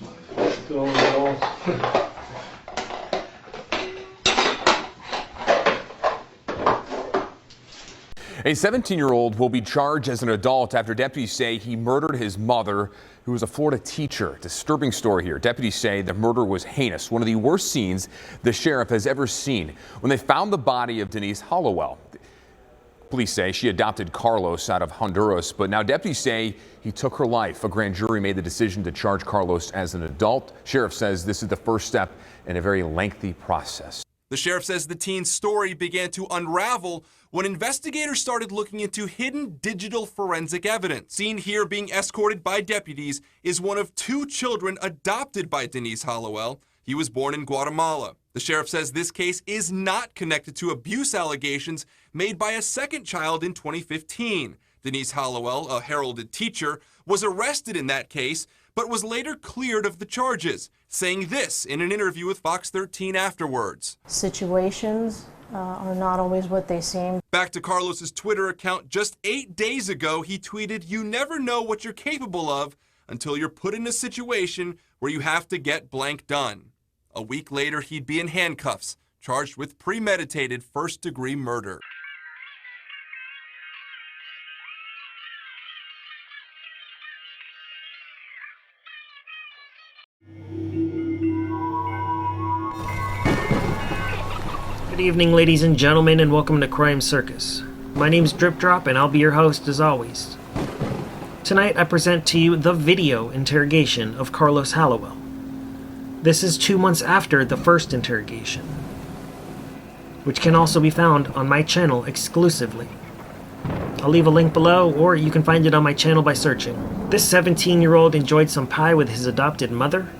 Still on the walls. A 17-year-old will be charged as an adult after deputies say he murdered his mother, who was a Florida teacher. Disturbing story here. Deputies say the murder was heinous, one of the worst scenes the sheriff has ever seen. When they found the body of Denise Hallowell, police say she adopted Carlos out of Honduras, but now deputies say he took her life. A grand jury made the decision to charge Carlos as an adult. Sheriff says this is the first step in a very lengthy process. The sheriff says the teen's story began to unravel when investigators started looking into hidden digital forensic evidence. Seen here being escorted by deputies is one of two children adopted by Denise Hallowell. He was born in Guatemala. The sheriff says this case is not connected to abuse allegations made by a second child in 2015. Denise Hallowell, a heralded teacher, was arrested in that case, but was later cleared of the charges, saying this in an interview with Fox 13 afterwards. Situations are not always what they seem. Back to Carlos's Twitter account, just 8 days ago, he tweeted, "You never know what you're capable of until you're put in a situation where you have to get blank done." A week later, he'd be in handcuffs, charged with premeditated first-degree murder. Good evening, ladies and gentlemen, and welcome to Crime Circus. My name's Drip Drop, and I'll be your host as always. Tonight, I present to you the video interrogation of Carlos Hallowell. This is 2 months after the first interrogation, which can also be found on my channel exclusively. I'll leave a link below, or you can find it on my channel by searching. This 17-year-old enjoyed some pie with his adopted mother,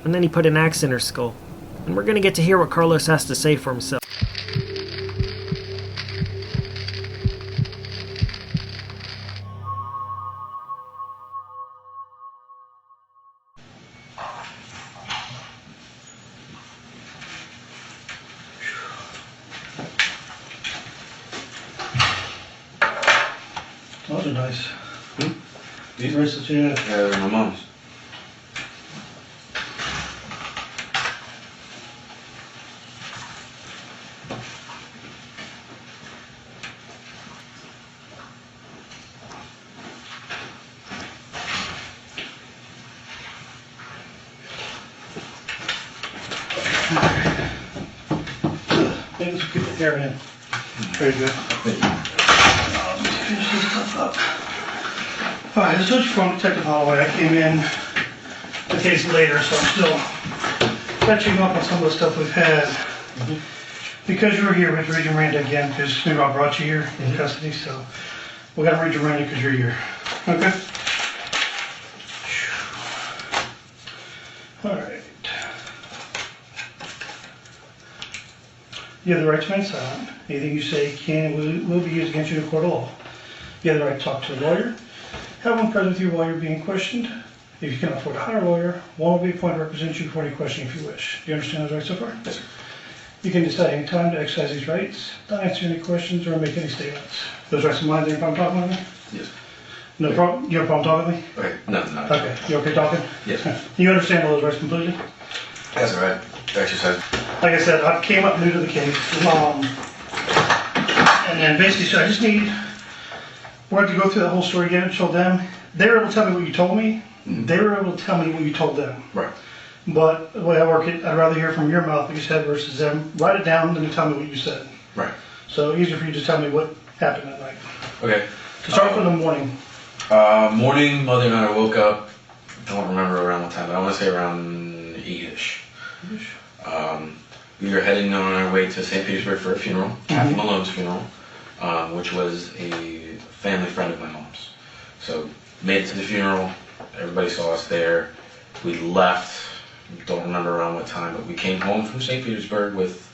and then he put an axe in her skull. And we're going to get to hear what Carlos has to say for himself. Those are nice. These bracelets, yeah. Yeah, they're my mom's. Maybe let's get the hair in. Very good. Finish this stuff up. Alright, as I told you from Detective Holloway, I came in the case later, so I'm still catching up on some of the stuff we've had. Because you were here, we have to read your Miranda again, because remember I brought you here in custody, so we got to read your Miranda because you're here. Okay? Alright. You have the right to remain silent. Anything you say can and will be used against you in a court of law. You have the right to talk to a lawyer. Have one present with you while you're being questioned. If you cannot afford to hire a lawyer, one will be appointed to represent you for any question if you wish. Do you understand those rights so far? Yes, sir. You can decide any time to exercise these rights, not answer any questions, or make any statements. Those rights of mine, any problem talking with me? Yes. No problem? You have a problem talking with me? Okay. No, no. Okay. You okay talking? Yes. You understand all those rights completely? That's all right. Exercise. Like I said, I came up new to the case. And then basically, so I just need, we're going to go through the whole story again and show them. They were able to tell me what you told me. They were able to tell me what you told them. Right. But the way I work it, I'd rather hear from your mouth what you said versus them. Write it down, then you tell me what you said. Right. So easier for you to tell me what happened that night. Okay. To start from the morning. Morning, Mother and I woke up. Don't remember around what time, but I want to say around 8-ish. We were heading on our way to St. Petersburg for a funeral, Kathy Malone's funeral, which was a family friend of my mom's. So made it to the funeral. Everybody saw us there. We left. Don't remember around what time, but we came home from St. Petersburg with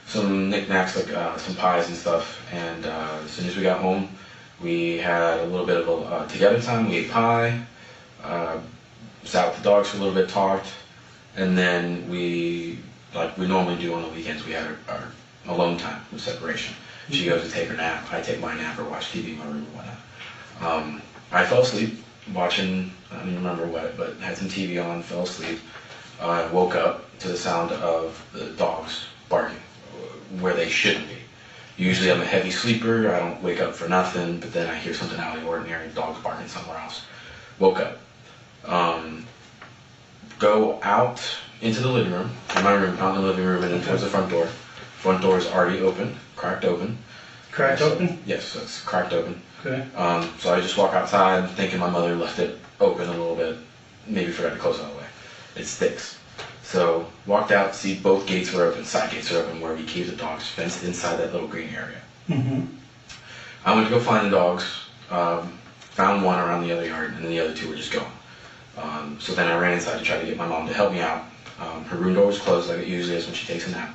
some knickknacks like some pies and stuff. And as soon as we got home, we had a little bit of a together time. We ate pie, sat with the dogs for a little bit, talked, and then we, like we normally do on the weekends, we had our alone time with separation. She goes to take her nap, I take my nap or watch TV in my room or whatnot. I fell asleep watching, I don't even remember what, but had some TV on, fell asleep. I woke up to the sound of the dogs barking where they shouldn't be. Usually I'm a heavy sleeper, I don't wake up for nothing, but then I hear something out of the ordinary, dogs barking somewhere else. Woke up. Go out into the living room, in my room, out in the living room, and then towards the front door. Front door is already open, cracked open. Cracked open? Yes, it's cracked open. Okay. So I just walk outside thinking my mother left it open a little bit, maybe forgot to close it all the way. It sticks. So walked out, see both gates were open, side gates are open, where we keep the dogs fenced inside that little green area. Mm-hmm. I went to go find the dogs, found one around the other yard, and then the other two were just gone. So then I ran inside to try to get my mom to help me out. Her room door was closed like it usually is when she takes a nap.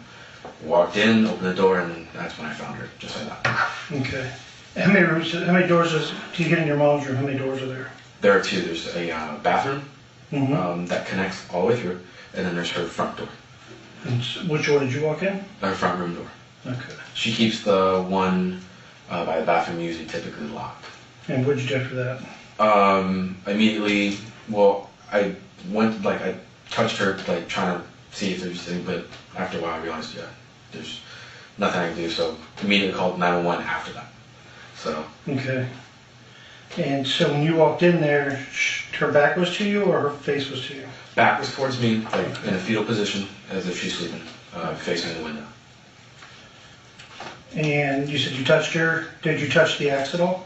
Walked in, opened the door, and that's when I found her, just like that. Okay. How many doors do you get in your mom's room? How many doors are there? There are two. There's a bathroom that connects all the way through, and then there's her front door. And which door did you walk in? Her front room door. Okay. She keeps the one by the bathroom usually typically locked. And what did you do after that? Immediately, well, I went, like, I touched her, like, trying to see if there's anything, but after a while I realized, yeah, there's nothing I can do, so immediately called 911 after that. So. Okay. And so when you walked in there, her back was to you or her face was to you? Back was towards me, like in a fetal position, as if she's sleeping, facing the window. And you said you touched her. Did you touch the axe at all?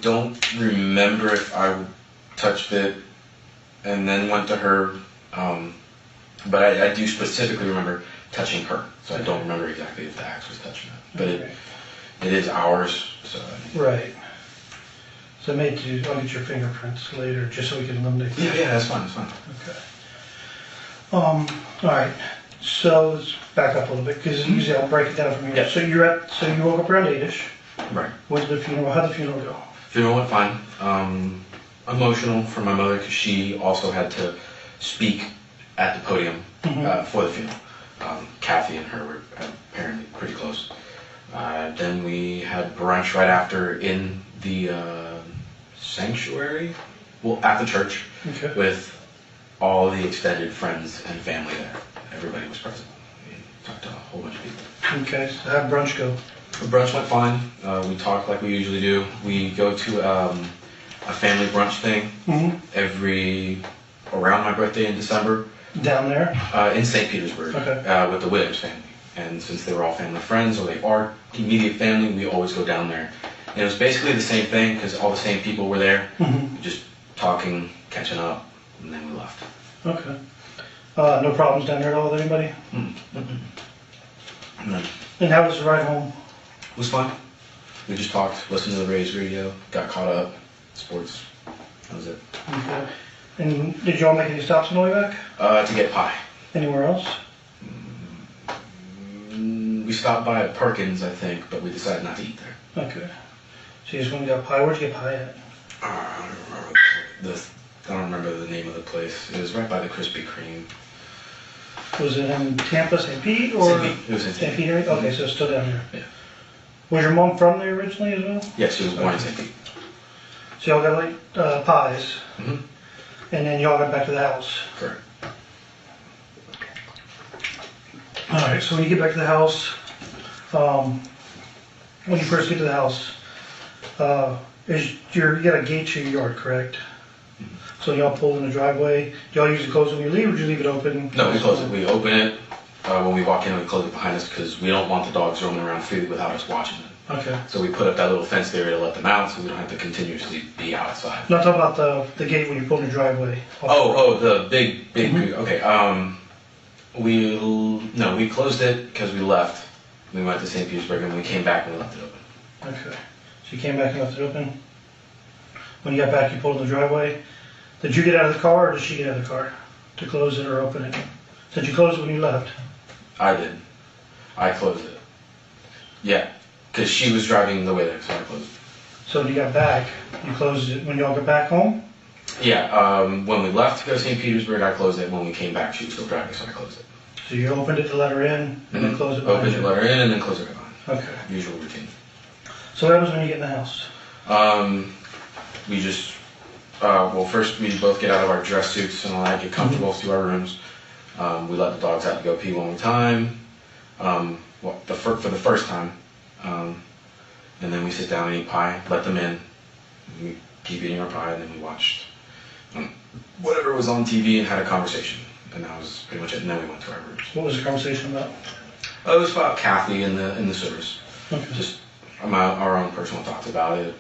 Don't remember if I touched it and then went to her, but I do specifically remember touching her, so I don't remember exactly if the axe was touching it. But Okay. it is ours, so. Right. So I'll get your fingerprints later, just so we can eliminate. Yeah, that's fine, that's fine. Okay. All right. So let's back up a little bit, because usually I'll break it down from here. Yeah. So you woke up around 8ish. Right. Went to the funeral. How'd the funeral go? Funeral went fine. Emotional for my mother because she also had to speak at the podium for the funeral. Kathy and her were apparently pretty close. Then we had brunch right after in the sanctuary, well, at the church, with all the extended friends and family there. Everybody was present. We talked to a whole bunch of people. Okay, so how'd brunch go? The brunch went fine. We talked like we usually do. We go to a family brunch thing around my birthday in December. Down there? In St. Petersburg, with the Williams family. And since they were all family friends, or they are immediate family, we always go down there. And it was basically the same thing, because all the same people were there, just talking, catching up, and then we left. Okay. No problems down there at all with anybody? No. And how was the ride home? It was fun. We just talked, listened to the Rays radio, got caught up, sports. That was it. Okay. And did y'all make any stops on the way back? To get pie. Anywhere else? We stopped by at Perkins, I think, but we decided not to eat there. Okay. So you just went and got pie. Where'd you get pie at? I don't remember the name of the place. It was right by the Krispy Kreme. Was it in Tampa, St. Pete, or? St. Pete. It was in St. Pete area? Okay, so it's still down here. Yeah. Was your mom from there originally as well? Yes, she was born in St. Pete. So y'all got like pies, and then y'all got back to the house. Correct. All right. So when you get back to the house, when you first get to the house, you got a gate to your yard, correct? So y'all pulled in the driveway. Do y'all usually close it when you leave, or do you leave it open? No, we close it. We open it when we walk in. We close it behind us because we don't want the dogs roaming around freely without us watching them. Okay. So we put up that little fence area to let them out, so we don't have to continuously be outside. No, I'm talking about the gate when you pull in the driveway. Oh, the big. Okay. We closed it because we left. We went to St. Petersburg and we came back and we left it open. Okay. So you came back and left it open. When you got back, you pulled in the driveway. Did you get out of the car, or did she get out of the car to close it or open it? Did you close it when you left? I did. I closed it. Yeah, because she was driving the way there, so I closed it. So when you got back, you closed it when y'all got back home? Yeah, when we left to go to St. Petersburg, I closed it. When we came back, she was still driving, so I closed it. So you opened it to let her in, and then closed it behind Opened you? it, let her in, and then closed it behind. Okay. Usual routine. So what happens when you get in the house? we just, well, first we both get out of our dress suits and all that, get comfortable to our rooms. We let the dogs out to go pee one time, for the first time. And then we sit down and eat pie, let them in. We keep eating our pie, and then we watched whatever was on TV and had a conversation. And that was pretty much it. And then we went to our rooms. What was the conversation about? It was about Kathy in the service. Okay. Just our own personal thoughts about it.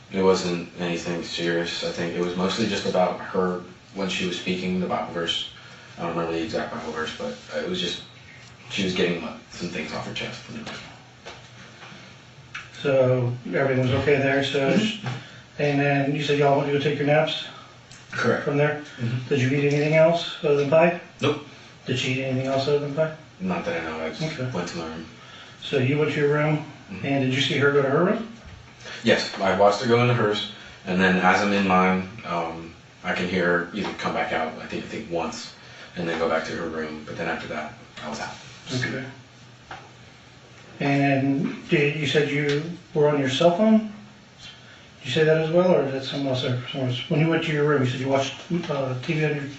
It wasn't anything serious. I think it was mostly just about her when she was speaking the Bible verse. I don't remember the exact Bible verse, but it was just she was getting some things off her chest. So everything was okay there. So, and then you said y'all went to go take your naps. Correct. From there. Did you eat anything else other than pie? Nope. Did she eat anything else other than pie? Not that I know. I just Okay. went to my room. So you went to your room, and did you see her go to her room? Yes, I watched her go into hers, and then as I'm in mine, I can hear her either come back out, I think once, and then go back to her room. But then after that, I was out. Okay. And you said you were on your cell phone? Did you say that as well, or did that someone else? When you went to your room, you said you watched TV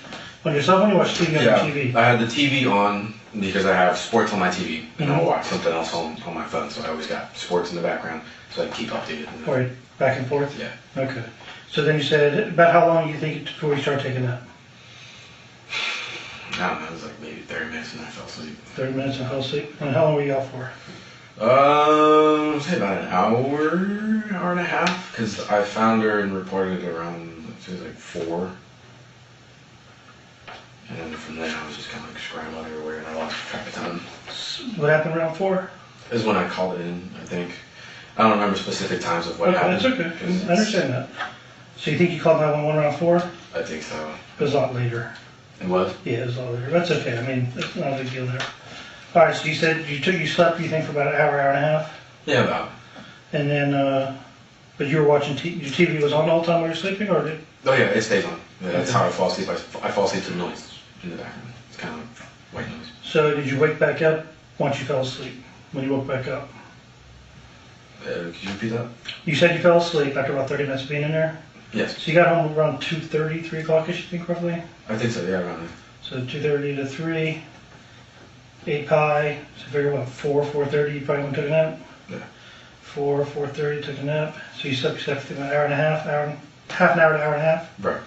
on your cell phone. You watched TV on your TV. I had the TV on because I have sports on my TV, and I'll watch something else on my phone. So I always got sports in the background, so I can keep updated. Right, back and forth. Yeah. Okay. So then you said, about how long do you think before you started taking that? I don't know. It was like maybe 30 minutes, and I fell asleep. 30 minutes and fell asleep. And how long were you out for? Say about an hour and a half, because I found her and reported it around, it was like 4. And then from there, I was just kind of like scrambling everywhere, and I lost track of time. What happened around 4? Is when I called it in, I think. I don't remember specific times of what happened. That's okay. I understand that. So you think you called 911 around 4? I think so. It was a lot later. It was? Yeah, it was a lot later. That's okay. I mean, it's not a big deal there. All right, so you said you slept, you think, for about an hour, hour and a half? Yeah, about. And then, but you were watching your TV was on the whole time while you were sleeping, or did? Oh yeah, it stays on. Yeah, that's how I fall asleep. I fall asleep to the noise in the background. It's kind of like white noise. So did you wake back up once you fell asleep? When you woke back up? Could you repeat that? You said you fell asleep after about 30 minutes of being in there? Yes. So you got home around 2:30, 3 o'clock-ish, you think, roughly? I think so, yeah, around there. So 2:30 to 3, ate pie, so figure what, 4:30, you probably went and took a nap? Yeah. 4:30, took a nap. So you slept for an hour and a half, half an hour to hour and a half? Right.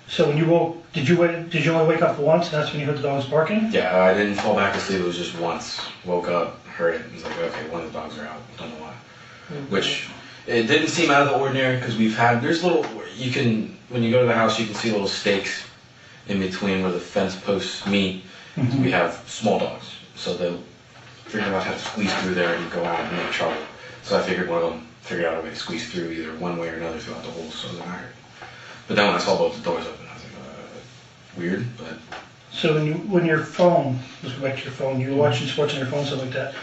So when you woke, did you only wake up once, and that's when you heard the dogs barking? Yeah, I didn't fall back asleep, it was just once. Woke up, heard it, and was like, okay, one of the dogs are out, don't know why. Which, it didn't seem out of the ordinary, because there's little, when you go to the house, you can see little stakes in between where the fence posts meet. So we have small dogs, so they'll figure out how to squeeze through there and go out and make trouble. So I figured one of them figured out a way to squeeze through either one way or another throughout the hole, so then I heard it. But then when I saw both the doors open, I was like, weird, but... So when your phone, let's go back to your phone, you were watching sports on your phone, something like that.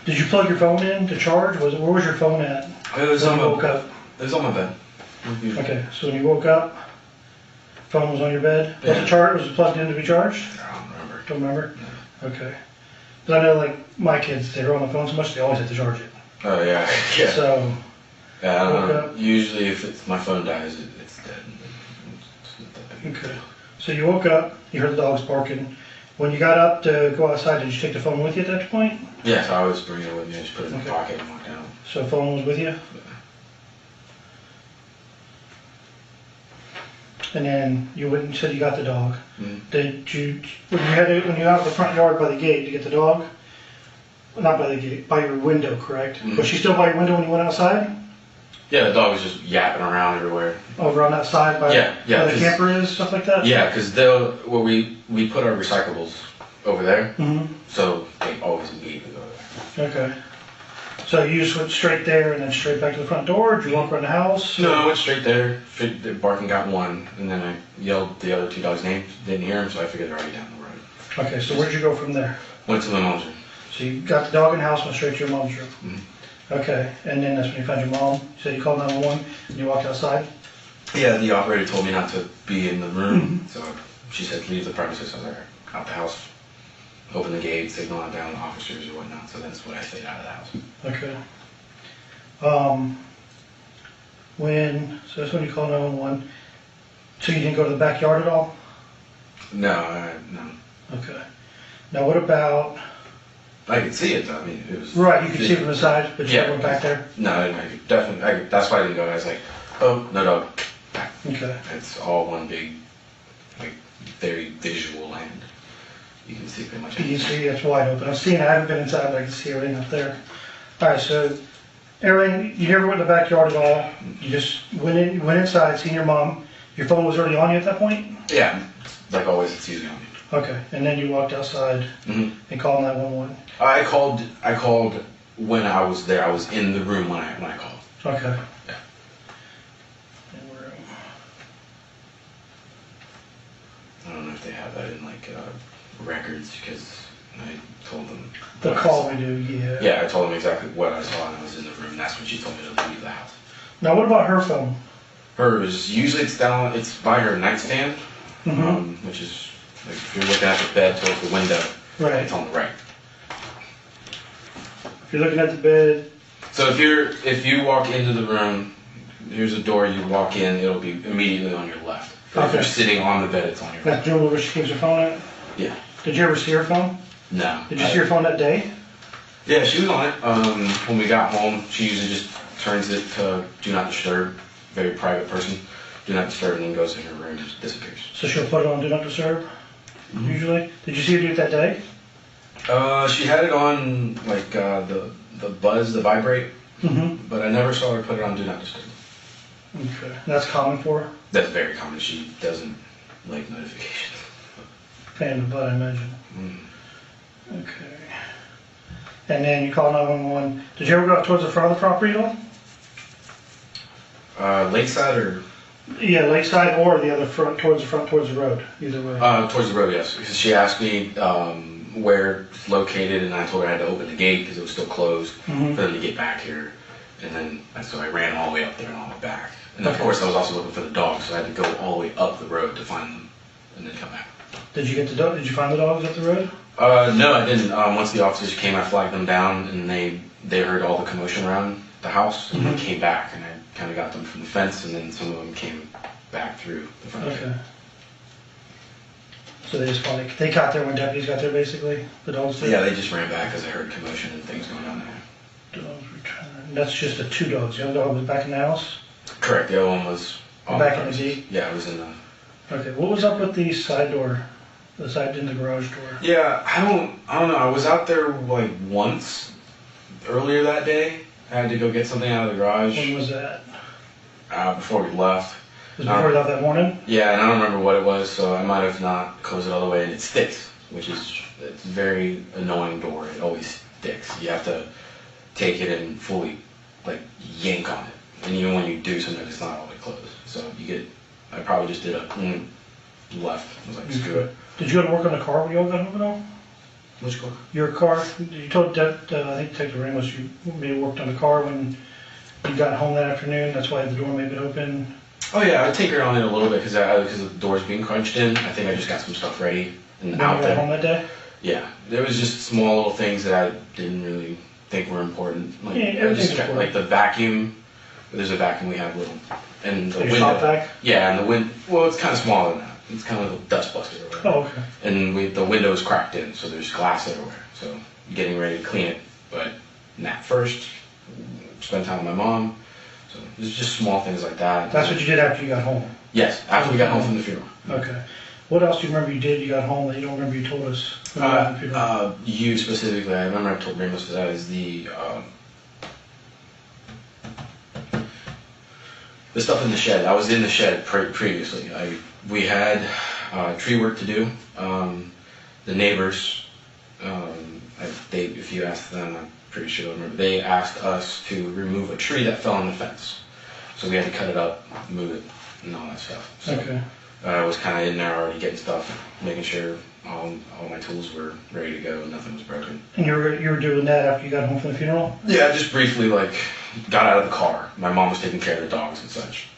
Did you plug your phone in to charge? Where was your phone at? It was when on you woke up? It was on my bed. Okay, so when you woke up, phone was on your bed? Was Yeah. it charged? Was it plugged in to be charged? I don't remember. Don't remember? Okay. Because I know, like, my kids, they're on the phone so much, they always have to charge it. Oh, yeah. Yeah. So, Yeah, I don't woke know. up. Usually if my phone dies, it's dead. okay. So you woke up, you heard the dogs barking. When you got up to go outside, did you take the phone with you at that point? Yeah, so I was bringing it with me. I just put it in Okay. my pocket and walked out. So phone was with you? And then you went and said you got the dog. Did you, when you were out in the front yard by the gate to get the dog, not by the gate, by your window, correct? Was she still by your window when you went outside? Yeah, the dog was just yapping around everywhere. Over on that side by, Yeah, where the 'cause- camper is, stuff like that? Yeah, because we put our recyclables over there, so they always immediately go there. Okay. So you just went straight there and then straight back to the front door? Did you walk around the house? No, I went straight there, the barking got one, and then I yelled the other two dogs' names, didn't hear them, so I figured they're already down the road. Okay, so where'd you go from there? Went to my mom's room. So you got the dog in the house, went straight to your mom's room? Okay, and then that's when you found your mom? You said you called 911 and you walked outside? Yeah, the operator told me not to be in the room, so she said leave the premises. I was like, out the house, open the gate, signal out down the officers or whatnot, so that's when I stayed out of the house. Okay. so that's when you called 911. So you didn't go to the backyard at all? No, no. Okay. Now what about, I could see it though. I mean, it was. right, you could see it from the side, but you Yeah. never went back there? No, I could definitely. That's why I didn't go. I was like, oh, no dog. Okay. It's all one big, like, very visual land. You can see pretty much You anything. see, it's wide open. I haven't been inside, but I can see everything up there. All right, so everything, you never went in the backyard at all. You just went inside, seen your mom. Your phone was already on you at that point? Yeah, like always, it's usually on me. Okay, and then you walked outside and called 911. I called when I was there. I was in the room when I called. Okay. Yeah. I don't know if they have that in like records because I told them. The call we do, yeah. Yeah, I told them exactly what I saw and I was in the room. That's when she told me to leave the house. Now what about her phone? Hers, usually it's by her nightstand, which is, like, if you're looking at the bed towards the window, Right. it's on the right. If you're looking at the bed, So if you walk into the room, here's a door, you walk in, it'll be immediately on your left. Or if Okay. you're sitting on the bed, it's on your right. that's generally where she keeps her phone at? Yeah. Did you ever see her phone? No. Did you see her phone that day? Yeah, she was on it. When we got home, she usually just turns it to do not disturb. Very private person. Do not disturb, and then goes in her room and just disappears. So she'll put it on Do Not Disturb, usually? Did you see her do it that day? She had it on like the buzz, the vibrate, but I never saw her put it on Do Not Disturb. Okay. That's common for her? That's very common. She doesn't like notifications. Pain in the butt, I imagine. Okay. And then you call 911. Did you ever go out towards the front of the property at all? Lakeside or Yeah, lakeside or the other front, towards the road, either way. towards the road, yes. Because she asked me where it's located, and I told her I had to open the gate because it was still closed for them to get back here. And then so I ran all the way up there and all the way back. And of course, I was also looking for the dogs, so I had to go all the way up the road to find them, and then come back. Did you get the dog? Did you find the dogs up the road? No, I didn't. Once the officers came, I flagged them down, and they heard all the commotion around the house, and they came back, and I kind of got them from the fence, and then some of them came back through the front. Okay. So they got there when deputies got there, basically. The dogs did. Yeah, they just ran back because I heard commotion and things going on there. Dogs returned. That's just the two dogs. The other dog was back in the house. Correct. The other one was on Back in the the gate? Yeah, it was in the. Okay. What was up with the side door? The side in the garage door. Yeah, I don't know. I was out there like once earlier that day. I had to go get something out of the garage When was that? before we left. Was it before you left that morning? Yeah, and I don't remember what it was, so I might have not closed it all the way. And it sticks, which is it's a very annoying door. It always sticks. You have to take it and fully like yank on it. And even when you do, sometimes it's not all the way closed. So you get. I probably just did a left. I was like, screw it. Did you go to work on the car when you all got home at all? Which car? Your car? You told I think Detective Ramos you may have worked on the car when you got home that afternoon. That's why the door may have been open. Oh yeah, I tinkered on it a little bit because the door's being crunched in. I think I just got some stuff ready and When out you got there. home that day? Yeah, there was just small little things that I didn't really think were important. Like, Yeah, I everything's just kept, important. like the vacuum. There's a vacuum we have little, and the Your window. shop vac? Yeah, and the wind. Well, it's kind of smaller than that. It's kind of like a dust buster or whatever. Oh, okay. And the window is cracked in, so there's glass everywhere. So getting ready to clean it, but nap first. Spend time with my mom. So there's just small things like that. That's what you did after you got home. Yes, after we got home from the funeral. Okay. What else do you remember you did? You got home that you don't remember you told us. When you got home from the funeral? You specifically, I remember I told Ramos that is the stuff in the shed. I was in the shed previously. We had tree work to do. The neighbors, if you ask them, I'm pretty sure they'll remember, they asked us to remove a tree that fell on the fence. So we had to cut it up, move it, and all that stuff. So, Okay. I was kind of in there already getting stuff, making sure all my tools were ready to go and nothing was broken. And you were doing that after you got home from the funeral? Yeah, just briefly, like, got out of the car. My mom was taking care of the dogs and such.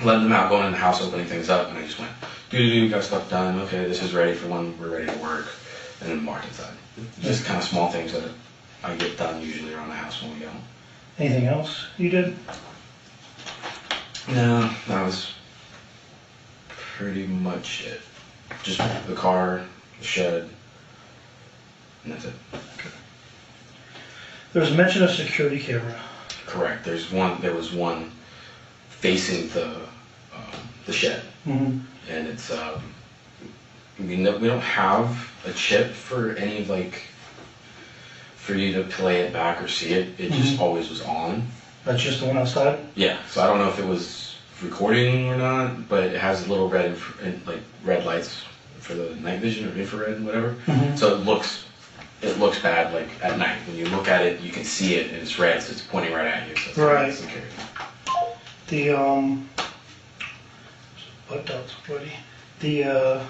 Letting them out, going in the house, opening things up, and I just went, got stuff done. Okay, this is ready for when we're ready to work. And then marked inside. Just kind of small things that I get done usually around the house when we get home. Anything else you did? No, that was pretty much it. Just the car, the shed, and that's it. There was mention of security camera. Correct. There was one facing the shed, Mm-hmm. and it's we don't have a chip for any for you to play it back or see it. It just always was on. That's just the one outside? Yeah. So I don't know if it was recording or not, but it has little red lights for the night vision or infrared, whatever. Mm-hmm. So it looks bad like at night. When you look at it, you can see it and it's red, so it's pointing right at you. So Right. Security. The what else, buddy? The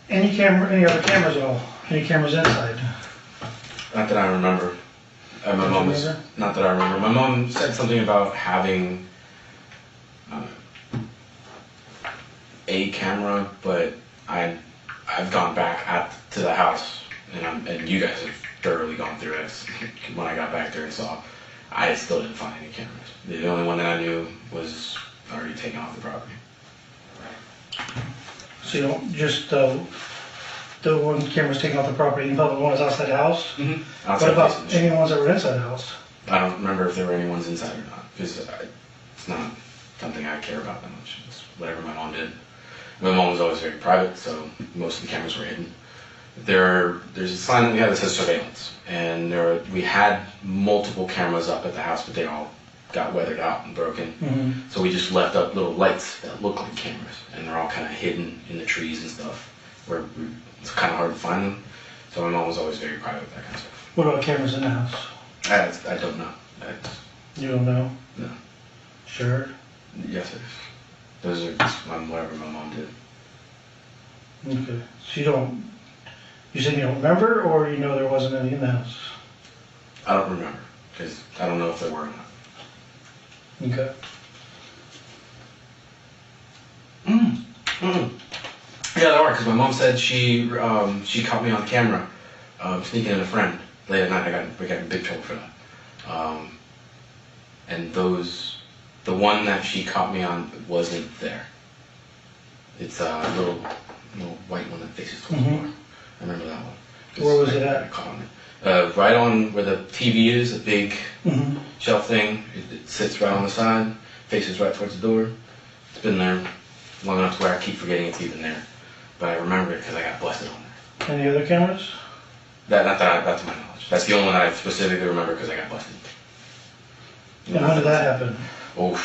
any other cameras at all? Any cameras inside? Not that I remember. My Don't mom you was remember? not that I remember. My mom said something about having a camera, but I've gone back to the house, and you guys have thoroughly gone through it. When I got back there and saw, I still didn't find any cameras. The only one that I knew was already taken off the property. So you don't just the one camera's taken off the property, and the other one is outside the house? Mm-hmm. What about any ones that were inside the house? I don't remember if there were any ones inside or not, because it's not something I care about that much. It's whatever my mom did. My mom was always very private, so most of the cameras were hidden. There's a sign that we have that says surveillance, and we had multiple cameras up at the house, but they all got weathered out and broken. Mm-hmm. So we just left up little lights that look like cameras, and they're all kind of hidden in the trees and stuff, where it's kind of hard to find them. So my mom was always very private with that kind of stuff. What about cameras in the house? I don't know. You don't know? No. Sure. Yes, it is. Those are just whatever my mom did. Okay. So you said you don't remember, or you know there wasn't any in the house? I don't remember, because I don't know if there were or not. Okay. Yeah, there are, because my mom said she caught me on camera sneaking in a friend late at night. We got in big trouble for that. And the one that she caught me on wasn't there. It's a little white one that faces towards the door. I remember that one. Where was it at? I caught on it. Right on where the TV is, a big shelf thing. It sits right on the side, faces right towards the door. It's been there long enough to where I keep forgetting it's even there. But I remember it because I got busted on there. Any other cameras? Not to my knowledge. That's the only one that I specifically remember because I got busted. And when did that happen? Oh,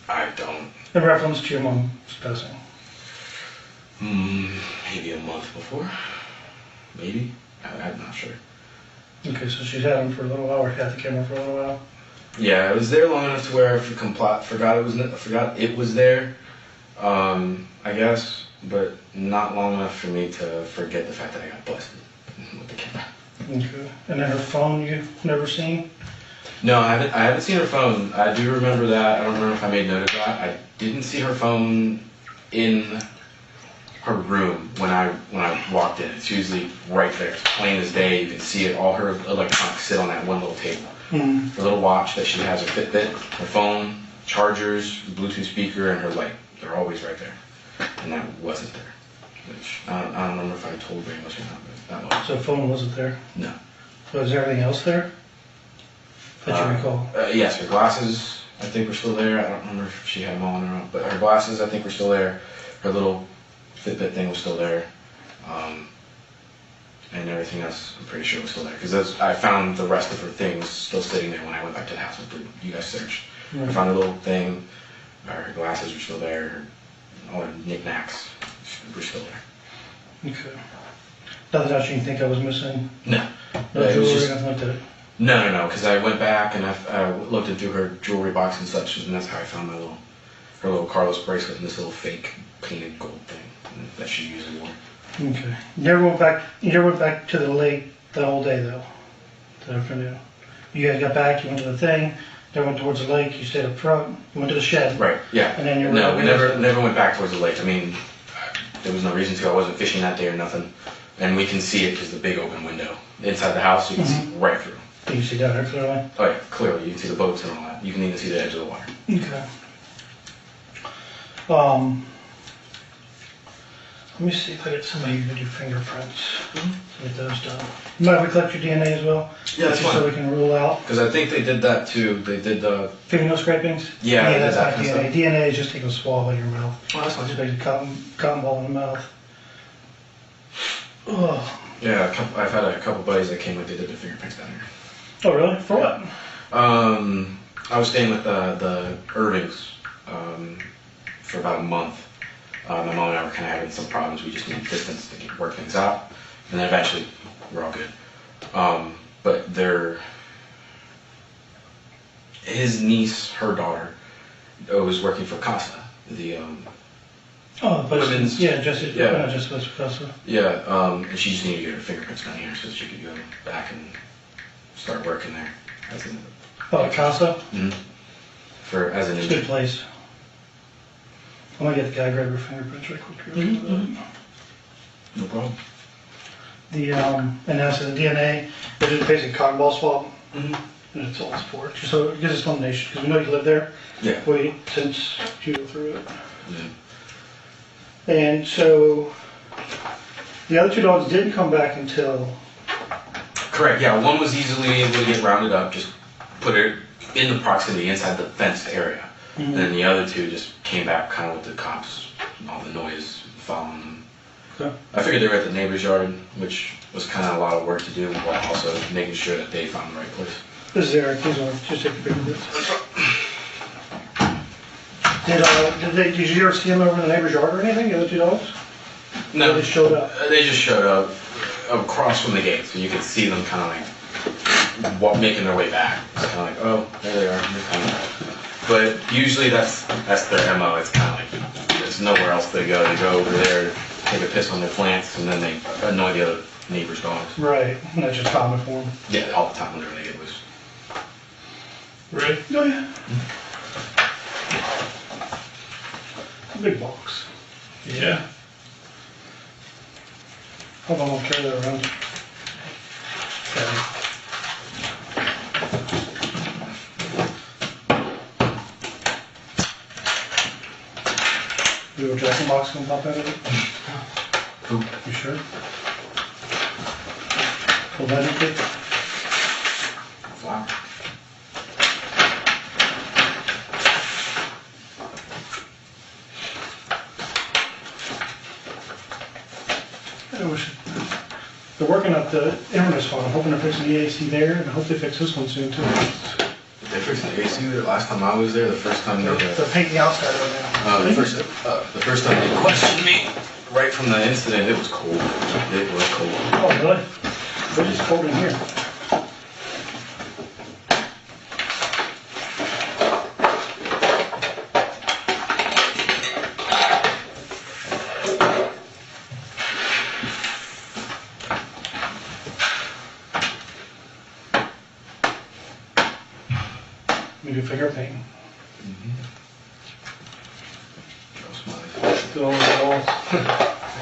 I don't. In reference to your mom's passing. Maybe a month before. Maybe. I'm not sure. Okay, so she's had him for a little while, or had the camera for a little while. Yeah, it was there long enough to where I forgot it was there. I guess, but not long enough for me to forget the fact that I got busted with the camera. Okay. And then her phone you've never seen? No, I haven't seen her phone. I do remember that. I don't remember if I made note of that. I didn't see her phone in her room when I walked in. It's usually right there. It's plain as day. You can see it. All her electronics sit on that one little table. Her little watch that she has, her Fitbit, her phone, chargers, Bluetooth speaker, and her light. They're always right there. And that wasn't there. Which I don't remember if I told very much or not, but that was. So the phone wasn't there? No. Was everything else there? That you recall? Yes, her glasses, I think, were still there. I don't remember if she had them on or not, but her glasses, I think, were still there. Her little Fitbit thing was still there. And everything else, I'm pretty sure was still there. Because I found the rest of her things still sitting there when I went back to the house after you guys searched. Right. I found a little thing. Her glasses were still there. All her knickknacks were still there. Okay. Nothing else you can think I was missing? No. No It was jewelry, just- nothing like that? No, because I went back and I looked into her jewelry box and such, and that's how I found her little Carlos bracelet and this little fake painted gold thing that she usually wore. Okay. You never went back to the lake the whole day, though? That afternoon? You guys got back, you went to the thing, then went towards the lake, you stayed up front, you went to the shed. Right, yeah. And then you were... No, we never went back towards the lake. I mean, there was no reason to. I wasn't fishing that day or nothing. And we can see it because the big open window. Inside the house, you can see right through. You you see down there clearly? Oh yeah, clearly you can see the boats and all that. You can even see the edge of the water. Okay. Let me see if I get somebody who can do fingerprints. Get those done. You mind if we collect your DNA as well? Yeah, that's Just so we fine. can rule out Because I think they did that too. They did fingernail scrapings? Yeah, Yeah, that's that not kind of DNA. DNA is just taking a swab out of your mouth. Oh, that's fine. Just basically cotton ball in the mouth. Ugh. Yeah, I've had a couple buddies that came like they did their fingerprints down here. Oh, really? For what? I was staying with the Irvings for about a month. My mom and I were kind of having some problems. We just needed distance to work things out, and then eventually we're all good. But his niece, her daughter, was working for CASA, the Oh, but women's. yeah, just Yeah. not just was Picasso. Yeah, and she just needed to get her fingerprints done here so that she could go back and start working there as an Oh, Casa? as an It's a good Indian. place. I'm gonna get the guy grab your fingerprints right quick. No problem. And as for the DNA, they did basically cotton ball swab, Mm-hmm. and it's all sport. Just so it gives us elimination, because we know you live there. Yeah. Since you go through it. Yeah. And so, the other two dogs didn't come back until, Correct. Yeah, one was easily able to get rounded up. Just put it in the proximity inside the fenced area. And then the other two just came back kind of with the cops, all the noise following them. okay. I figured they were at the neighbor's yard, which was kind of a lot of work to do, while also making sure that they found the right place. This is Eric, he's on, just take the fingerprints. Did you ever see him over in the neighbor's yard or anything, the other two dogs? No, They just showed up. They just showed up across from the gate, so you could see them kind of like making their way back. It's kind of like, oh, there they are. They're coming. But usually that's their MO. It's kind of like there's nowhere else they go. They go over there, take a piss on their plants, and then they annoy the other neighbors' dogs. Right, and that's just common for them. Yeah, all the time whenever they get loose. Right? Oh, yeah. Big box. Yeah. Hold on, I'll carry that around. Okay. Your jacket box gonna pop out of it? Who? You sure? Will that indicate? Flower. I wish. They're working up the Inverness one. I'm hoping they're fixing the AC there, and I hope they fix this one soon too. They fixed the AC there last time I was there. The first time they They're painting the outside right now. the first time they questioned me right from the incident, it was cold. It was cold. Oh, really? It's just cold in here. We do finger painting. Do all the walls.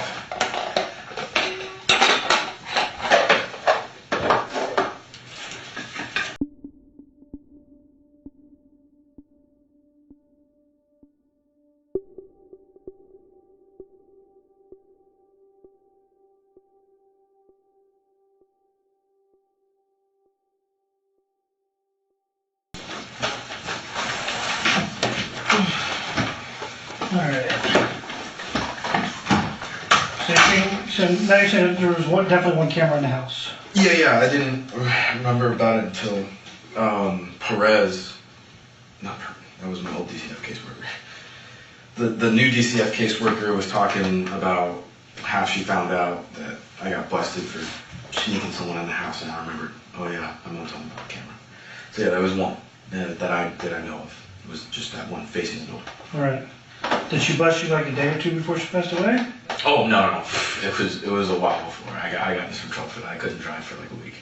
Alright. So now you're saying there was definitely one camera in the house. Yeah, I didn't remember about it until Perez, that was my old DCF caseworker. The new DCF caseworker was talking about how she found out that I got busted for sneaking someone in the house, and I remembered, oh yeah, I'm gonna tell them about the camera. So yeah, there was one that I know of. It was just that one facing the door. Alright. Did she bust you like a day or two before she passed away? Oh no. It was a while before. I got in some trouble for that. I couldn't drive for like a week.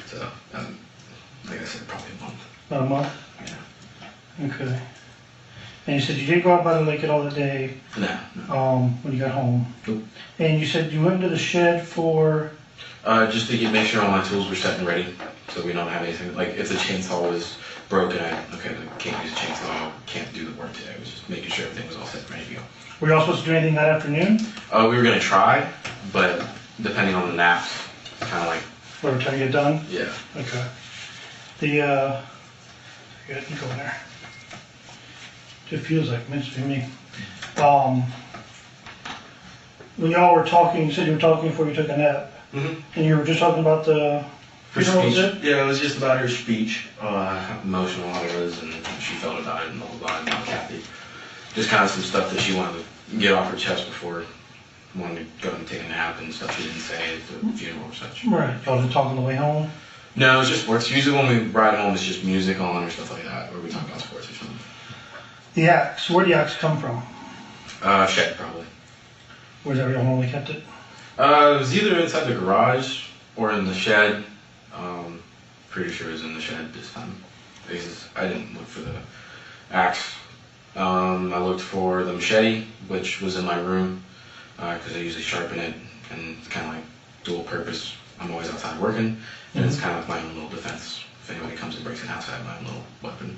So like I said, probably a month. About a month? Yeah. Okay. And you said you didn't go out by the lake at all that day, No. when you got home. Nope. And you said you went into the shed for, Just to make sure all my tools were set and ready. So we don't have anything, like if the chainsaw was broken, I can't use a chainsaw, can't do the work today. I was just making sure everything was all set and ready to go. Were y'all supposed to do anything that afternoon? We were gonna try, but depending on the naps, it's kind of like, Whatever time you get done? yeah. Okay. Good, you go in there. It feels like meant to be me. When y'all were talking, you said you were talking before you took a nap, and you were just talking about the Her funeral, speech, was it? yeah, it was just about her speech, how emotional it was, and she felt about it, and blah blah blah, and about Kathy. Just kind of some stuff that she wanted to get off her chest before wanting to go and take a nap and stuff she didn't say at the funeral or such. Right. Y'all just talking on the way home? No, it's just sports. Usually when we ride home, it's just music on or stuff like that, or we talk about sports or something. The axe. Where'd the axe come from? Shed probably. Where's that y'all normally kept it? It was either inside the garage or in the shed. Pretty sure it was in the shed this time. Because I didn't look for the axe. I looked for the machete, which was in my room, because I usually sharpen it, and it's kind of like dual purpose. I'm always outside working, and it's kind of like my own little defense. If anybody comes and breaks in the house, I have my own little weapon.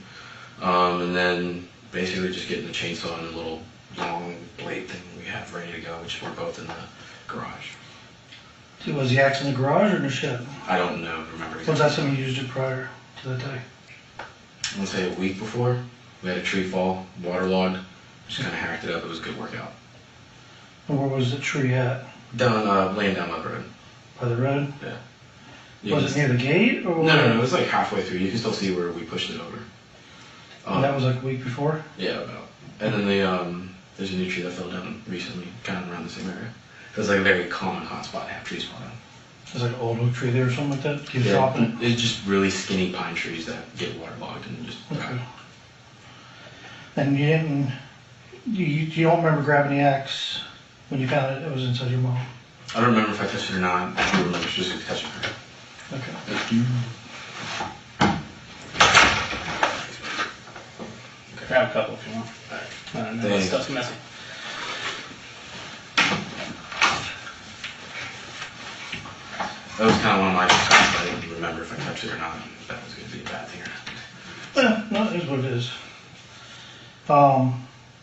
And then basically just getting the chainsaw and a little long blade thing we have ready to go, which were both in the garage. So was the axe in the garage or in the shed? I don't know, remember. Was that something you used it prior to that day? I want to say a week before. We had a tree fall, waterlogged. Just kind of hacked it up. It was a good workout. And where was the tree at? Down, laying down the road. By the road? Yeah. Was it near the gate? Or No, it was like halfway through. You can still see where we pushed it over. And that was like a week before? Yeah, about. And then there's a new tree that fell down recently, kind of around the same area. It was like a very common hotspot to have trees fall down. There's like an old oak tree there or something like that? Keep dropping it? It's just really skinny pine trees that get waterlogged and just Okay. And you didn't, you don't remember grabbing the axe when you found it was inside your mom? I don't remember if I touched it or not. I do remember just touching her. Okay. Thank you. Grab a couple if you want. No, that Thanks. stuff's messy. That was kind of one of my concerns. I didn't remember if I touched it or not. If that was going to be a bad thing or not. No, it is what it is. So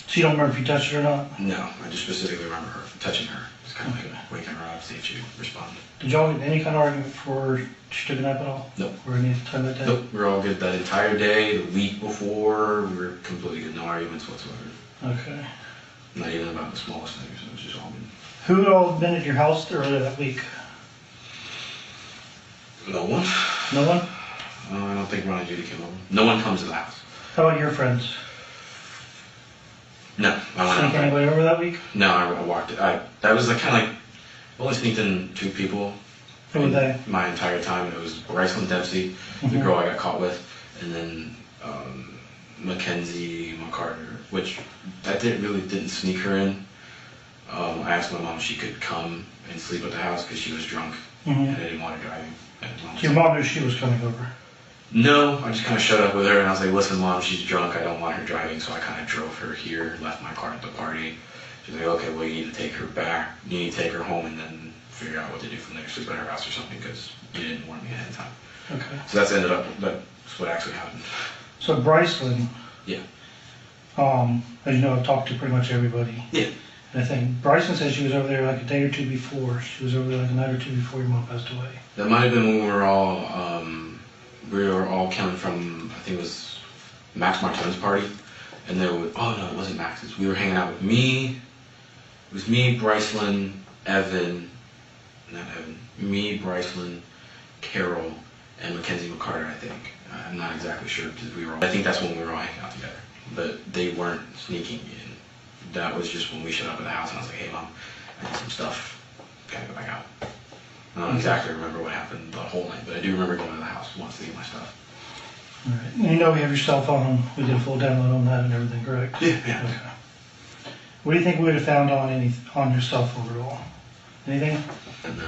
you don't remember if you touched it or not? No, I just specifically remember her touching her. It's kind of like waking her up, see if she responded. Did y'all get any kind of argument before she took a nap at all? Nope. Or any time that day? Nope, we were all good that entire day. The week before, we were completely good. No arguments whatsoever. Okay. Not even about the smallest things. It was just all good. Who had all been at your house earlier that week? No one? No one? I don't think Ron and Judy came over. No one comes to the house. How about your friends? No, I went Sneak out. anybody over that week? No, I walked it. That was like kind of like, I only sneaked in 2 people. Who were they? My entire time. It was Brycelyn Dempsey, the girl I got caught with, and then Mackenzie McCarter, which I didn't sneak her in. I asked my mom if she could come and sleep at the house because she was drunk and I didn't want her driving. Your mom knew she was coming over. No, I just kind of showed up with her and I was like, listen mom, she's drunk, I don't want her driving, so I kind of drove her here, left my car at the party. She's like, okay, well you need to take her back, you need to take her home and then figure out what to do from there, sleep at her house or something because you didn't warn me ahead of time. Okay. So that's what actually happened. So Brycelyn, Yeah. as you know, I've talked to pretty much everybody. Yeah. And I think Brycelyn said she was over there like a day or two before. She was over there like a night or two before your mom passed away. That might have been when we were all coming from, I think it was Max Martin's party. And there was, oh no, it wasn't Max's. We were hanging out with me. It was me, Brycelyn, Brycelyn, Carol, and Mackenzie McCarter, I think. I'm not exactly sure because I think that's when we were all hanging out together. But they weren't sneaking in. That was just when we showed up at the house and I was like, hey mom, I did some stuff, gotta go back out. I don't exactly remember what happened the whole night, but I do remember going to the house once to get my stuff. All right. And you know we have your cell phone. We did a full download on that and everything, correct? Yeah. Okay. What do you think we would have found on your cell phone at all? Anything? No.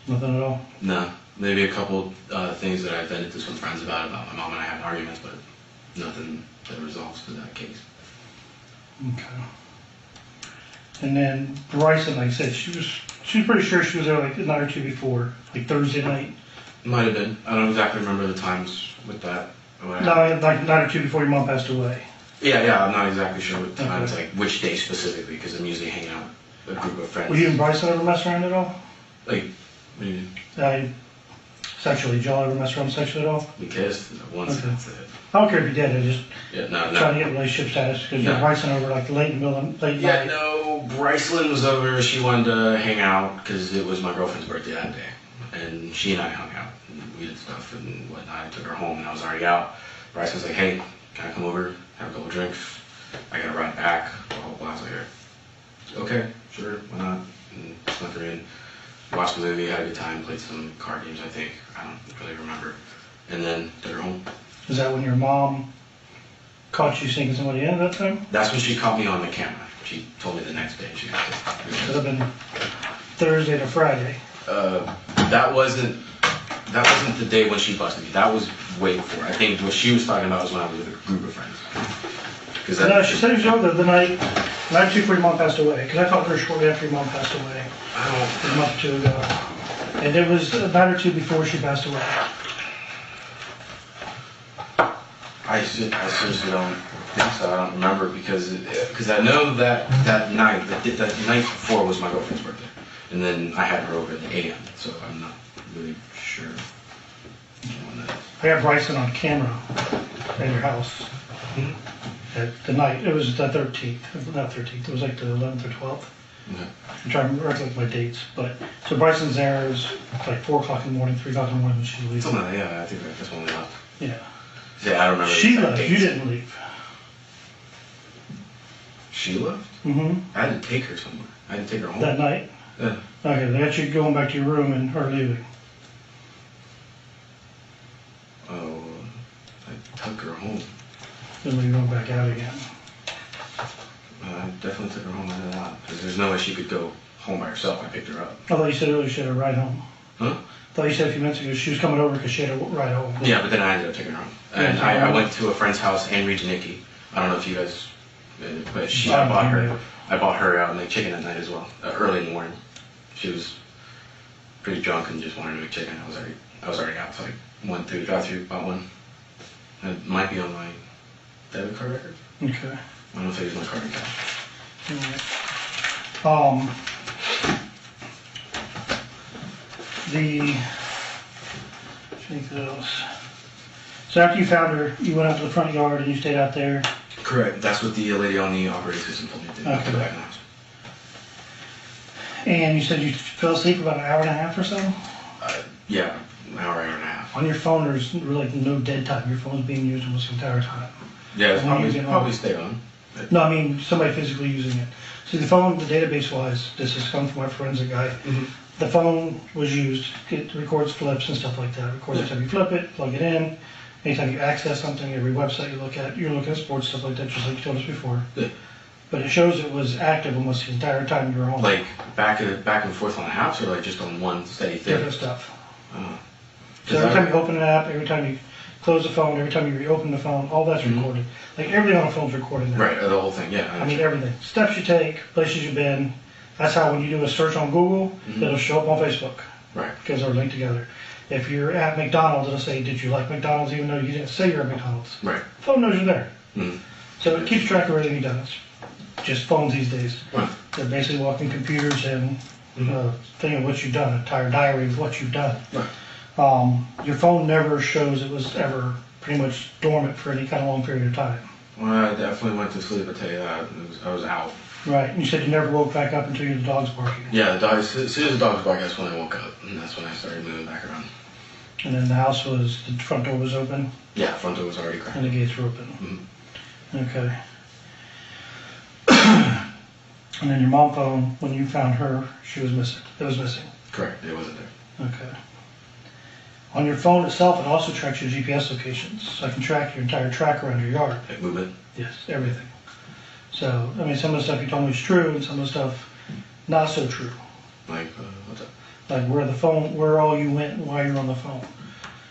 Nothing at all? No. Maybe a couple things that I vented to some friends about my mom and I having arguments, but nothing that resolves to that case. Okay. And then Brycelyn, like I said, she was pretty sure she was there like a night or two before, like Thursday night. Might have been. I don't exactly remember the times with that. No, like night or two before your mom passed away. Yeah, I'm not exactly sure what times, like which day specifically, because I'm usually hanging out with a group of friends. Were you and Bryson ever mess around at all? Like, what do you mean? Sexually, did y'all ever mess around sexually at all? We kissed once, Okay. that's it. I don't care if you did, I just Yeah, trying to get relationship status, because you're No. Bryson over like late in the middle, late Yeah, night. no, Brycelyn was over, she wanted to hang out, because it was my girlfriend's birthday that day. And she and I hung out, and we did stuff and whatnot. I took her home, and I was already out. Bryson was like, hey, can I come over, have a couple drinks? I gotta ride back, blah, blah, blah. I was like, okay, sure, why not? And snuck her in, watched the movie, had a good time, played some card games, I think. I don't really remember. And then took her home. Is that when your mom caught you sneaking somebody in at that time? That's when she caught me on the camera. She told me the next day. She got Could have been Thursday to Friday. that wasn't the day when she busted me. That was way before. I think what she was talking about was when I was with a group of friends. No, she said it was over the night or two before your mom passed away, because I talked to her shortly after your mom passed away, a month or two ago. And it was a night or two before she passed away. I seriously don't think so. I don't remember because I know that night, that night before was my girlfriend's birthday, and then I had her over at the AM, so I'm not really sure when that is. I got Bryson on camera at your house at the night. It was the 13th, not 13th. It was like the 11th or 12th. Okay. I'm trying to recollect my dates, but so Bryson's there. It was like 4 o'clock in the morning, 3 o'clock in the morning when she leaves. Something like that, yeah, I think that's when we left. Yeah. Yeah, I don't remember. She the left. dates. You didn't leave. She left? Mm-hmm. I had to take her somewhere. I had to take her home. That night. Yeah. Okay, they got you going back to your room and her leaving. Oh, I took her home. Then we went back out again. I definitely took her home after that. Because there's no way she could go home by herself. I picked her up. I thought you said earlier she had a ride home. Huh? I thought you said a few minutes ago she was coming over because she had a ride home. Yeah, but then I ended up taking her home. And Yeah, I went to a friend's house, Anne Reed Nikki. I don't know if you guys, but I don't I bought her like chicken that night as well, early in the morning. She was pretty drunk and just wanted to make chicken. I was already out, so I went through the drive-thru, bought one. It might be on my debit card record. Okay. I don't know if I use my card in cash. Alright. So after you found her, you went out to the front yard and you stayed out there. Correct. That's what the lady on the operating system told me to do. Okay. To go back in the house. And you said you fell asleep about an hour and a half or so? Yeah, an hour and a half. On your phone, there's really no dead time. Your phone's being used almost the entire time. Yeah, it's And when you get probably home- stayed on. No, I mean somebody physically using it. See, the phone, the database-wise, this has come from my forensic guy. Mhm. The phone was used, it records flips and stuff like that. It records every time you flip it, plug it in. Anytime you access something, every website you look at, you're looking at sports, stuff like that, just like you told us before. Yeah. But it shows it was active almost the entire time you were home. Like back and forth on the house, or like just on one steady thing. Different stuff. Oh. So every time you open an app, every time you close the phone, every time you reopen the phone, all that's recorded. Like everything on the phone's recorded now. Right, the whole thing. Yeah. I mean everything. Steps you take, places you've been. That's how when you do a search on Google, it'll show up on Facebook. Right. Because they're linked together. If you're at McDonald's, it'll say, did you like McDonald's even though you didn't say you're at McDonald's. Right. The phone knows you're there. Mhm. So it keeps track of everything you've done. It's just phones these days. Right. They're basically walking computers and thing of what you've done, an entire diary of what you've done. Right. Your phone never shows it was ever pretty much dormant for any kind of long period of time. Well, I definitely went to sleep. I tell you that. I was out. Right. You said you never woke back up until your dog's barking. Yeah, the dogs. As soon as the dogs barked, that's when I woke up, and that's when I started moving back around. And then the house was, the front door was open Yeah, front door was already cracked. and the gates were open. Mhm. Okay. And then your mom phone, when you found her, she was missing. It was missing. Correct. It wasn't there. Okay. On your phone itself, it also tracks your GPS locations. So I can track your entire track around your yard. Like movement. Yes, everything. So, I mean, some of the stuff you told me is true, and some of the stuff not so true. Like what's up? Like where all you went and why you're on the phone.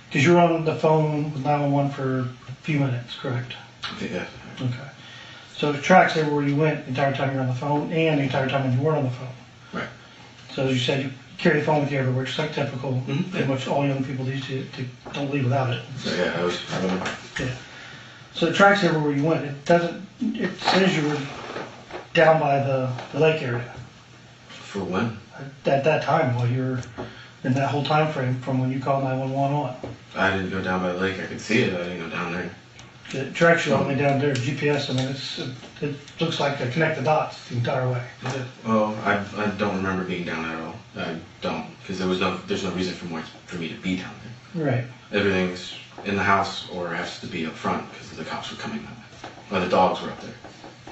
Because you're on the phone with 911 for a few minutes, correct? I think yeah. Okay. So it tracks everywhere you went the entire time you're on the phone and the entire time when you weren't on the phone. Right. So as you said, you carry the phone with you everywhere, just like typical, in which all young people these days don't leave without it. So yeah, I remember. Yeah. So it tracks everywhere you went. It says you were down by the lake area. For when? At that time, while you were in that whole time frame from when you called 911 on. I didn't go down by the lake. I could see it. I didn't go down there. It tracks you all the way down there, GPS. I mean, it looks like they connect the dots the entire way. Well, I don't remember being down there at all. I don't, because there's no reason for me to be down there. Right. Everything's in the house or has to be up front because the cops were coming that way. Or the dogs were up there.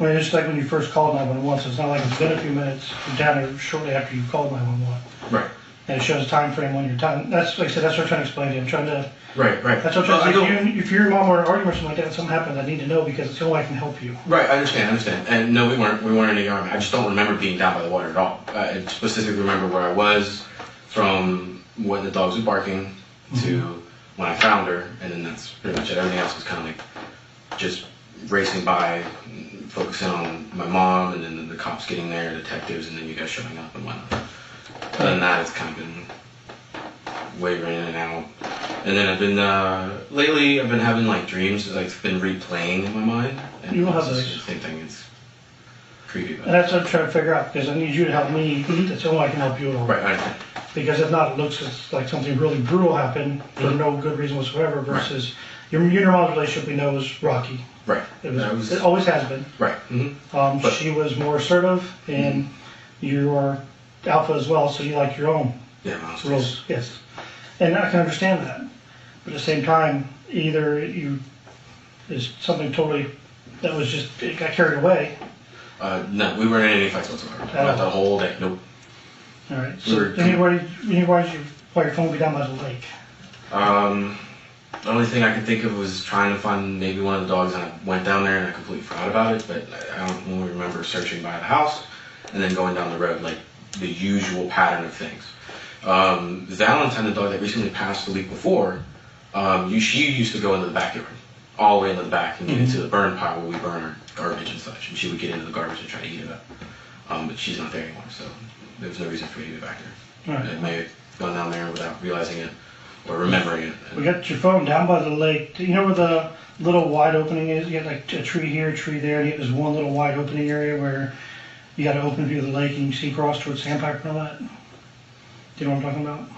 Well, just like when you first called 911, so it's not like it's been a few minutes. You're down there shortly after you called 911. Right. And it shows a time frame when you're done. That's like I said. That's what I'm trying to explain to you. I'm trying to. Right. That's what I'm trying to say. If your mom were in an argument or something like that, and something happened, I need to know because it's the only way I can help you. Right. I understand. And no, we weren't in any argument. I just don't remember being down by the water at all. I specifically remember where I was from when the dogs were barking to when I found her, and then that's pretty much it. Everything else was kind of like just racing by, focusing on my mom, and then the cops getting there, detectives, and then you guys showing up and whatnot. Other than that, it's kind of been wavering in and out. And then lately I've been having like dreams, like it's been replaying in my mind. And You will have it's those. the same thing, it's creepy. And that's what I'm trying to figure out because I need you to help me. That's the only way I can help you at all. Right, I understand. Because if not, it looks like something really brutal happened for no good reason whatsoever. Versus you and your mom's relationship we know was rocky. Right. It always has been. Right. But she was more assertive, and you are alpha as well, so you like your own rules. Yes, and I can understand that. But at the same time, either you is something totally that was just it got carried away. No, we weren't in any fights whatsoever. Not the whole day. Nope. All right. So why your phone be down by the lake? The only thing I could think of was trying to find maybe one of the dogs, and I went down there and I completely forgot about it. But I don't really remember searching by the house and then going down the road like the usual pattern of things. Valentine, the dog that recently passed the week before, she used to go into the backyard, all the way into the back, and get into the burn pile where we burn our garbage and such. And she would get into the garbage and try to eat it up. But she's not there anymore, so there was no reason for me to be back there. Right. I may have gone down there without realizing it or remembering it. We got your phone down by the lake. Do you know where the little wide opening is? You got like a tree here, a tree there, and there's one little wide opening area where you got an open view of the lake and you can see across towards Sandpiper and all that. Do you know what I'm talking about?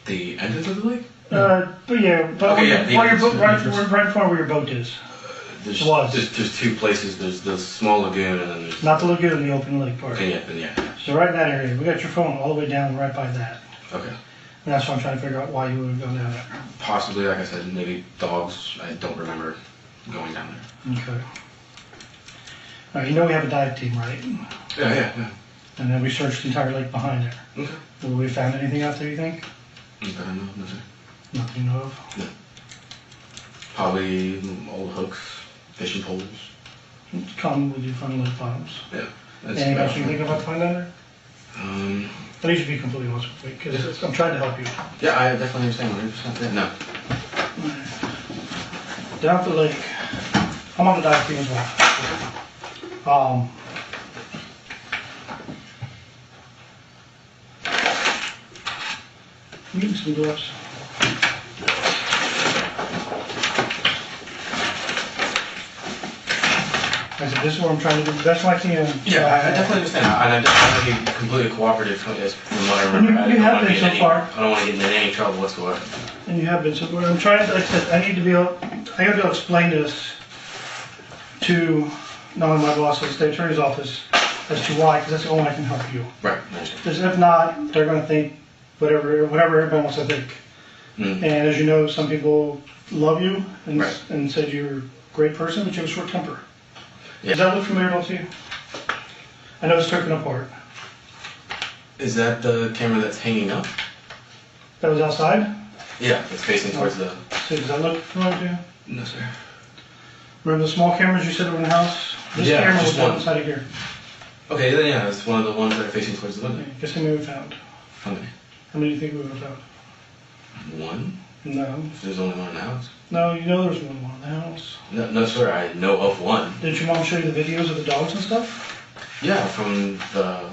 The entrance of the lake? But yeah, but Okay, yeah, right in front of where your boat is. There's two places. There's the small lagoon and then there's... Not the lagoon, the open lake part. Okay, yeah. So right in that area, we got your phone all the way down right by that. Okay. And that's what I'm trying to figure out why you would go down there. Possibly, like I said, maybe dogs. I don't remember going down there. Okay. All right, you know we have a dive team, right? Yeah. And then we searched the entire lake behind there. Okay. Have we found anything out there, you think? No, sir. Nothing you know of? No. Probably old hooks, fishing poles. It's common we do find lake bottoms. Yeah. Anything else you think about find down there? I need you to be completely honest with me, because I'm trying to help you. Yeah, I definitely understand 100%. Yeah, no. Down at the lake, I'm on the dive team as well. You can some gloves. I said, this is what I'm trying to do. That's my team. Yeah, I definitely understand. And I definitely want to be completely cooperative from what I remember. You have been so far. I don't want to get into any trouble whatsoever. And you have been so far. I'm trying, like I said, I need to be able, I got to be able to explain this to not only my boss, but the attorney's office as to why, because that's the only way I can help you. Right. Because if not, they're going to think whatever everybody wants to think. And as you know, some people love you and said you're a great person, but you have a short temper. Yeah. Does that look familiar to you? I know it's taken apart. Is that the camera that's hanging up? That was outside? Yeah, it's facing towards the... So does that look familiar to you? No, sir. Remember the small cameras you said were in the house? This Yeah, camera was just down one. inside of here. Okay, then yeah, it's one of the ones that are facing towards the window. Okay, guess how many we found? How many? How many do you think we would have found? One? No. If there's only one in the house? No, you know there's one in the house. No, sir, I know of one. Did your mom show you the videos of the dogs and stuff? Yeah, from the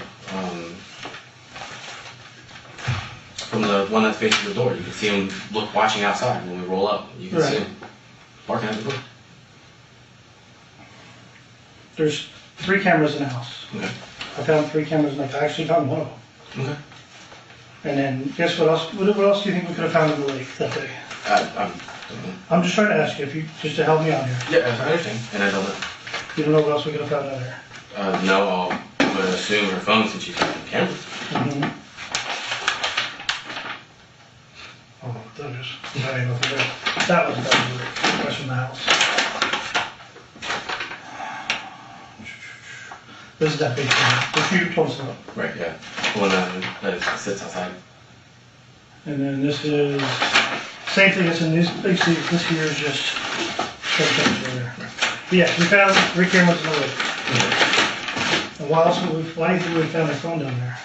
from the one that faces the door. You can see him watching outside when we roll up. You can see him barking at the door. There's 3 cameras in the house. Okay. I found 3 cameras, and I actually found one of them. Okay. And then, guess what else? What else do you think we could have found in the lake that day? I'm just trying to ask you, just to help me out here. Yeah, I understand, and I don't know. You don't know what else we could have found in there? No, I'm going to assume her phone since she's got the camera. Mm-hmm. Oh, that is. That ain't nothing there. That was the rest from the house. This is that big camera. If you close it up. Right, yeah. The one that sits outside. And then this is same thing as in this. You see, this here is just there. But yeah, we found 3 cameras in the lake. And why do you think we found a phone down there?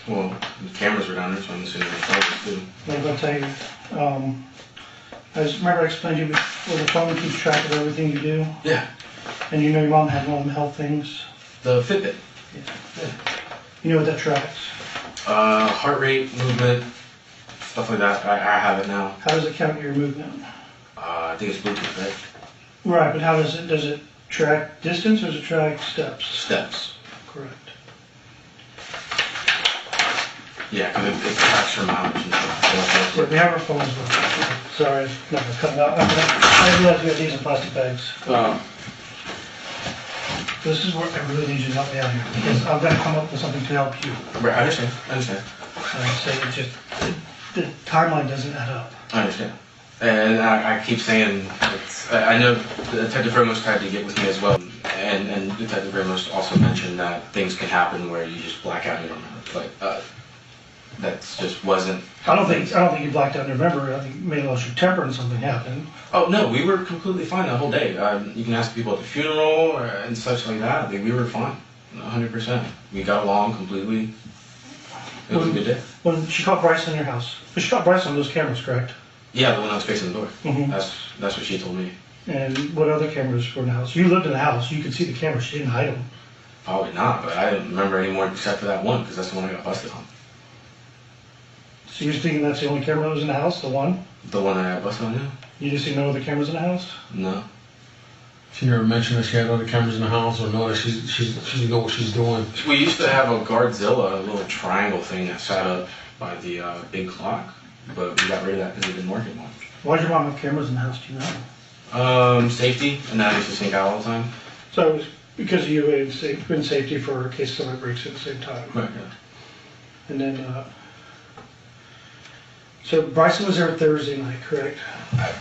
Well, the cameras were down there, so I'm assuming the phone was too. I'm going to tell you. Remember I explained to you where the phone keeps track of everything you do? Yeah. And you know your mom had one of them health things? The Fitbit. Yeah. You know what that tracks? Heart rate, movement, stuff like that. I have it now. How does it count your movement? I think it's Bluetooth, right? Right, but how does it track distance or does it track steps? Steps. Correct. Yeah, because it tracks her mileage and stuff. Yeah, we have our phones with us. Sorry, I'm not going to cut them out. I realize we have these in plastic bags. This is where I really need you to help me out here, because I've got to come up with something to help you. Right, I understand. I understand. The timeline doesn't add up. I understand. And I keep saying, I know Detective Ramos tried to get with me as well, and Detective Ramos also mentioned that things can happen where you just black out and you don't remember. But that just wasn't. I don't think you blacked out and remember. I think maybe lost your temper and something happened. Oh no, we were completely fine the whole day. You can ask people at the funeral and such like that. We were fine, 100%. We got along completely. It was a good day. When she caught Bryce in your house, but she caught Bryce on those cameras, correct? Yeah, the one that was facing the door. Mm-hmm. That's what she told me. And what other cameras were in the house? You lived in the house. You could see the cameras. She didn't hide them. Probably not, but I didn't remember any more except for that one because that's the one I got busted on. So you're thinking that's the only camera that was in the house, the one? The one that I got busted on, yeah. You just see no other cameras in the house? No. She never mentioned that she had other cameras in the house or know that she know what she's doing. We used to have a Guardzilla, a little triangle thing that sat up by the big clock, but we got rid of that because it didn't work anymore. Why'd your mom have cameras in the house, do you know? Safety, and I used to sneak out all the time. So it was because you had been safety for in case somebody breaks in at the same time. Right, yeah. And then, so Bryson was there Thursday night, correct?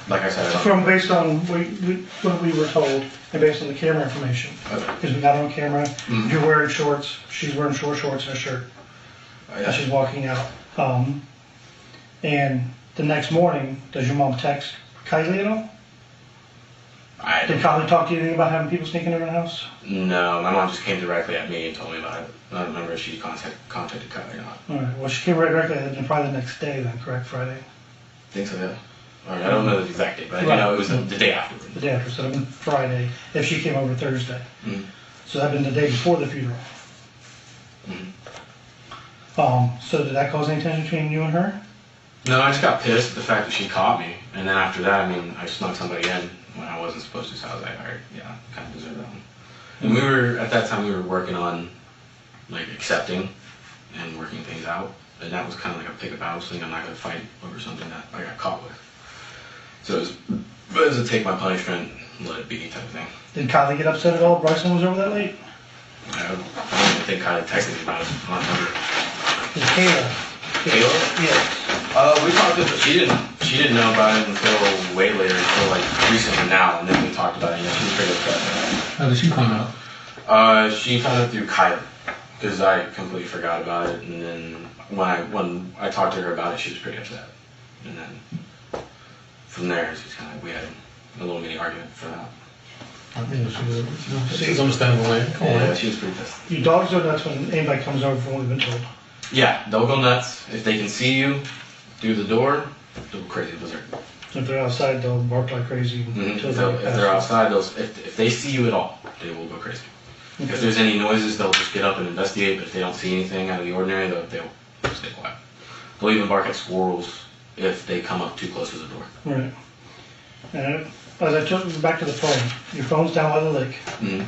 Like I said, Based on what we were told and based on the camera information. Because we got it on camera. Mm-hmm. You're wearing shorts, she's wearing shorts and a shirt. Oh, yeah. And she's walking out. And the next morning, does your mom text Kylie at all? Did Kylie talk to you anything about having people sneaking in her house? No, my mom just came directly at me and told me about it. I don't remember if she contacted Kylie or not. Alright, well she came right directly at probably the next day then, correct? Friday? I think so, yeah. Right, I don't know the exact date, but I know it was the day after. The day after, so it would have been Friday, if she came over Thursday. Mm-hmm. So that would have been the day before the funeral. Mm-hmm. So did that cause any tension between you and her? No, I just got pissed at the fact that she caught me, and then after that, I mean, I snuck somebody in when I wasn't supposed to, so I was like, alright, yeah, I kind of deserve that one. And at that time, we were working on, like, accepting and working things out, and that was kind of like a pick a battle thing. I'm not going to fight over something that I got caught with. So it was a take my punishment, let it be type of thing. Did Kylie get upset at all? Bryson was over that late? I don't even think Kylie texted me about it. I don't remember. Kayla. Kayla? Yes. We talked about it. She didn't know about it until way later, until like recently now, and then we talked about it. Yeah, she was pretty upset. How did she find out? She found out through Kylie, because I completely forgot about it, and then when I talked to her about it, she was pretty upset. And then from there, it's just kind of like we had a little mini argument for that. I think she's understandable. Yeah, she was pretty pissed. You dogs go nuts when anybody comes over from what we've been told. Yeah, they'll go nuts. If they can see you through the door, they'll go crazy blizzard. If they're outside, they'll bark like crazy. Until if they're outside, if they see you at all, they will go crazy. Okay. If there's any noises, they'll just get up and investigate, but if they don't see anything out of the ordinary, they'll stay quiet. They'll even bark at squirrels if they come up too close to the door. Right. And as I took you back to the phone, your phone's down by the lake. Mm-hmm.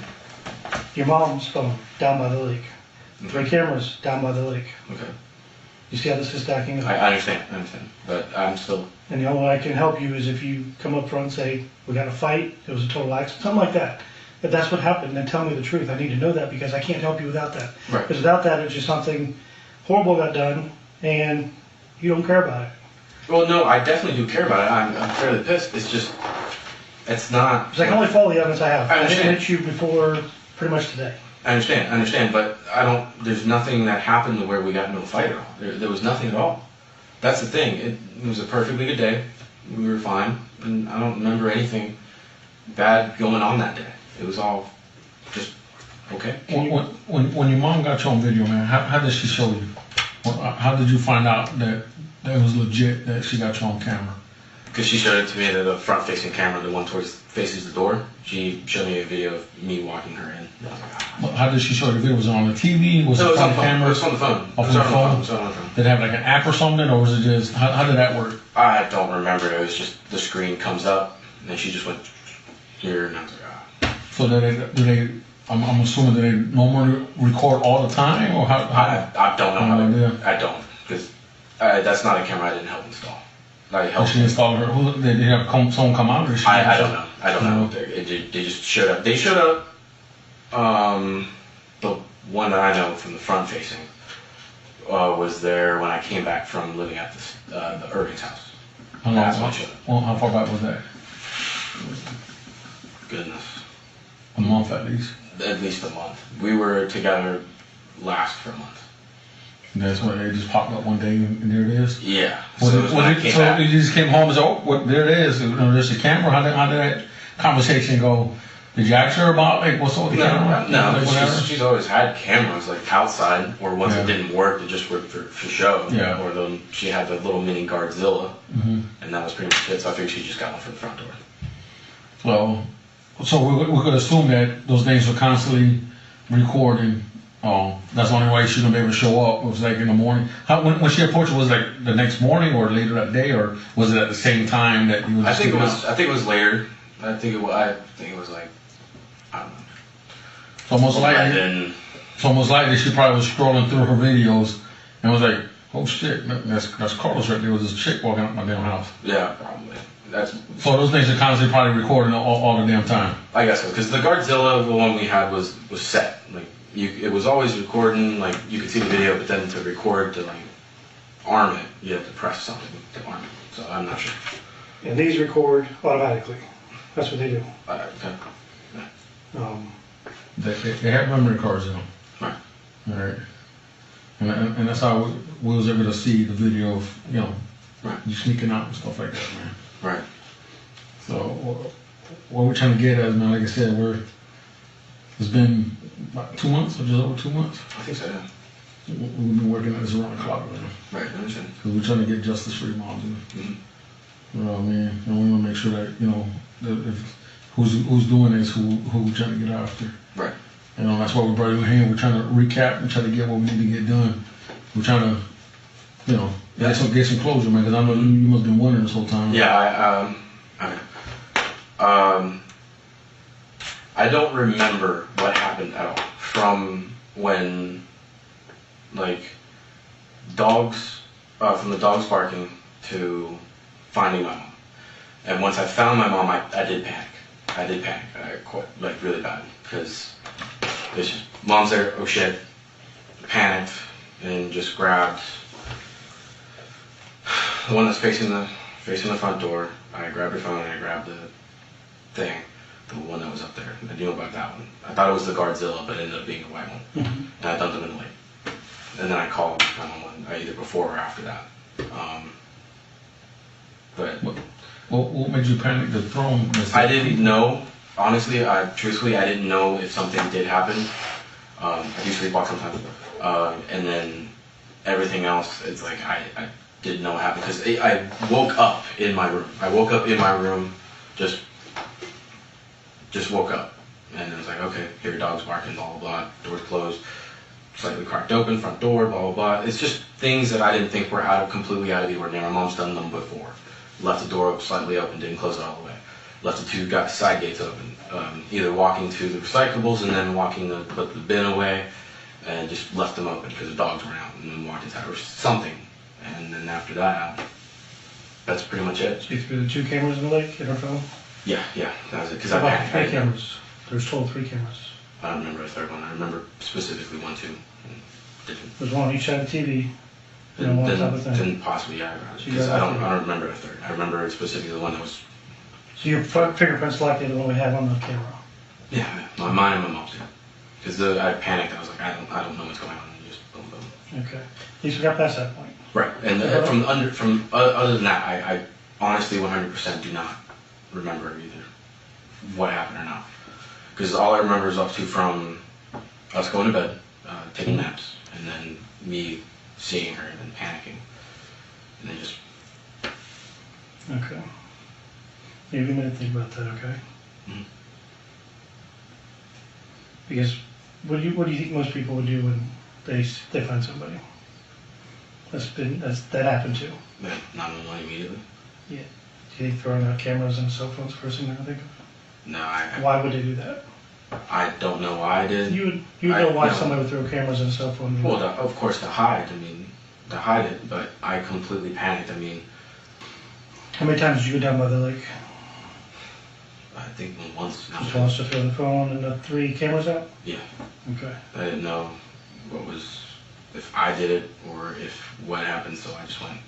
Your mom's phone, down by the lake. 3 cameras, down by the lake. Okay. You see how this is stacking up? I understand, but I'm still... And the only way I can help you is if you come up front and say, we got a fight, it was a total accident, something like that. If that's what happened, then tell me the truth. I need to know that because I can't help you without that. Right. Because without that, it's just something horrible got done and you don't care about it. Well, no, I definitely do care about it. I'm fairly pissed. It's just, it's not... Because I can only follow the evidence I have. I understand. didn't hit you before pretty much today. I understand, but there's nothing that happened where we got into a fight at all. There was nothing at all. That's the thing. It was a perfectly good day. We were fine, and I don't remember anything bad going on that day. It was all just okay. When your mom got you on video, man, how did she show you? How did you find out that it was legit that she got you on camera? Because she showed it to me at the front-facing camera, the one faces the door. She showed me a video of me walking her in. I was like, ah. How did she show the video? Was it on the TV? Was it on the camera? It was on the phone. Off the phone? It was on the phone. Did it have like an app or something, or was it just, how did that work? I don't remember. It was just the screen comes up, and then she just went here, and I was like, ah. So do they I'm assuming that they normally record all the time, or how? I don't know how to. I don't, because that's not a camera I didn't help install. I helped. She installed her. Who did they have someone come out, or she? I don't know. I don't know. They just showed up. They showed up. The one that I know from the front facing was there when I came back from living at the Irving's house. How long? That's when she showed up. Well, how far back was that? Goodness. A month at least. At least a month. We were together last for a month. And that's when they just popped up one day and there it is? Yeah. So you just came home and said, oh, there it is. There's a camera. How did that conversation go? Did you ask her about, like, what's up with the camera? No, like, she's always had cameras, like, outside, or ones that didn't work, that just worked for show. Yeah. Or she had the little mini Guardzilla, and that was pretty much it, so I figured she just got one for the front door. Well, so we could assume that those things were constantly recording. That's the only way she was gonna be able to show up. It was like in the morning. When she approached, was it like the next morning or later that day, or was it at the same time that you were? I think it was later. I think it was like, I don't know. It's almost likely she probably was scrolling through her videos and was like, oh shit, that's Carlos right there with this chick walking up my damn house. Yeah, probably. So those things are constantly probably recording all the damn time. I guess so, because the Guardzilla, the one we had, was set. Like, it was always recording. Like, you could see the video, but then to record, to like arm it, you have to press something to arm it. So I'm not sure. And these record automatically. That's what they do. Okay. They have memory cards in them. Right. All right. And that's how we was able to see the video of, you sneaking out and stuff like that, man. Right. So what we're trying to get at, man, like I said, it's been about 2 months or just over 2 months. I think so, yeah. We've been working at this around the clock, man. Right, I understand. Because we're trying to get justice for your moms. Mm-hmm. You know what I mean? And we want to make sure that, that if who's doing this, who we're trying to get after. Right. That's why we brought you here. We're trying to recap and try to get what we need to get done. We're trying to, get some closure, man, because I know you must have been wondering this whole time. Yeah, I don't remember what happened at all from when, like, from the dogs barking to finding my mom. And once I found my mom, I did panic. I quite, like, really bad, because there's just, mom's there, oh shit, panicked, and just grabbed the one that's facing the front door. I grabbed her phone and I grabbed the thing, the one that was up there. I knew about that one. I thought it was the Guardzilla, but it ended up being a white one. And I dumped them in the lake. And then I called 911, either before or after that. But what made you panic? The throne? I didn't know. Honestly, truthfully, I didn't know if something did happen. I do sleepwalk sometimes. And then everything else, it's like I didn't know what happened, because I woke up in my room. Just woke up, and it was like, okay, hear your dogs barking, blah blah blah, doors closed, slightly cracked open, front door, blah, blah, blah. It's just things that I didn't think were completely out of the ordinary. My mom's done them before. Left the door slightly open, didn't close it all the way. Left the two side gates open. Either walking to the recyclables and then put the bin away, and just left them open because the dogs were out, and then walked inside or something. And then after that, that's pretty much it. So you threw the 2 cameras in the lake in her phone? Yeah, that was it. Because About 3 cameras. There's total 3 cameras. I don't remember a third one. I remember specifically 1, 2. There's one on each side of the TV. And one type of thing. Then possibly, yeah. Because I don't remember a third. I remember specifically the one that was. So your fingerprints likely the one we have on the camera. Yeah, mine and my mom's. Yeah. Because I panicked. I was like, I don't know what's going on. And just boom, boom. Okay. At least we got past that point. Right. And other than that, I honestly 100% do not remember either what happened or not. Because all I remember is up to from us going to bed, taking naps, and then me seeing her and then panicking, and then just. Okay. Maybe a minute to think about that, okay? Mm-hmm. Because what do you think most people would do when they find somebody that happened to? Yeah, 911 immediately. Yeah. Do you think throwing out cameras and cell phones first thing they're gonna think of? No, Why would they do that? I don't know why I did. You would know why somebody would throw cameras and cell phone. Well, of course to hide. I mean, to hide it, but I completely panicked. I mean. How many times did you go down by the lake? I think once. Just once to throw the phone and the 3 cameras out? Yeah. Okay. I didn't know if I did it or if what happened, so I just went,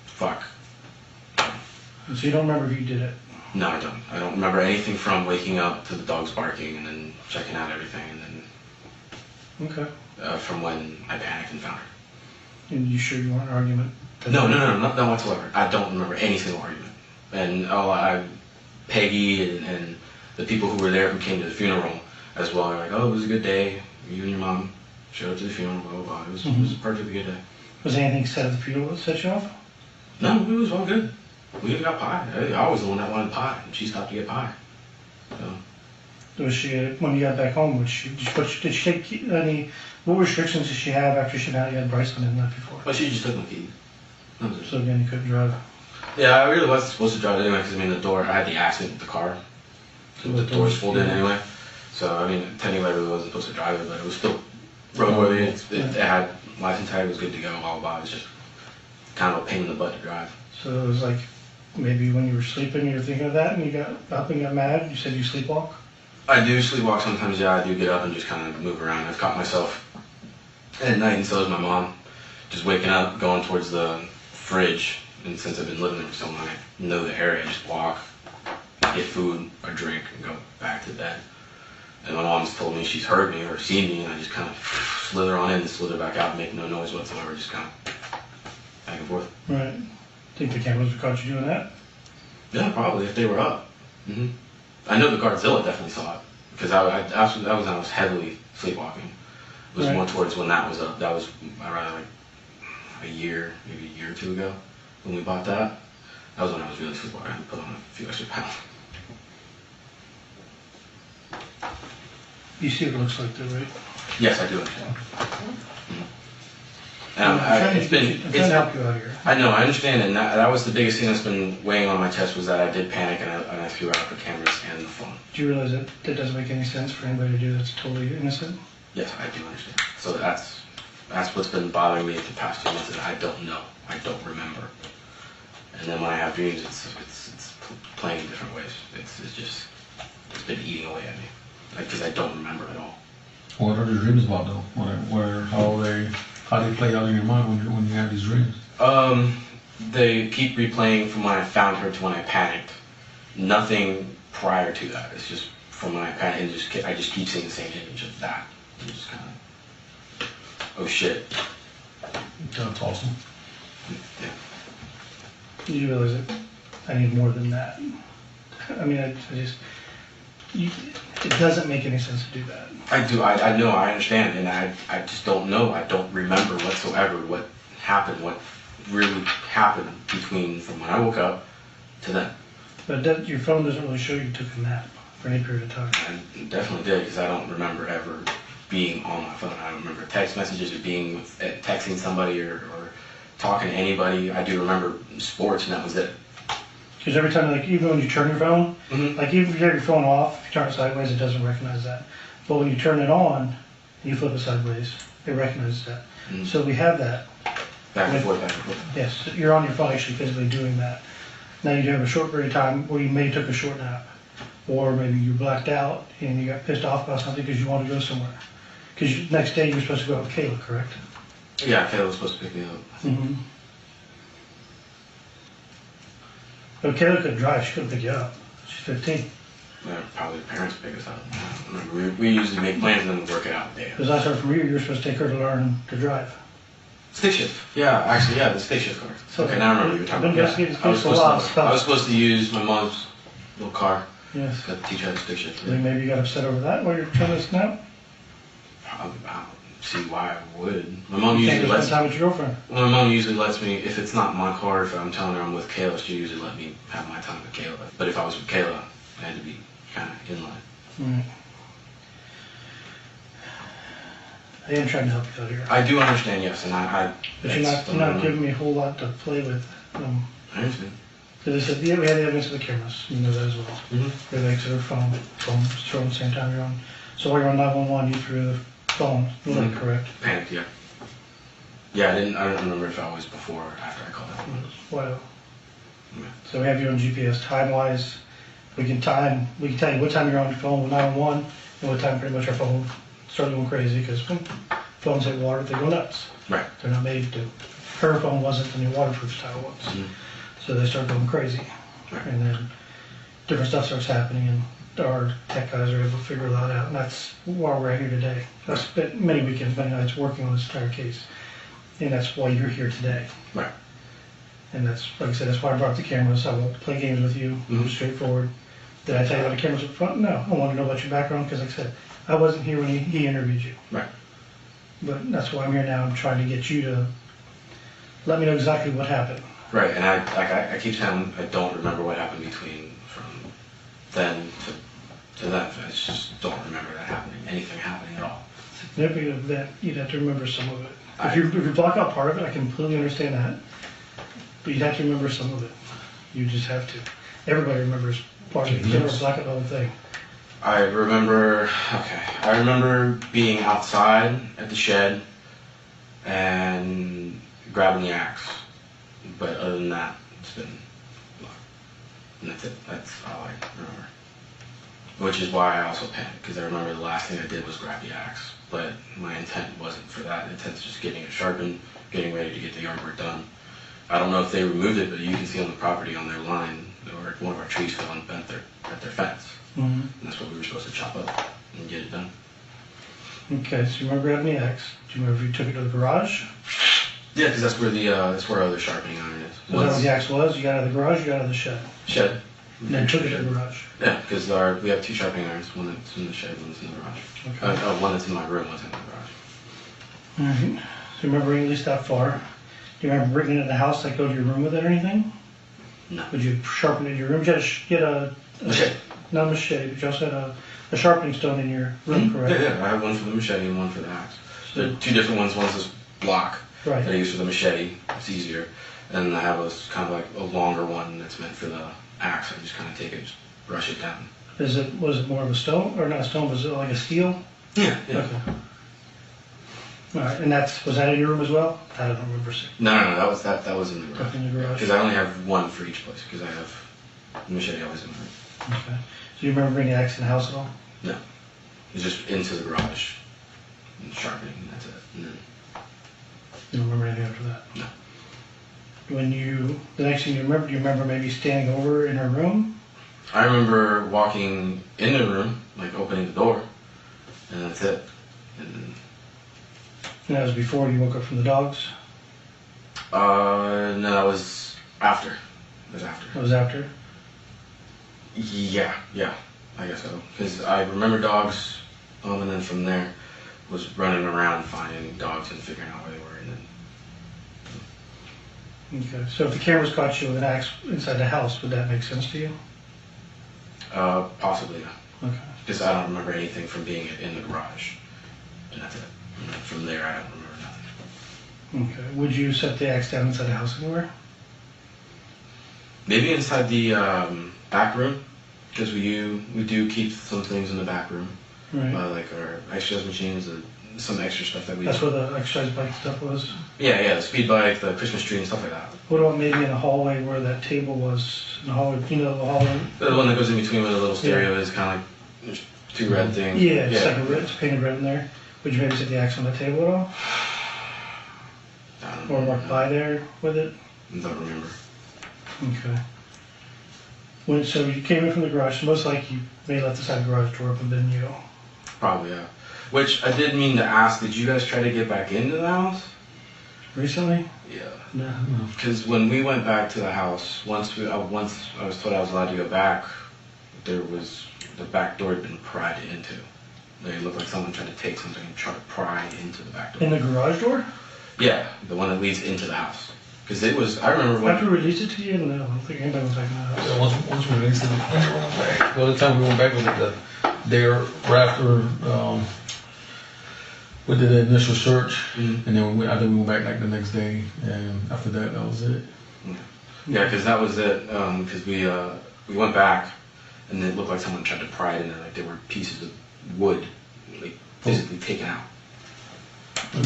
fuck. And so you don't remember if you did it? No, I don't. I don't remember anything from waking up to the dogs barking and then checking out everything and then. Okay. From when I panicked and found her. And you sure you weren't argument? No, not whatsoever. I don't remember any single argument. And Peggy and the people who were there who came to the funeral as well are like, oh, it was a good day. You and your mom showed up to the funeral, blah, blah, blah. It was a perfectly good day. Was anything said at the funeral that set you off? No, it was all good. We got pie. I was the one that wanted pie, and she stopped to get pie. So. Was she, when you got back home, did she take any, what restrictions did she have after she found out you had Bryson in that before? Well, she just took my keys. So again, you couldn't drive? Yeah, I really wasn't supposed to drive anyway, because I mean the door, I had the accident with the car. So the doors folded in anyway. So I mean, technically I really wasn't supposed to drive it, but it was still roadworthy. It had license tag, it was good to go, blah, blah, blah. It was just kind of a pain in the butt to drive. So it was like, maybe when you were sleeping, you were thinking of that, and you got up and got mad? You said you sleepwalk? I do sleepwalk sometimes, yeah. I do get up and just kind of move around. I've caught myself at night, and so has my mom, just waking up, going towards the fridge. And since I've been living there for so long, I know the area. I just walk, get food, or drink, and go back to bed. And my mom's told me she's heard me or seen me, and I just kind of slither on in and slither back out, make no noise whatsoever, just kind of back and forth. Right. Think the cameras would caught you doing that? Yeah, probably, if they were up. I know the Guardzilla definitely saw it, because that was when I was heavily sleepwalking. It was more towards when that was up. That was around like maybe a year or 2 ago when we bought that. That was when I was really sleepwalking. I had to put on a few extra pounds. You see what it looks like though, right? Yes, I do understand. I'm trying to help you out here. I know, I understand, and that was the biggest thing that's been weighing on my chest was that I did panic and I threw out the cameras and the phone. Do you realize that doesn't make any sense for anybody to do that's totally innocent? Yes, I do understand. So that's what's been bothering me the past 2 months is I don't know. I don't remember. And then when I have dreams, it's playing in different ways. It's been eating away at me. Because I don't remember at all. What are the dreams about though? How they play out in your mind when you have these dreams? They keep replaying from when I found her to when I panicked. Nothing prior to that. It's just from when I panicked, and I just keep seeing the same image of that. And just kind of, oh shit. That's awesome. Yeah. You realize that I need more than that. I mean, it doesn't make any sense to do that. I do. I know. I understand, and I just don't know. I don't remember whatsoever what happened. What really happened from when I woke up to then. But your phone doesn't really show you took a nap for any period of time. I definitely did, because I don't remember ever being on my phone. I don't remember text messages or being texting somebody or talking to anybody. I do remember sports, and that was it. Because every time, like, even when you turn your phone, Mm-hmm. like, even if you have your phone off, if you turn it sideways, it doesn't recognize that. But when you turn it on, and you flip it sideways, it recognizes that. Mm-hmm. So we have that. Back and forth, back and forth. Yes, you're on your phone actually physically doing that. Now you do have a short period of time where you maybe took a short nap, or maybe you blacked out and you got pissed off about something because you wanted to go somewhere. Because next day you're supposed to go out with Kayla, correct? Yeah, Kayla was supposed to pick me up. Mm-hmm. But Kayla couldn't drive, she couldn't pick you up. She's 15. Probably the parents pick us up. We usually make plans and then work it out there. Because I heard from you were supposed to take her to learn to drive. Stick shift. Yeah, actually, yeah, the stick shift car. So okay, now I remember what you're I've talking been about. investigating I was this case a lot, supposed so- I was supposed to use my mom's little car. Yes. Got to teach her how to stick shift. Then maybe you got upset over that while you're trying to snap? I don't see why I would. My mom You usually can't lets spend time with your girlfriend. my mom usually lets me, if it's not my car, if I'm telling her I'm with Kayla, she usually let me have my time with Kayla. But if I was with Kayla, I had to be kind of in line. Right. I am trying to help you out here. I do understand, yes, and I But you're that's not, the you're not one. giving me a whole lot to play with. I understand. Because they said, yeah, we had the evidence of the cameras. You know that as well. Mm-hmm. They exited her phone thrown at the same time you're on. So while you're on 911, you threw the phone. Was that correct? Panicked, yeah. Yeah, I don't remember if I was before or after I called that. Wow. Yeah. So we have you on GPS time-wise. We can tell you what time you're on your phone with 911 and what time pretty much our phone started going crazy because when phones hit water, they go nuts. Right. They're not made to. Her phone wasn't the new waterproof style ones. Mhm. So they start going crazy. Right. And then different stuff starts happening and our tech guys are able to figure a lot out. And that's why we're here today. I've spent many weekends, many nights working on this entire case. And that's why you're here today. Right. And that's, like I said, that's why I brought the cameras. I won't play games with you. Mhm. Straightforward. Did I tell you about the cameras up front? No. I want to know about your background because, like I said, I wasn't here when he interviewed you. Right. But that's why I'm here now. I'm trying to get you to let me know exactly what happened. Right, and I keep saying I don't remember what happened between from then to then. I just don't remember that happening, anything happening at all. Significant event, you'd have to remember some of it. If you block out part of it, I can completely understand that. But you'd have to remember some of it. You just have to. Everybody remembers part of it. You never block out the whole thing. I remember being outside at the shed and grabbing the axe. But other than that, it's been blocked. And that's it. That's all I remember. Which is why I also panicked, because I remember the last thing I did was grab the axe. But my intent wasn't for that. The intent is just getting it sharpened, getting ready to get the yard work done. I don't know if they removed it, but you can see on the property on their line, or one of our trees fell and bent at their fence. Mm-hmm. And that's what we were supposed to chop up and get it done. Okay, so you remember grabbing the axe. Do you remember if you took it to the garage? Yeah, because that's where other sharpening iron is. Is that what the axe was? You got it out of the garage, you got it out of the shed? Shed. And then took it to the garage? Yeah, because we have two sharpening irons, one that's in the shed, one that's in the garage. Okay. One that's in my room, one's in the garage. Alright. So you remember at least that far? Do you remember bringing it in the house, like go to your room with it or anything? No. Would you sharpen it in your room? You had a Machete. not a machete, but you also had a sharpening stone in your room, correct? Yeah, I have one for the machete and one for the axe. They're two different ones. One's this block Right. that I use for the machete. It's easier. And I have a kind of like a longer one that's meant for the axe. I just kind of take it, just brush it down. Was it more of a stone, or not a stone, was it like a steel? Yeah. Okay. Alright, and was that in your room as well? I don't remember seeing. No, that was in the garage. Up in the garage. Because I only have one for each place, because I have the machete always in my room. Okay. So you remember bringing the axe in the house at all? No. It's just into the garage and sharpening, and that's it. And then, You don't remember anything after that? no. The next thing you remember, do you remember maybe standing over in her room? I remember walking in the room, like opening the door, and that's it. And And that was before you woke up from the dogs? no, that was after. It was after. That was after? Yeah, I guess so. Because I remember dogs, and then from there was running around finding dogs and figuring out where they were. And then, Okay. So if the cameras caught you with an axe inside the house, would that make sense to you? possibly, yeah. Okay. Because I don't remember anything from being in the garage. and that's it. And from there, I don't remember nothing. Okay. Would you set the axe down inside the house anywhere? Maybe inside the back room, because we do keep some things in the back room, Right. like our exercise machines, some extra stuff that we. That's where the exercise bike stuff was? Yeah, the speed bike, the Christmas tree, and stuff like that. What about maybe in the hallway where that table was? In the hallway, you know, the hallway? The one that goes in between where the little stereo is, kind of like there's two red things. Yeah, it's like a red, it's painted red in there. Would you maybe set the axe on the table at all? I don't Or know. walk by there with it? I don't remember. Okay. So you came in from the garage, so most likely you may have left the side garage door open, didn't you? Probably, yeah. Which I did mean to ask, did you guys try to get back into the house? Recently? Yeah. No. Because when we went back to the house, once I was told I was allowed to go back, the back door had been pried into. It looked like someone tried to take something and try to pry into the back door. In the garage door? Yeah, the one that leads into the house. Because it was, I remember when... After we released it to you? No, I don't think anybody was like, no. Yeah, once we released it, well, the time we went back with it, there after we did the initial search, and then I think we went back like the next day, and after that was it. Yeah, because that was it. Because we went back, and it looked like someone tried to pry it in there, like there were pieces of wood, like physically taken out.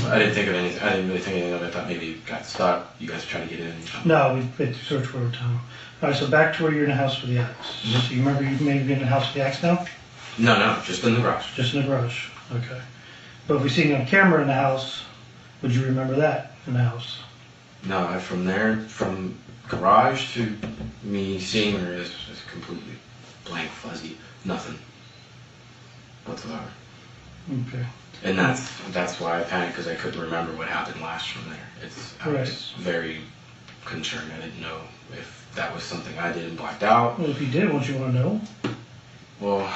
I didn't think of anything. I didn't really think anything of it. I thought maybe it got stuck. You guys tried to get in. No, we had to search for a time. All right, so back to where you're in the house with the axe. So you remember you maybe been in the house with the axe now? No, just in the garage. Just in the garage, okay. But if we seen you on camera in the house, would you remember that in the house? No, from garage to me seeing her is completely blank, fuzzy, nothing whatsoever. Okay. And that's why I panicked, because I couldn't remember what happened last from there. I was very concerned. I didn't know if that was something I did and blacked out. Well, if you did, wouldn't you want to know? Well,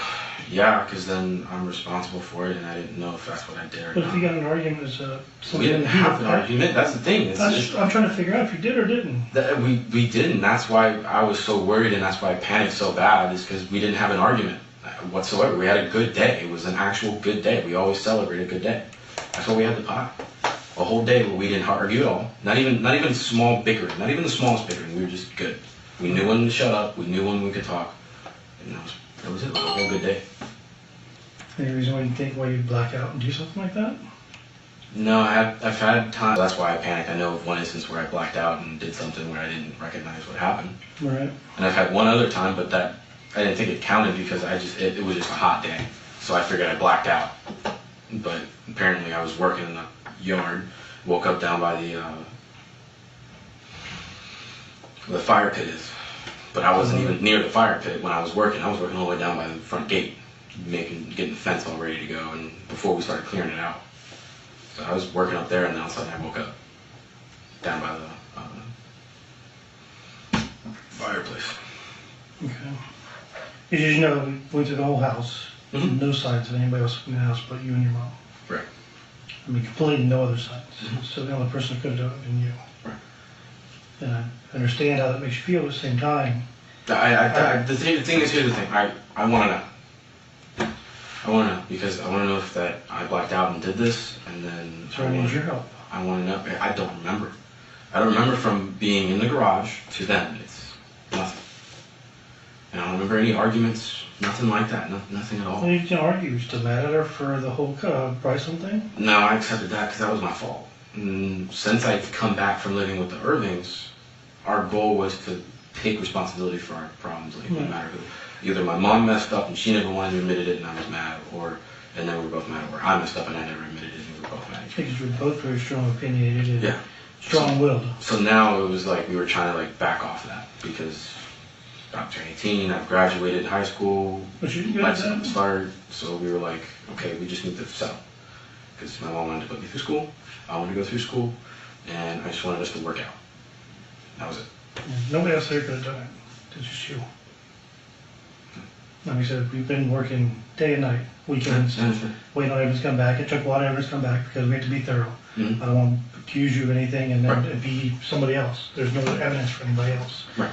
yeah, because then I'm responsible for it, and I didn't know if that's what I did or But not. if you got an argument as We didn't have an argument. That's the thing. I'm trying to figure out if you did or didn't. We didn't. That's why I was so worried, and that's why I panicked so bad, is because we didn't have an argument whatsoever. We had a good day. It was an actual good day. We always celebrate a good day. That's why we had the pie. A whole day where we didn't argue at all. Not even small bickering. Not even the smallest bickering. We were just good. We knew when to shut up. We knew when we could talk. And that was it. It was a whole good day. Any reason why you think why you'd black out and do something like that? No, I've had times. That's why I panicked. I know of one instance where I blacked out and did something where I didn't recognize what happened. Right. And I've had one other time, but that I didn't think it counted because it was just a hot day. So I figured I blacked out. But apparently I was working in the yard, woke up down by the fire pit is. But I wasn't even near the fire pit when I was working. I was working all the way down by the front gate, getting the fence all ready to go, and before we started clearing it out. So I was working up there, and then all of a sudden I woke up down by the fireplace. Okay. Because you know, we went through the whole house, no signs of anybody else in the house but you and your mom. Right. I mean, completely no other signs. So the only person who could have done it would have been you. Right. And I understand how that makes you feel at the same time. The thing is, here's the thing. I want to know. I want to know because I want to know if that I blacked out and did this, and then So I need your help. I want to know. I don't remember. I don't remember from being in the garage to then. It's nothing. And I don't remember any arguments. Nothing like that. Nothing at all. Well, you can argue. You still mad at her for the whole Bryson thing? No, I accepted that because that was my fault. And since I've come back from living with the Irvings, our goal was to take responsibility for our problems, like no matter who. Either my mom messed up and she never wanted to admit it and I was mad, and then we were both mad, or I messed up and I never admitted it and we were both mad. Because we're both very strong opinionated and Yeah. strong-willed. So now it was like we were trying to like back off that because I'm turning 18, I've graduated high school, But you good my at that? started, so we were like, okay, we just need to settle. Because my mom wanted to put me through school, I wanted to go through school, and I just wanted us to work out. That was it. Yeah, nobody else there could have done it. It's just you. Like I said, we've been working day and night, weekends, waiting on everyone to come back. It took a lot of everyone to come back because we had to be thorough. Mhm. I don't want to accuse you of anything and then Right. it be somebody else. There's no evidence for anybody else. Right.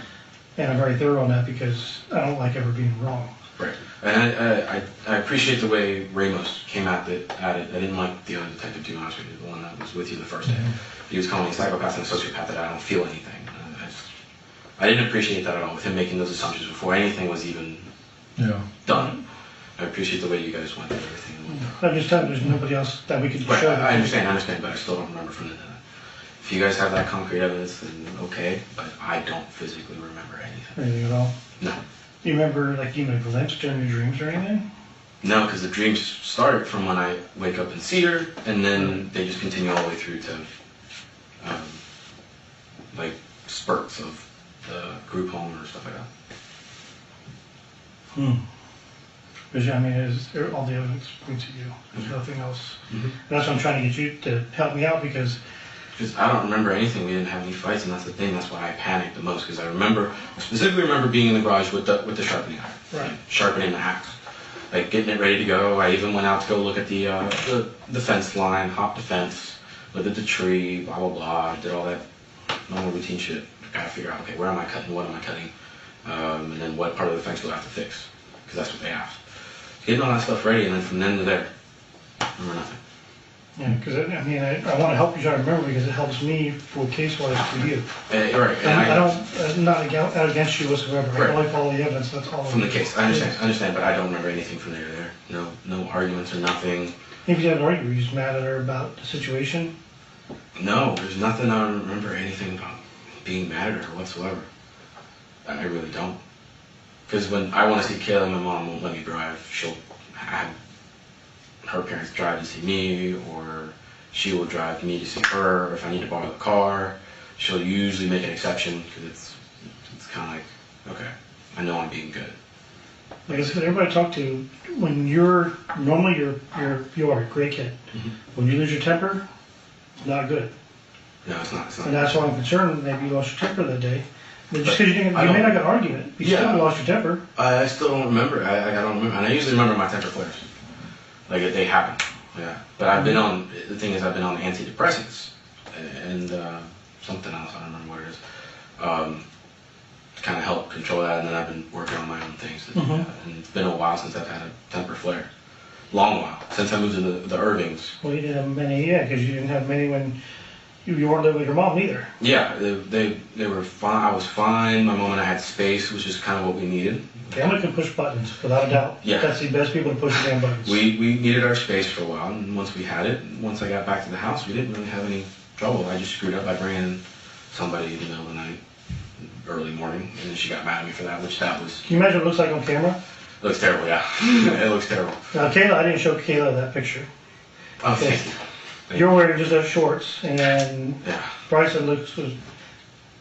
And I'm very thorough on that because I don't like ever being wrong. Right. And I appreciate the way Ramos came at it. I didn't like the other detective, to be honest with you, the one that was with you the first day. He was calling me a psychopath and a sociopath that I don't feel anything. I didn't appreciate that at all, with him making those assumptions before anything was even done. I appreciate the way you guys went through everything. I'm just telling you, there's nobody else that we could Right, show. I understand, but I still don't remember from the day. If you guys have that concrete evidence, then okay, but I don't physically remember anything. Anything at all? No. Do you remember, like, you make glimpses during your dreams or anything? No, because the dreams start from when I wake up in Cedar, and then they just continue all the way through to, like, spurts of the group home or stuff like that. Because, I mean, all the evidence points to you. There's nothing else. That's why I'm trying to get you to help me out, because I don't remember anything. We didn't have any fights, and that's the thing. That's why I panicked the most, because I specifically remember being in the garage with the sharpening iron, right, sharpening the axe, like getting it ready to go. I even went out to go look at the fence line, hopped the fence, looked at the tree, blah blah blah. Did all that normal routine shit. Gotta figure out, okay, where am I cutting? What am I cutting? And then what part of the fence do I have to fix? Because that's what they asked. Getting all that stuff ready, and then from then to there, I remember nothing. Yeah, because I mean, I want to help you try to remember, because it helps me for case-wise for you. Right. And I'm not against you whatsoever. Right. I like all the evidence. That's all. From the case, I understand, but I don't remember anything from there to there. No arguments or nothing. If you had an argument, were you just mad at her about the situation? No, there's nothing I don't remember anything about being mad at her whatsoever. I really don't. Because when I want to see Kayla, my mom won't let me drive. She'll have her parents drive to see me, or she will drive me to see her. If I need to borrow the car, she'll usually make an exception, because it's kind of like, okay, I know I'm being good. Like I said, everybody I talk to, when you're a great kid. When you lose your temper, it's not good. No, it's not. And that's why I'm concerned. Maybe you lost your temper that day. But just because you may not get an argument, you still lost your temper. I still don't remember. I don't remember, and I usually remember my temper flares. Like they happen. Yeah. But I've been on. The thing is, I've been on antidepressants and something else. I don't remember what it is. To kind of help control that, and then I've been working on my own things. And it's been a while since I've had a temper flare. Long while since I moved to the Irvings. Well, you didn't have many, because you didn't have many when you weren't living with your mom either. Yeah, they were fine. I was fine. My mom and I had space, which is kind of what we needed. Family can push buttons, without a doubt. Yeah. That's the best people to push the damn buttons. We needed our space for a while, and once we had it, once I got back to the house, we didn't really have any trouble. I just screwed up by bringing somebody in the middle of the night, early morning, and then she got mad at me for that, which that was... Can you imagine what it looks like on camera? It looks terrible, yeah. It looks terrible. Now, Kayla, I didn't show Kayla that picture. Oh, thank you. You're wearing just those shorts, and Yeah. Bryson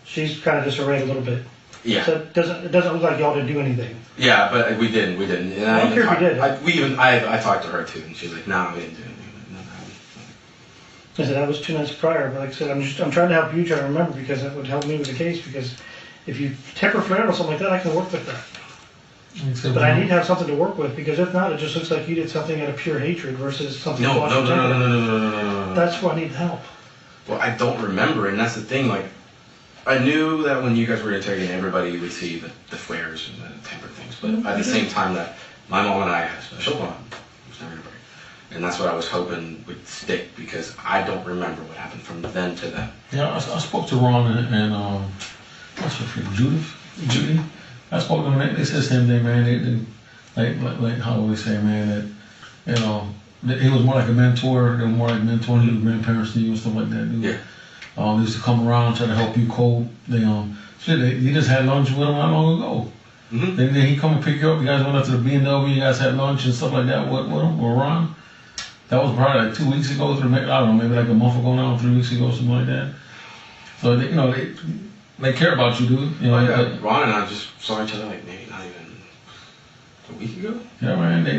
she's kind of disarrayed a little bit. Yeah. So it doesn't look like y'all didn't do anything. Yeah, but we didn't. And I don't care if you did. I talked to her too, and she's like, "No, we didn't do anything." I said that was 2 nights prior, but like I said, I'm trying to help you try to remember, because that would help me with the case. Because if you temper flare or something like that, I can work with that. But I need to have something to work with, because if not, it just looks like you did something out of pure hatred versus something. No. That's why I need help. Well, I don't remember, and that's the thing. Like, I knew that when you guys were interrogating, everybody would see the flares and the temper things. But at the same time, that my mom and I had a special bond. It was never gonna break. And that's what I was hoping would stick, because I don't remember what happened from then to then. Yeah, I spoke to Ron and what's her name, Judy. I spoke to them. They said the same thing, man. They like Holloway say, man, that that he was more like a mentor. They were more like mentoring your grandparents to you and stuff like that. Dude. Yeah. They used to come around, try to help you cope. He just had lunch with him not long ago. Then he come and pick you up. You guys went up to the B&W. You guys had lunch and stuff like that with him or Ron. That was probably like 2 weeks ago. I don't know, maybe like a month ago now, 3 weeks ago, something like that. So they care about you, dude. Ron and I just saw each other like maybe not even a week ago. Yeah, man. They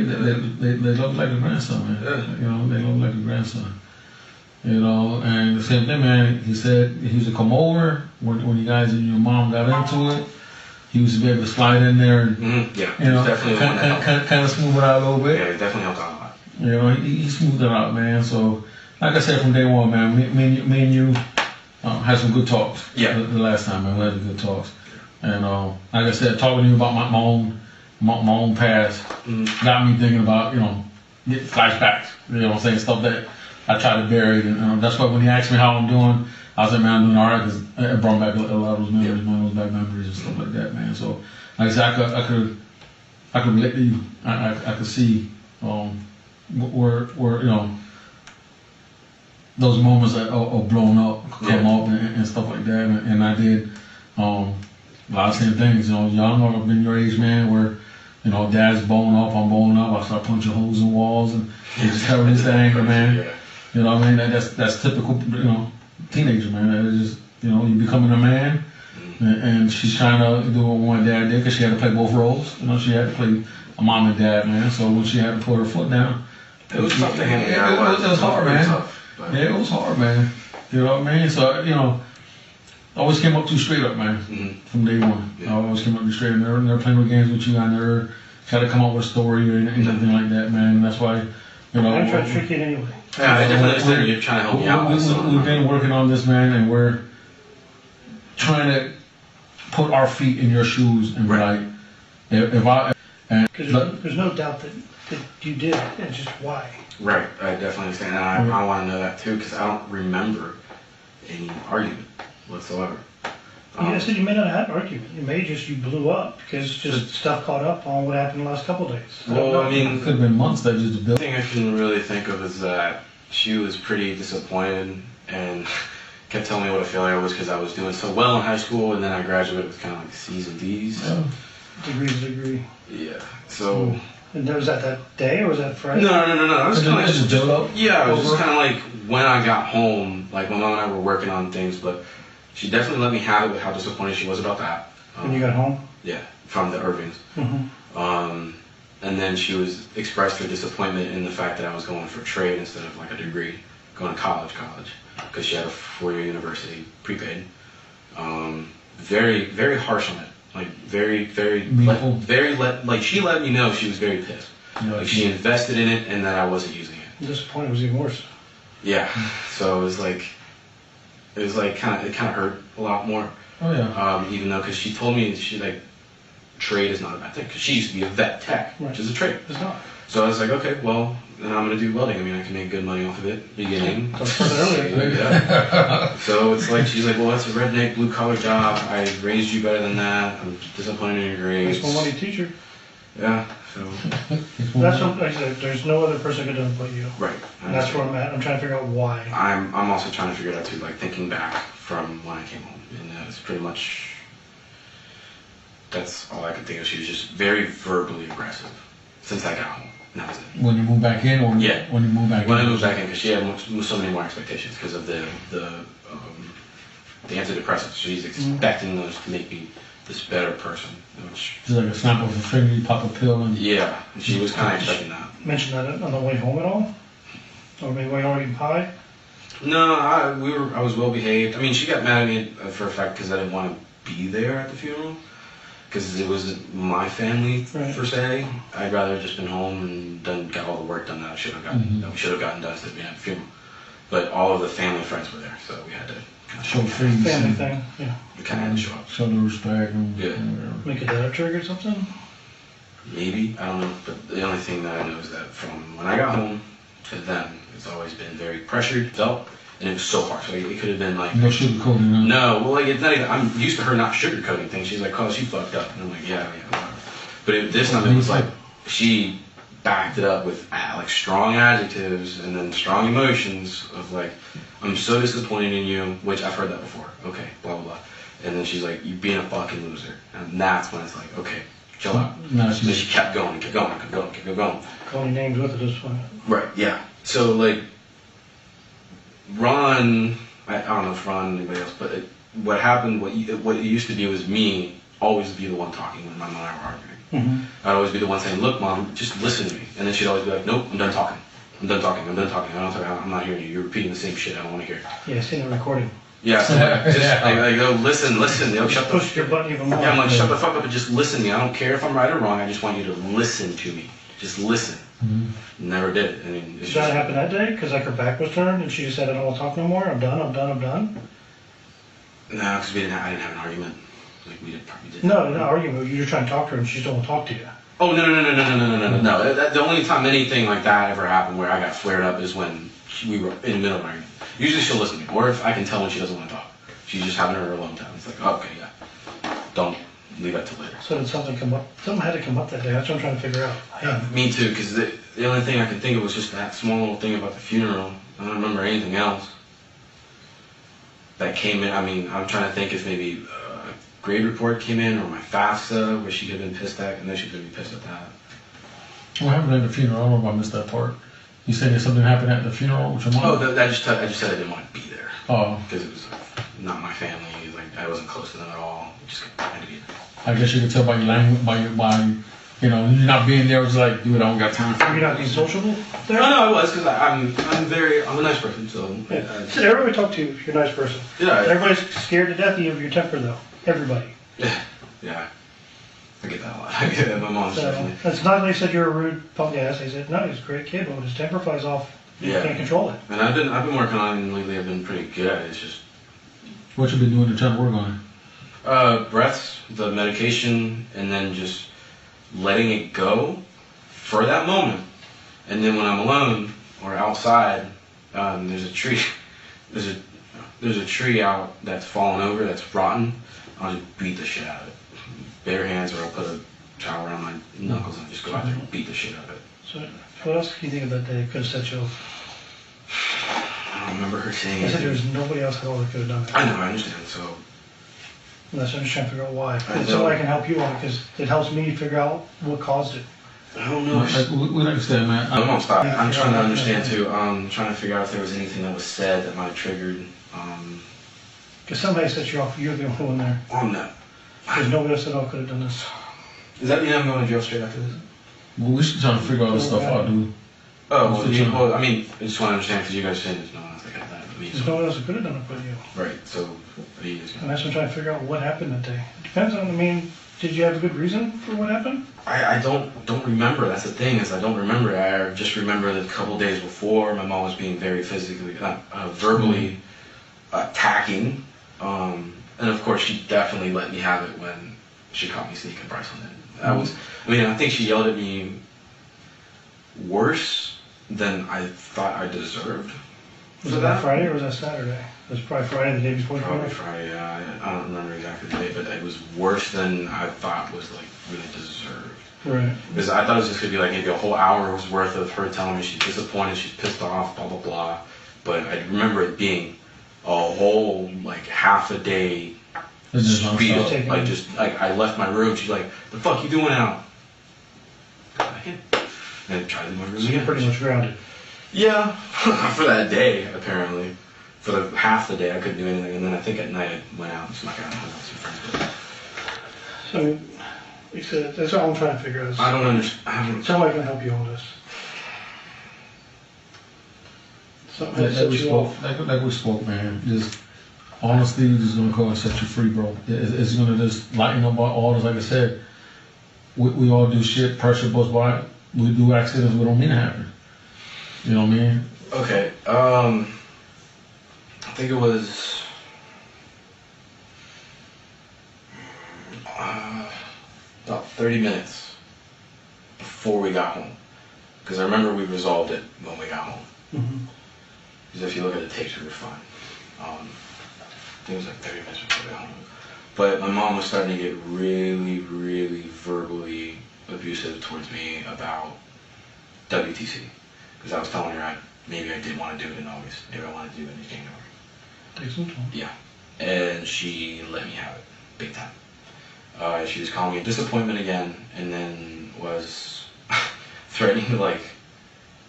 look like a grandson, man. Yeah. They look like a grandson. And the same thing, man. He said he used to come over when you guys and your mom got into it. He used to be able to slide in there and definitely kind of smooth it out a little bit. Yeah, he definitely helped out a lot. He smoothed it out, man. So, like I said from day one, man, me and you had some good talks. Yeah. The last time, man, we had some good talks. And like I said, talking to you about my own my own past got me thinking about, get flashbacks, what I'm saying, stuff that I try to bury. And that's why when he asked me how I'm doing, I said, man, I'm doing all right, because it brought back a lot of those memories, man, those bad memories and stuff like that, man. So, like I said, I could relate to you. I could see where those moments that are blown up, come up and stuff like that. And I did a lot of same things. Young or been your age, man, where dad's bowing up, I'm bowing up, I start punching holes in walls and just having this anger, man. You know what I mean? That's typical, teenager, man. That is just, you becoming a man. And she's trying to do what my dad did, because she had to play both roles. She had to play a mom and dad, man. So when she had to put her foot down, it was tough to handle. It was hard, man. Yeah, it was hard, man. You know what I mean? So, I always came up too straight up, man, from day one. I always came up too straight. I never played no games with you. I never tried to come up with a story or anything like that, man. That's why, I try to trick it anyway. Yeah, I definitely understand you're trying to help me out. We've been working on this, man, and we're trying to put our feet in your shoes and be like, because there's no doubt that you did it. It's just why. Right, I definitely understand, and I want to know that too, because I don't remember any argument whatsoever. I said you may not have an argument. It may just you blew up because just stuff caught up on what happened the last couple of days. Well, I mean, it could have been months that just built. The thing I can really think of is that she was pretty disappointed and kept telling me what a failure I was, because I was doing so well in high school, and then I graduated with kind of like C's and D's. Yeah. Degree. Yeah. So. And was that day or was that Friday? No. I was kind of just build up. Yeah, it was just kind of like when I got home, like my mom and I were working on things, but she definitely let me have it with how disappointed she was about that. When you got home? Yeah, from the Irvings. And then she expressed her disappointment in the fact that I was going for a trade instead of like a degree, going to college, because she had a 4-year university prepaid. Very, very harsh on it. Like very, like she let me know she was very pissed. Like she invested in it and that I wasn't using it. Disappointed was even worse. Yeah, so it was like it kind of hurt a lot more. Oh yeah. Even though, because she told me trade is not a bad thing, because she used to be a vet tech, which is a trade. It's not. So I was like, okay, well, then I'm gonna do welding. I mean, I can make good money off of it. Beginning. Yeah. So it's like she's like, well, that's a redneck blue collar job. I raised you better than that. I'm disappointed in your grades. That's more money teacher. Yeah. So. That's what I said. There's no other person could have done but you. Right. And that's where I'm at. I'm trying to figure out why. I'm also trying to figure it out too. Like thinking back from when I came home, and it's pretty much. That's all I can think of. She was just very verbally aggressive since I got home. And that was it. When you move back in, or when you move back in? When I moved back in, because she had so many more expectations because of the antidepressants. She's expecting those to make me this better person. Which, just like a snap of a finger, you pop a pill and... Yeah, she was kind of expecting that. Mention that on the way home at all? Or maybe while you were eating pie? No, I was well behaved. I mean, she got mad at me for a fact because I didn't want to be there at the funeral. Because it wasn't my family per se. I'd rather have just been home and got all the work done that I should have gotten. That we should have gotten done instead of being at the funeral. But all of the family and friends were there, so we had to kind of show face. Family thing, yeah. We kind of had to show up. Show the respect. And Make a dad trigger or something? Maybe, I don't know. But the only thing that I know is that from when I got home to then, it's always been very pressured, felt. And it was so harsh. Like, it could have been like... No sugarcoating. No, well, like, it's not even... I'm used to her not sugarcoating things. She's like, oh, she fucked up. And I'm like, yeah, whatever. But this time it was like, she backed it up with, like, strong adjectives and then strong emotions of, like, I'm so disappointed in you, which I've heard that before. Okay, blah, blah, blah. And then she's like, you're being a fucking loser. And that's when it's like, okay, chill out. No, and then she kept going, kept going, kept going, kept going. Calling names with it is fun. Right, yeah. So, like... Ron, I don't know if Ron or anybody else, but what happened, what it used to be was me always be the one talking when my mom and I were arguing. I'd always be the one saying, look, Mom, just listen to me. And then she'd always be like, nope, I'm done talking. I'm done talking. I'm not hearing you. You're repeating the same shit. I don't want to hear it. Yeah, I seen the recording. Yeah, so I go, listen. Just push your button even more. Yeah, I'm like, shut the fuck up and just listen to me. I don't care if I'm right or wrong. I just want you to listen to me. Just listen. Never did it. I mean, did that happen that day? Because like her back was turned and she just said, I don't want to talk no more. I'm done. No, because I didn't have an argument. Like we probably did. No, not argument. You're trying to talk to her and she just don't want to talk to you. Oh, no. The only time anything like that ever happened where I got flared up is when we were in the middle of an argument. Usually she'll listen to me, or if I can tell when she doesn't want to talk. She's just having her alone time. It's like, oh, okay, yeah. Don't leave that till later. So did something come up? Something had to come up that day. That's what I'm trying to figure out. Yeah. Me too, because the only thing I can think of was just that small little thing about the funeral. I don't remember anything else that came in. I mean, I'm trying to think if maybe a grade report came in or my FAFSA, where she could have been pissed at, and then she's going to be pissed at that. What happened at the funeral? I don't know if I missed that part. You said that something happened at the funeral with your mom? Oh, I just said I didn't want to be there. Oh. Because it was not my family. Like, I wasn't close to them at all. It just had to be there. I guess you could tell by your language, by you know, you not being there was like, dude, I don't got time for You're not being sociable there? No, I was, because I'm a nice person, so. Yeah. So everybody talk to you if you're a nice person. Yeah. Everybody's scared to death of your temper, though. Everybody. Yeah. I get that a lot. I get that. My mom's definitely. It's not they said you're a rude punk ass. They said, no, he's a great kid, but when his temper flies off, you can't control it. And I've been working on it, and lately I've been pretty good at it. It's just. What you been doing to try to work on it? Breaths, the medication, and then just letting it go for that moment. And then when I'm alone or outside, there's a tree. There's a tree out that's fallen over, that's rotten. I'll just beat the shit out of it. Bare hands, or I'll put a towel around my knuckles and just go out there and beat the shit out of it. So what else can you think of that day could have set you off? I don't remember her saying I said it. there was nobody else at all that could have done it. I know, I understand. So. Unless I'm just trying to figure out why. And so I can help you on it, because it helps me figure out what caused it. I don't know. Like, we understand, man. I don't stop. I'm trying to understand too. Trying to figure out if there was anything that was said that might have triggered. Because somebody set you off. You're the only one there. On that. Because nobody else at all could have done this. Does that mean I'm going to jail straight after this? Well, we should try to figure all this stuff out, dude. Oh, well, I mean, I just want to understand, because you guys saying there's no one else that got that. There's no one else that could have done it but you. Right, so, what are you guys And that's what I'm trying to figure out what happened that day. It depends on, I mean, did you have a good reason for what happened? I don't remember. That's the thing, is I don't remember. I just remember that a couple days before, my mom was being very physically, verbally attacking. And of course, she definitely let me have it when she caught me sneaking Bryce on it. I think she yelled at me worse than I thought I deserved. Was that Friday or was that Saturday? It was probably Friday, the day before. Probably Friday, yeah. I don't remember exactly the day, but it was worse than I thought was like really deserved. Right. Because I thought it was just gonna be like maybe a whole hour's worth of her telling me she's disappointed, she's pissed off, blah blah blah. But I remember it being a whole like half a day spiel. Like I left my room, she's like, "The fuck you doing now?" And I tried to leave my room. So you're pretty much grounded. Yeah, for that day, apparently. For the half the day, I couldn't do anything, and then I think at night I went out and snuck out and hung out with some friends. So, like I said, that's all I'm trying to figure out. I don't understand. Somebody can help you on this. Something Like we spoke, man. Just honesty is gonna go and set you free, bro. It's gonna just lighten up all this. Like I said, we all do shit. Pressure goes by. We do accidents. We don't mean to happen. You know what I mean? Okay. I think it was about 30 minutes before we got home. Because I remember we resolved it when we got home. Because if you look at the tapes, we were fine. I think it was like 30 minutes before we got home. But my mom was starting to get really, really verbally abusive towards me about WTC. Because I was telling her maybe I did want to do it in August. Maybe I wanted to do it in January. Take some time. Yeah. And she let me have it. Big time. She was calling me a disappointment again, and then was threatening to like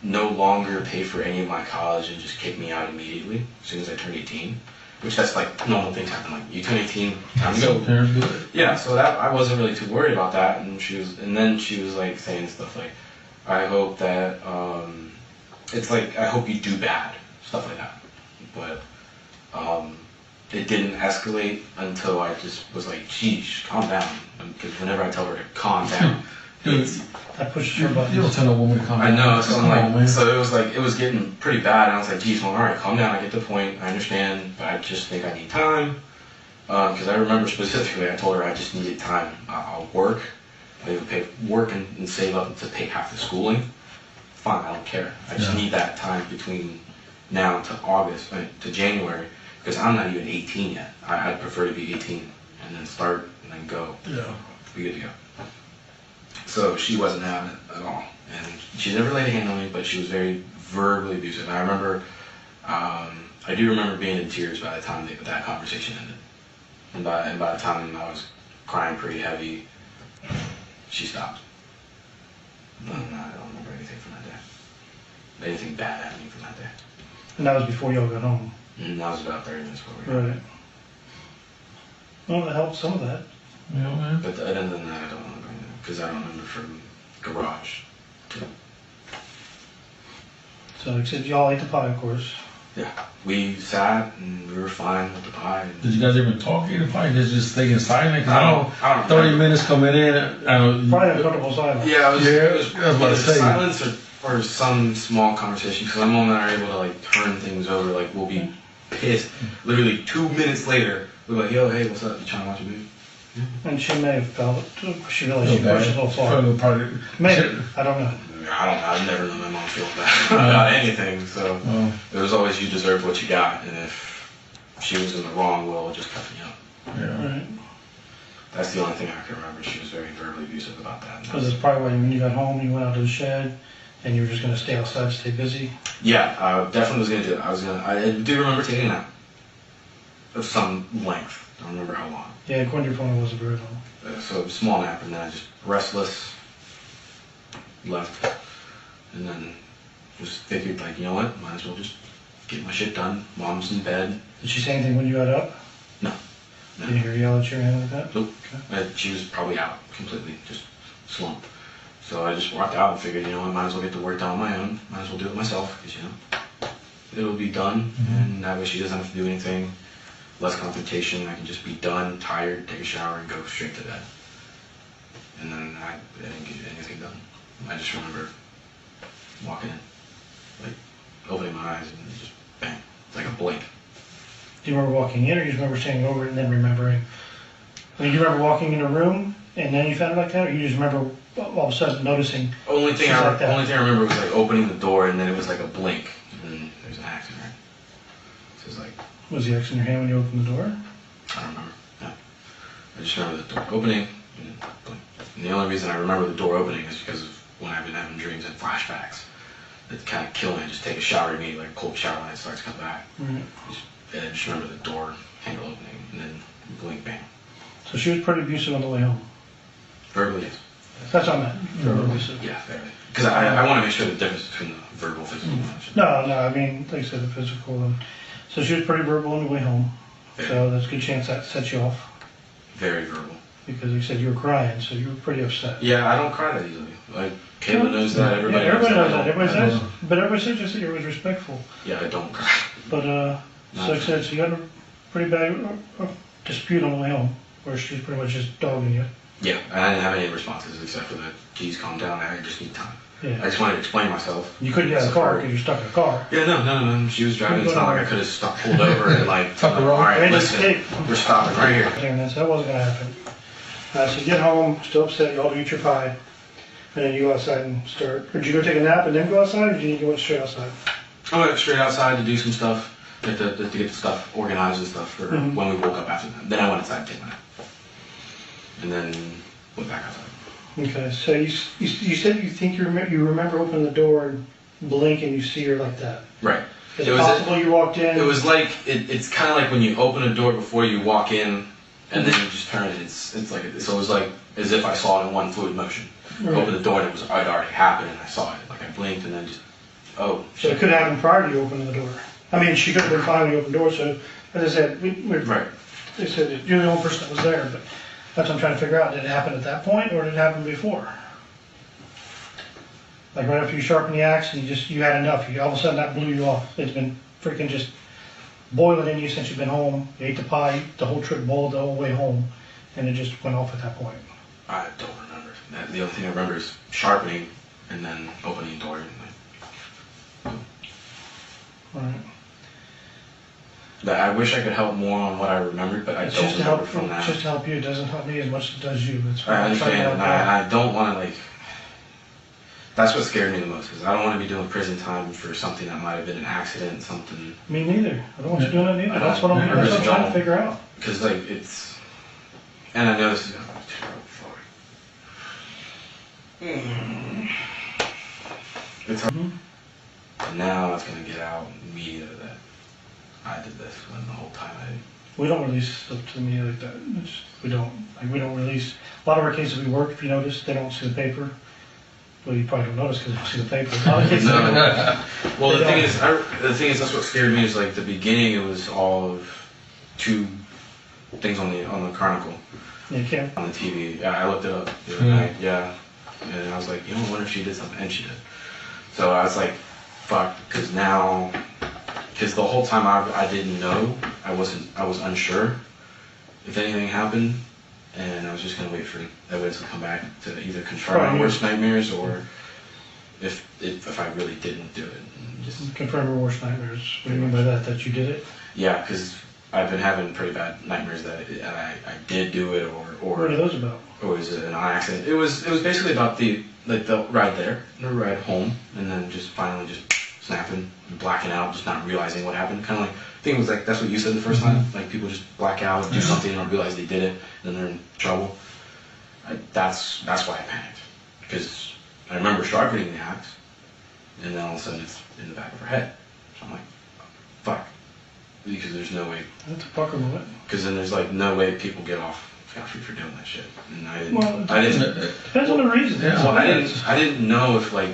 no longer pay for any of my college and just kick me out immediately as soon as I turned 18. Which that's like normal things happen. Like you turn 18, time to go. Yeah, so that I wasn't really too worried about that, and then she was like saying stuff like, I hope that it's like I hope you do bad, stuff like that. But it didn't escalate until I just was like, geez, calm down. Because whenever I tell her to calm down, that pushes her buttons. You don't tell a woman to calm down. I know, so I'm like, so it was getting pretty bad, and I was like, geez, well, all right, calm down, I get the point, I understand, but I just think I need time. Because I remember specifically, I told her I just needed time. I'll work, I'll even pay work and save up to pay half the schooling. Fine, I don't care. I just need that time between now to August, to January, because I'm not even 18 yet. I'd prefer to be 18 and then start and then go. Yeah. Be good to go. So she wasn't having it at all. And she never laid a hand on me, but she was very verbally abusive. And I remember, I do remember being in tears by the time that conversation ended. And by the time I was crying pretty heavy, she stopped. No, I don't remember anything from that day. Anything bad happening from that day. And that was before y'all got home. And that was about 30 minutes before we got Right. Well, that helped some of that. You know, man. But other than that, I don't remember anything. Because I don't remember from garage to... So except y'all ate the pie, of course. Yeah. We sat and we were fine with the pie. And Did you guys even talk either fight? Did you just stay in silent? 'Cause I don't 30 minutes coming in. I don't. Probably uncomfortable silence. Yeah, I was about to either say. silence or some small conversation. Because I'm not able to like turn things over. Like we'll be pissed. Literally 2 minutes later, we're like, yo, hey, what's up? You trying to watch a movie? And she may have felt it. She realized she pushed it a little far. Probably. Maybe. I don't know. I don't know. I've never known my mom feel bad about anything. So it was always you deserve what you got. And if she was in the wrong, well, just cut me up. Yeah. Right. That's the only thing I can remember. She was very verbally abusive about that. Because it's probably when you got home, you went out to the shed, and you were just going to stay outside, stay busy. Yeah, I definitely was going to do that. I do remember taking a nap of some length. I don't remember how long. Yeah, according to your phone, it wasn't very long. So small nap, and then I just restless left, and then just figured like, you know what, might as well just get my shit done. Mom's in bed. Did she say anything when you got up? No. Did you hear her yell at you or anything like that? Nope. Okay. She was probably out completely, just slumped. So I just walked out and figured, you know, I might as well get the work done on my own. Might as well do it myself, because, you know, it'll be done, and that way she doesn't have to do anything. Less confrontation. I can just be done, tired, take a shower, and go straight to bed. And then I didn't get anything done. I just remember walking in, like opening my eyes, and just bang, like a blink. Do you remember walking in, or you just remember standing over it and then remembering? I mean, do you remember walking in a room and then you found it like that, or you just remember all of a sudden noticing? Only thing I remember was like opening the door, and then it was like a blink, and there's an axe in there. So it's like. Was the axe in your hand when you opened the door? I don't remember. No. I just remember the door opening, and blink. And the only reason I remember the door opening is because of when I've been having dreams and flashbacks that kind of kill me. I just take a shower immediately, like a cold shower, when it starts to come back. Right. I just remember the door handle opening, and then blink, bang. So she was pretty abusive on the way home. Verbally, yes. That's what I meant. Verbally abusive. Yeah, very. Because I want to make sure the difference between the verbal, physical, No, I mean, like I said, the physical. And so she was pretty verbal on the way home. So there's a good chance that set you off. Very verbal. Because you said you were crying, so you were pretty upset. Yeah, I don't cry that easily. Like, Kayla knows that, everybody knows that. Everybody says, but everybody says just that you were respectful. Yeah, I don't cry. But, so like I said, so you had a pretty bad dispute on the way home, where she was pretty much just dogging you. Yeah, and I didn't have any responses except for the, geez, calm down, I just need time. Yeah. I just wanted to explain myself. You couldn't get out of the car because you're stuck in a car. Yeah, no. She was driving. It's not like I could have pulled over and like, all right, listen, we're stopping right here. So that wasn't going to happen. So you get home, still upset, you all to eat your pie, and then you go outside and start. Or did you go take a nap and then go outside, or did you go straight outside? I went straight outside to do some stuff, to get the stuff organized and stuff for when we woke up after that. Then I went inside to take my nap. And then went back outside. Okay, so you said you think you remember opening the door and blink and you see her like that. Right. Is it possible you walked in? It was like, it's kind of like when you open a door before you walk in, and then you just turn it. It's like, so it was like as if I saw it in one fluid motion. Right. Opened the door and it already happened, and I saw it. Like I blinked and then just, oh. So it could have happened prior to you opening the door. I mean, she could have been fine when you opened the door. So as I said, right. They said that you're the only person that was there, but that's what I'm trying to figure out. Did it happen at that point, or did it happen before? Like right after you sharpened the axe and you had enough. All of a sudden that blew you off. It's been freaking just boiling in you since you've been home. You ate the pie, the whole trip boiled the whole way home, and it just went off at that point. I don't remember. The only thing I remember is sharpening and then opening the door. And Right. That I wish I could help more on what I remembered, but I It's don't just to remember help, from that. it's just to help you, it doesn't help me as much as it does you. That's why I I'm trying to understand, help and you out. I don't want to, like, that's what scared me the most, because I don't want to be doing prison time for something that might have been an accident, something, Me neither. I don't want you doing that either. I That's what I'm really trying to don't. figure out. because, like, it's, and I know this is going to be terrible. It's hard. And now it's going to get out in the media that I did this when the whole time We don't release stuff to the media like that. We don't release, a lot of our cases we work, if you notice, they don't see the paper. Well, you probably don't notice because you don't see the paper. A lot of cases, No. Well, the They thing don't. is, that's what scared me. Is like the beginning. It was all of 2 things on the Chronicle you can't. on the TV. Yeah, I looked it up the other night. Yeah, and I was like, I wonder if she did something, and she did. So I was like, fuck, because now, because the whole time I didn't know. I was unsure if anything happened, and I was just gonna wait for evidence to come back to either confirm my worst nightmares or if I really didn't do it. And just Confirm your worst nightmares. What do you mean by that? That you did it? yeah, because I've been having pretty bad nightmares that I did do it What are those about? or was it an accident? It was basically about the ride there, the ride home, and then just finally just snapping and blacking out, just not realizing what happened. Kind of like, I think it was like, that's what you said the first time, like people just black out, do something and don't realize they did it, and then they're in trouble. That's why I panicked, because I remember sharpening the axe, and then all of a sudden it's in the back of her head. So I'm like, fuck, because there's no way, That's a fucker moment. because then there's like no way people get off scot-free for doing that shit, and I didn't, Well, I didn't, depends on the reason. Yeah. well, I didn't know if like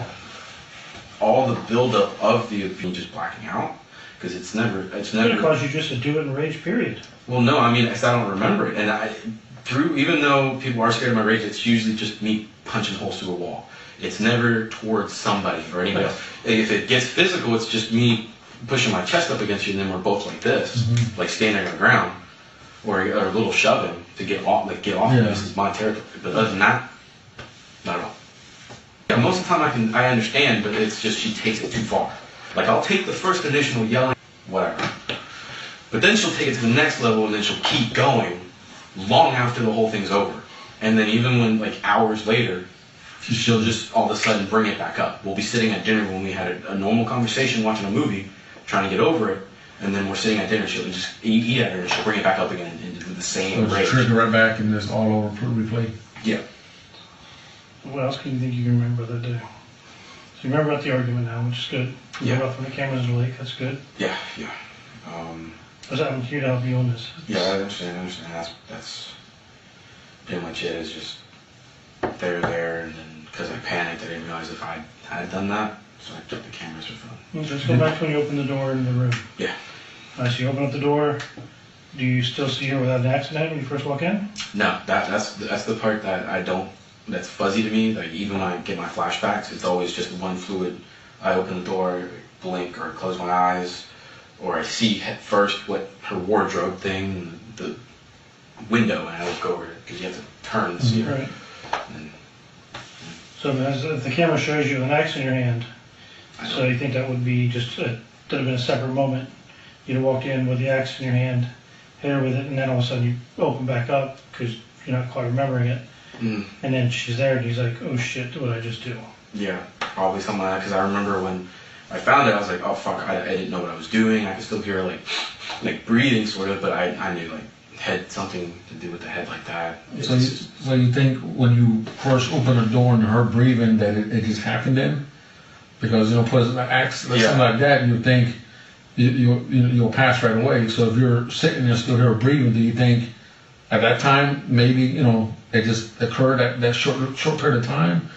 all the buildup of the abuse just blacking out, because it's never. It's going to cause you just a do it in rage, period. Well, no, I mean, I don't remember it, and even though people are scared of my rage, it's usually just me punching holes through a wall. It's never towards somebody or anybody else. If it gets physical, it's just me pushing my chest up against you, and then we're both like this, like standing on the ground, or a little shoving to get off. Yeah. This is my territory. But other than that, not at all. Yeah, most of the time I understand, but it's just she takes it too far. Like I'll take the first initial yelling, whatever, but then she'll take it to the next level, and then she'll keep going long after the whole thing's over. And then even when like hours later, she'll just all of a sudden bring it back up. We'll be sitting at dinner when we had a normal conversation, watching a movie, trying to get over it, and then we're sitting at dinner, she'll just eat at her, and she'll bring it back up again and do the same So rage. just trigger right back and just all over replay. Yeah. What else can you think you can remember that day? So you remember about the argument now, which is good. You Yeah. remember about when the cameras in the lake, that's good. Yeah. What's happening here to help you on this? Yeah, I understand. That's pretty much it. It's just they're there, and then because I panicked, I didn't realize if I had done that, so I took the cameras with them. Let's go back to when you opened the door in the room. Yeah. So you open up the door. Do you still see her without an accident when you first walk in? No, that's the part that I don't. That's fuzzy to me. Like even when I get my flashbacks, it's always just one fluid. I open the door, blink, or close my eyes, or I see head first what her wardrobe thing, the window, and I look over it because you have to turn to see her. Right. And So if the camera shows you an axe in your hand, so you think that would be just that would have been a separate moment. You'd have walked in with the axe in your hand, hit her with it, and then all of a sudden you open back up because you're not quite remembering it. Mm. And then she's there, and he's like, "Oh shit, what did I just do?" Yeah, probably something like that. Because I remember when I found it, I was like, "Oh fuck!" I didn't know what I was doing. I could still hear like breathing sort of, but I knew like head something to do with the head like that. So you think when you first open the door and her breathing that it just happened then? Because put an axe or something like that, you think you'll pass right away. So if you're sitting there still here breathing, do you think at that time maybe it just occurred at that short period of time?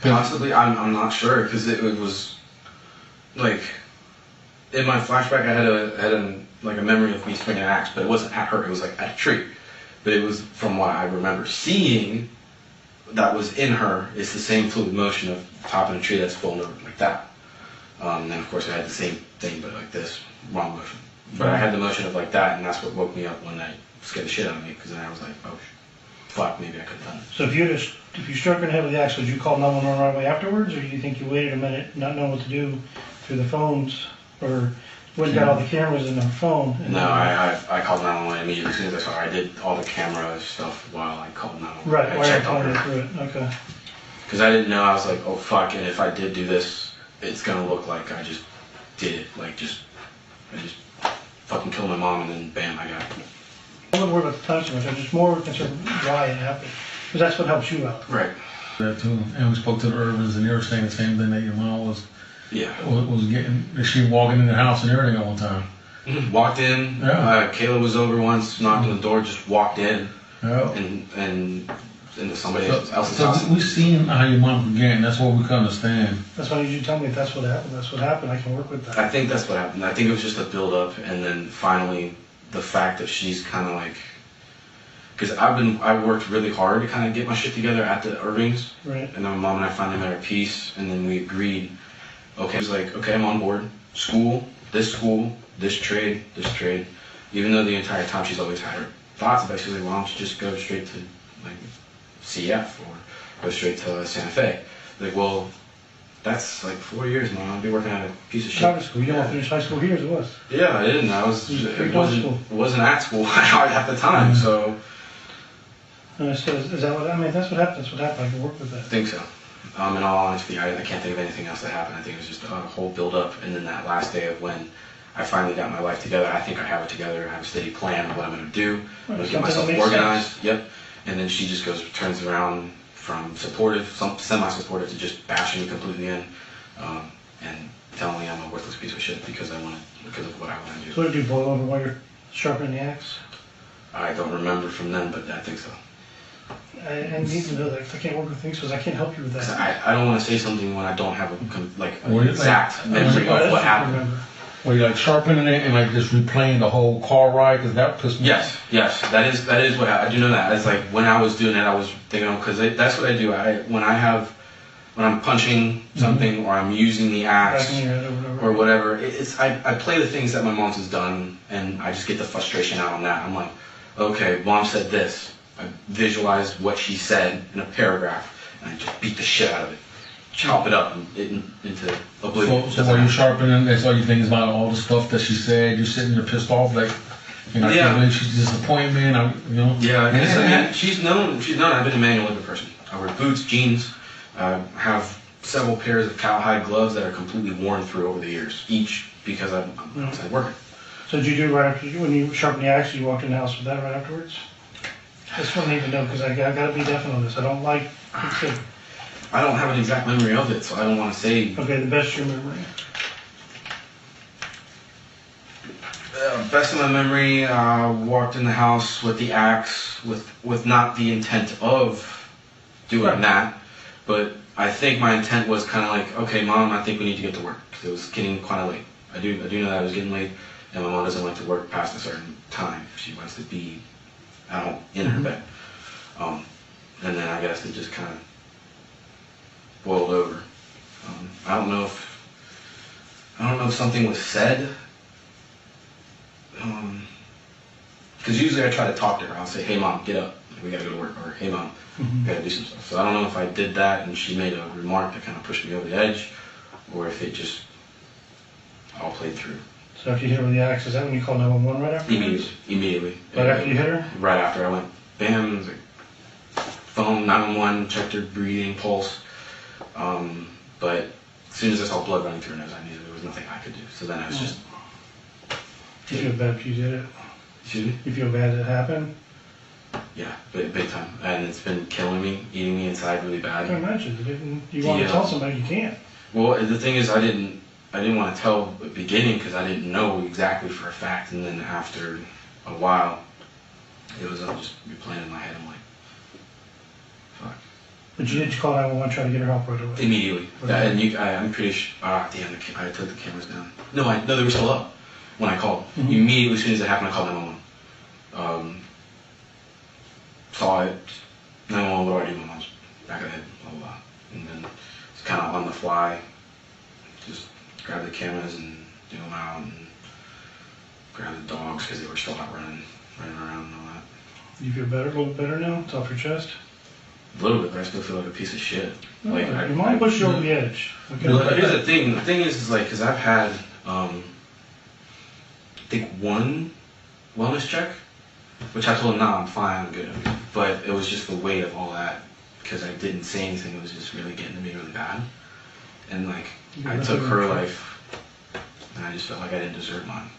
Possibly, I'm not sure because it was like in my flashback I had a memory of me swinging an axe, but it wasn't at her. It was like at a tree, but it was from what I remember seeing that was in her. It's the same fluid motion of topping a tree that's falling over like that. And then of course I had the same thing, but like this wrong motion. But I had the motion of like that, and that's what woke me up one night, scared the shit out of me because then I was like, oh fuck, maybe I could have done it. So if you struck her in the head with the axe, would you call 911 right away afterwards, or do you think you waited a minute, not knowing what to do, through the phones, or Went and got all the cameras in her phone. And No, I called 911 immediately as soon as I saw her. I did all the camera stuff while I called 911. Right, I while you're checked on calling her. through it, okay. Because I didn't know, I was like, oh fuck, and if I did do this, it's gonna look like I just did it. Like, I just fucking killed my mom and then bam, I got it. I wasn't worried about the time so much, I'm just more concerned why it happened. Because that's what helps you out. Right. That too. And we spoke to the Urbans and they were saying the same thing, that your mom was getting, she walking in the house and everything at one time. Walked in, Yeah. Kayla was over once, knocked on the door, just walked in, Yeah. and into somebody else's So house. we've seen how your mom could get, and that's what we can understand. That's why you tell me if that's what happened, that's what happened, I can work with that. I think that's what happened. I think it was just a build up, and then finally the fact that she's kind of like, because I worked really hard to kind of get my shit together at the Irvings, Right. and then my mom and I finally made our peace, and then we agreed. Okay, it was like, okay, I'm on board. School, this trade. Even though the entire time she's always had her thoughts about it, she's like, why don't you just go straight to like CF or go straight to Santa Fe? Like, well, that's like 4 years, Mom. I'll be working at a piece of shit. Private school, you didn't want to finish high school here as it was. Yeah, I didn't. It wasn't at school at the time, so. And I said, is that what, I mean, that's what happened, I can work with I that. think so. In all honesty, I can't think of anything else that happened. I think it was just a whole build up, and then that last day of when I finally got my life together. I think I have it together. I have a steady plan of what I'm going to do. I'm going to get myself organized. Yep. And then she just turns around from supportive, semi-supportive, to just bashing me completely in, and telling me I'm a worthless piece of shit because of what I want to do. So what did you boil over while you're sharpening the axe? I don't remember from then, but I think so. I need to know that, if I can't work with things, because I can't help you with that. I don't want to say something when I don't have an exact memory of what happened. Were you like sharpening it and like just replaying the whole car ride? Because that pissed me off. Yes, that is what I do know that. It's like when I was doing it, I was thinking, because that's what I do. When I'm punching something or I'm using the axe or whatever, I play the things that my mom has done, and I just get the frustration out on that. I'm like, okay, Mom said this. I visualized what she said in a paragraph, and I just beat the shit out of it. Chop it up into oblivion. So while you're sharpening, that's all you think about all the stuff that she said. You're sitting there pissed off, like, you know, I can't believe she's disappointed me, you know. Yeah, she's known. I've been a manual labor person. I wear boots, jeans. I have several pairs of cowhide gloves that are completely worn through over the years, each because I'm outside working. So did you do right after when you sharpened the axe? You walked in the house with that right afterwards? That's what I need to know, because I gotta be definite on this. I don't like. I don't have an exact memory of it, so I don't want to say. Okay, the best your memory. Best of my memory, walked in the house with the axe, with not the intent of doing that, but I think my intent was kind of like, okay, Mom, I think we need to get to work, because it was getting kind of late. I do know that I was getting late, and my mom doesn't like to work past a certain time. She wants to be out in her bed. And then I guess it just kind of boiled over. I don't know if something was said. Because usually I try to talk to her. I'll say, hey Mom, get up. We gotta go to work. Or hey Mom, we gotta do some stuff. So I don't know if I did that and she made a remark that kind of pushed me over the edge, or if it just all played through. So after you hit her with the axe, is that when you called 911 right after? Immediately. Right after you hit her? Right after. I went, bam, it was like, phone, 911, checked her breathing, pulse. But as soon as I saw blood running through her nose, I knew there was nothing I could do. So then I was just... You feel bad if you did it? Excuse me? You feel bad it happened? Yeah, big time. And it's been killing me, eating me inside really bad. I can imagine. You want to tell somebody, you can't. Well, the thing is, I didn't want to tell at the beginning because I didn't know exactly for a fact. And then after a while, it was just replaying in my head. I'm like, fuck. But you did call 911, try to get her help right away? Immediately. And I'm pretty sure, damn, I took the cameras down. No, they were still up when I called. Immediately, as soon as it happened, I called 911. Saw it, 911, what do I do? My mom's back of the head, blah, blah, blah. And then it's kind of on the fly. Just grab the cameras and do them out and grab the dogs because they were still out running around and all that. You feel better, a little better now? It's off your chest? A little bit, but I still feel like a piece of shit. No, your mind pushed you over the edge. Okay. Well, here's the thing. The thing is like, because I've had, think, one wellness check, which I told him, no, I'm fine, I'm good. But it was just the weight of all that, because I didn't say anything. It was just really getting to me really bad. And like, I took her life, and I just felt like I didn't deserve mine.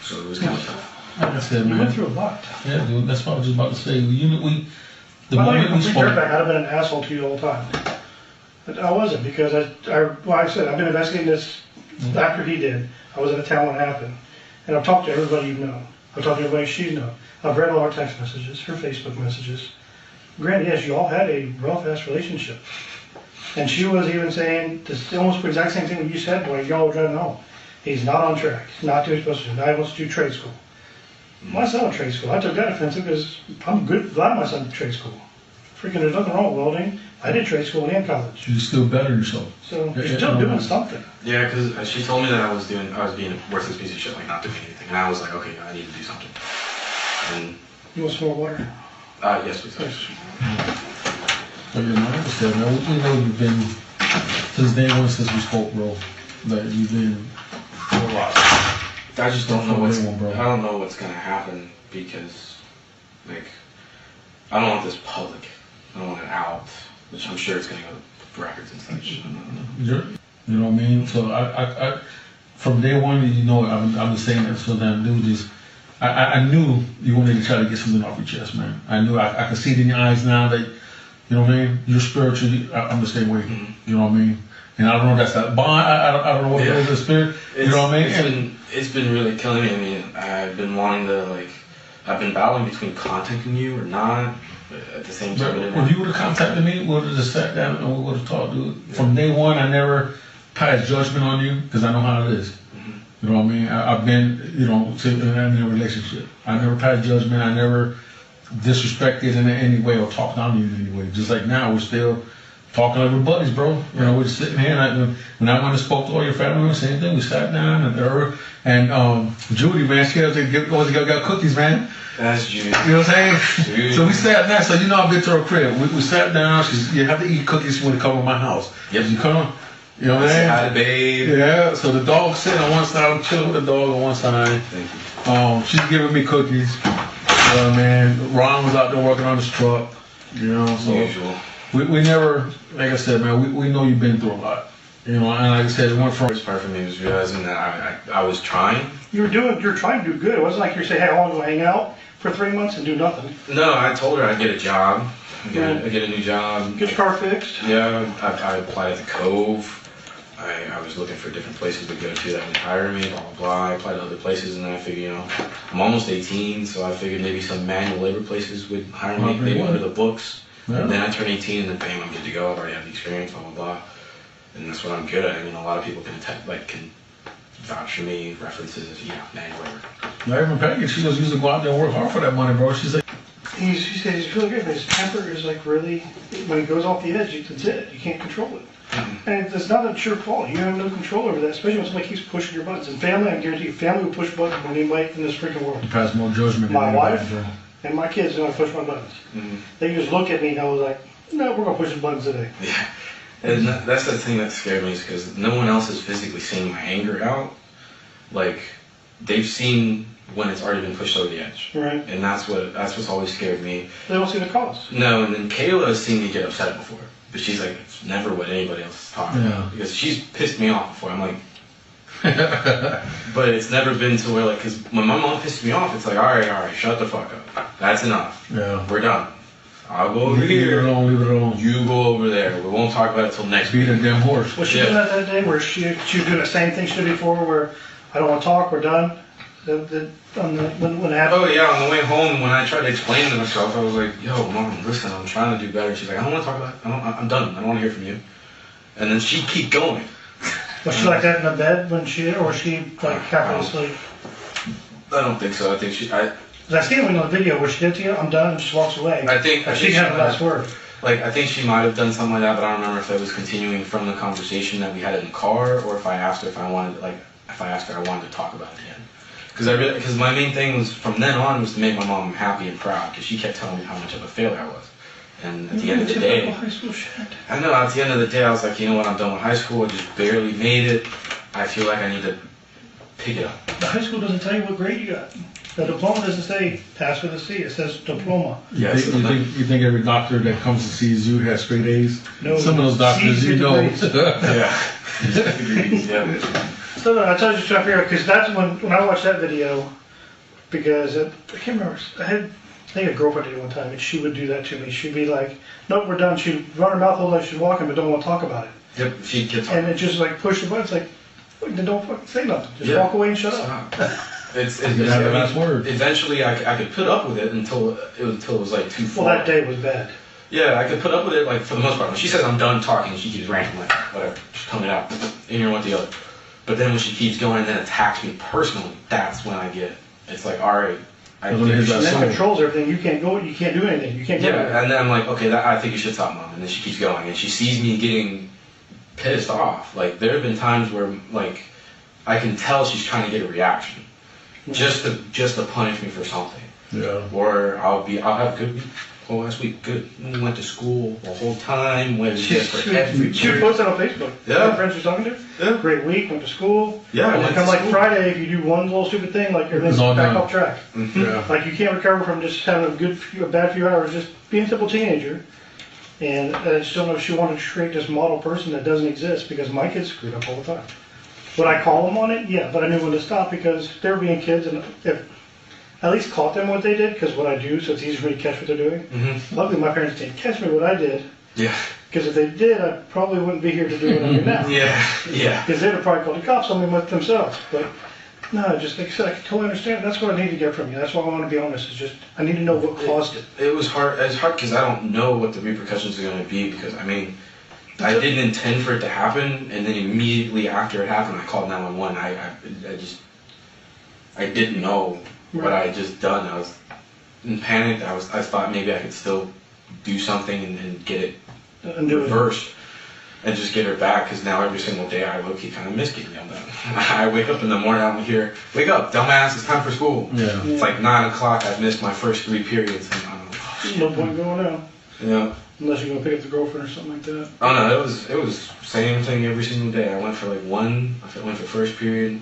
So it was kind of tough. Like I said, You man. went through a lot. Yeah, dude. That's what I was just about to say. The Well, moment we complete spoke. dirtbag. I'd have been an asshole to you the whole time. But I wasn't, because like I said, I've been investigating this after he did. I was in a town when it happened. And I've talked to everybody you've known. I've talked to everybody she's known. I've read all her text messages, her Facebook messages. Granted, yes, you all had a rough-ass relationship. And she was even saying this almost the exact same thing that you said when y'all were driving home. He's not on track. He's not doing what he's supposed to do. Now he wants to do trade school. My son went to trade school. I took that offensive because I'm glad my son did trade school. Freaking, there's nothing wrong with welding. I did trade school and college. You still better yourself. So Yeah, you're still doing something. Yeah, because she told me that I was being a worthless piece of shit, like not doing anything. And I was like, okay, I need to do something. And You want some more water? yes, please. But yeah, man, like I said, man, we know you've been, since day one since we spoke, bro, that you've been through a lot. I just don't know what's. Bro. I don't know what's gonna happen because, like, I don't want this public. I don't want it out, which I'm sure it's gonna go to records and such. You know what I mean? So I from day one, you know, I'm just saying that so damn dude. Just I knew you wanted to try to get something off your chest, man. I knew I could see it in your eyes now that, you know what I mean. You're spiritually. I'm the same way. Mm-hmm. You know what I mean. And I don't know if that's that bond. I don't know what it is, the spirit. You know what I mean? It's been really killing me. I mean, I've been wanting to, like, I've been battling between contacting you or not, but at the same time. If you would have contacted me, we would have just sat down and we would have talked, dude. From day one, I never passed judgment on you because I know how it is. Mm-hmm. You know what I mean? I've been, you know, in a relationship. I never passed judgment. I never disrespected in any way or talked down to you in any way. Just like now, we're still talking like we're buddies, bro. You know, we're just sitting here. And when I went and spoke to all your family members, same thing. We sat down and Judy, man, she got cookies, man. That's Judy. You know what I'm saying? Judy. So we sat down. So you know, I've been to her crib. We sat down. You have to eat cookies when you come to my house. Yep. You come. You know what I'm saying? Hi, babe. Yeah. So the dog sitting on one side. I'm chilling with the dog on one side. Thank you. She's giving me cookies. Man, Ron was out there working on his truck. You know, so. Usual. We never, like I said, man, we know you've been through a lot. You know, and like I said, it went from. The worst part for me was realizing that I was trying. You're trying to do good. It wasn't like you're saying, hey, I want to go hang out for 3 months and do nothing. No, I told her I'd get a job. I'd get a new job. Get your car fixed. Yeah, I applied at the Cove. I was looking for different places to go to that would hire me, blah, blah, blah. I applied to other places, and then I figured, you know, I'm almost 18, so I figured maybe some manual labor places would hire me, maybe under the books. Yeah. And then I turn 18, and then bam, I'm good to go. I've already had the experience, blah, blah, blah. And that's what I'm good at. I mean, a lot of people can vouch for me, references, manual labor. Not even Peggy, she just used to go out there and work hard for that money, bro. She's like, She said he's really good, but his temper is like really, when he goes off the edge, that's it. You can't control it. Mm-hmm. And it's not that your fault. You have no control over that, especially when somebody keeps pushing your buttons. And family, I guarantee you, family will push buttons more than anybody in this freaking world. you pass more judgment. My than wife anybody, and my kids don't push my buttons. Mm-hmm. They just look at me and I was like, no, we're going to push the buttons today. Yeah. And that's the thing that scared me, is because no one else is physically seeing my anger out. Like, they've seen when it's already been pushed over the edge. Right. And that's what's always scared me. They don't see the cause. No, and then Kayla has seen me get upset before. But she's like, it's never what anybody else is talking about. Because she's pissed me off before. I'm like, but it's never been to where, like, because when my mom pissed me off, it's like, all right, shut the fuck up. That's enough. Yeah. We're done. I'll go over Leave it here. alone, leave it alone. You go over there. We won't talk about it till next week. Beat a damn horse. Was she doing that day where she was doing the same thing she did before, where I don't want to talk, we're done? When it happened? Oh yeah, on the way home, when I tried to explain to myself, I was like, yo, Mom, listen, I'm trying to do better. She's like, I don't want to talk about it. I'm done. I don't want to hear from you. And then she'd keep going. Was she like that in the bed when or was she like halfway asleep? I don't think so. I think Because I seen it in the video where she did to you, I'm done, and she walks away. I think she had the last word. Like, I think she might have done something like that, but I don't remember if it was continuing from the conversation that we had in the car, or if I asked her if I wanted to talk about it again. Because my main thing was, from then on, was to make my mom happy and proud, because she kept telling me how much of a failure I was. And at the end of the day, high school shit. I know, at the end of the day, I was like, you know what, I'm done with high school, I just barely made it. I feel like I need to pick it up. The high school doesn't tell you what grade you got. The diploma doesn't say pass with a C, it says diploma. Yeah, You think every doctor that comes to see you has straight A's? No, Some of those doctors, C's you get know. degrees. yeah. So no, I was just trying to figure out, because that's when I watched that video, because I can't remember, I think a girlfriend did it one time, and she would do that to me. She'd be like, nope, we're done. She'd run her mouth all like she's walking, but don't want to talk about it. Yep, she gets And it just like push the button. It's like, then don't fucking say nothing. Just Yeah. walk away and shut up. It's You have the last word. Eventually, I could put up with it until it was like too far. Well, that day was bad. Yeah, I could put up with it like for the most part. When she says I'm done talking, she keeps ranting like whatever, just coming out, in here with the other. But then when she keeps going and then attacks me personally, that's when I get. It's like, all right, I think you And should. that controls everything. You can't go. You can't do anything. You can't go. Yeah, and then I'm like, okay, I think you should stop, Mom. And then she keeps going, and she sees me getting pissed off. Like there have been times where like I can tell she's trying to get a reaction, just to punish me for something. Yeah. Or I'll have a good week. Oh, last week, good. We went to school the whole time. Went She for every would post that on Facebook. Yeah. My friends you're talking to. Yeah. Great week. Went to school. Yeah, I And went then come to like school. Friday, if you do one little stupid thing, like you're It's all back done. off track. Yeah. Like you can't recover from just having a bad few hours, just being a simple teenager. And I just don't know if she wanted to create this model person that doesn't exist, because my kids screwed up all the time. Would I call them on it? Yeah, but I knew when to stop, because they were being kids, and if I at least caught them what they did, because what I do, so it's easy for me to catch what they're doing. Luckily, my parents didn't catch me what I did, Yeah. because if they did, I probably wouldn't be here to do what I'm doing now. Yeah. Because they'd have probably called the cops on me with themselves. But no, just like I said, I totally understand. That's what I need to get from you. That's why I want to be honest. Is just I need to know what caused it. It was hard. It's hard because I don't know what the repercussions are going to be. Because I mean, I didn't intend for it to happen, and then immediately after it happened, I called 911. I didn't know what I had just done. I was in panic. I thought maybe I could still do something and get it And do it. reversed and just get her back, because now every single day I low-key kind of miss getting yelled at. I wake up in the morning, I'm here, wake up, dumbass, it's time for school. Yeah. It's like 9 o'clock, I've missed my first 3 periods. And I'm like, oh, shit. No point going out Yeah. unless you're gonna pick up the girlfriend or something like that. Oh no, it was same thing every single day. I went for like I went for first period,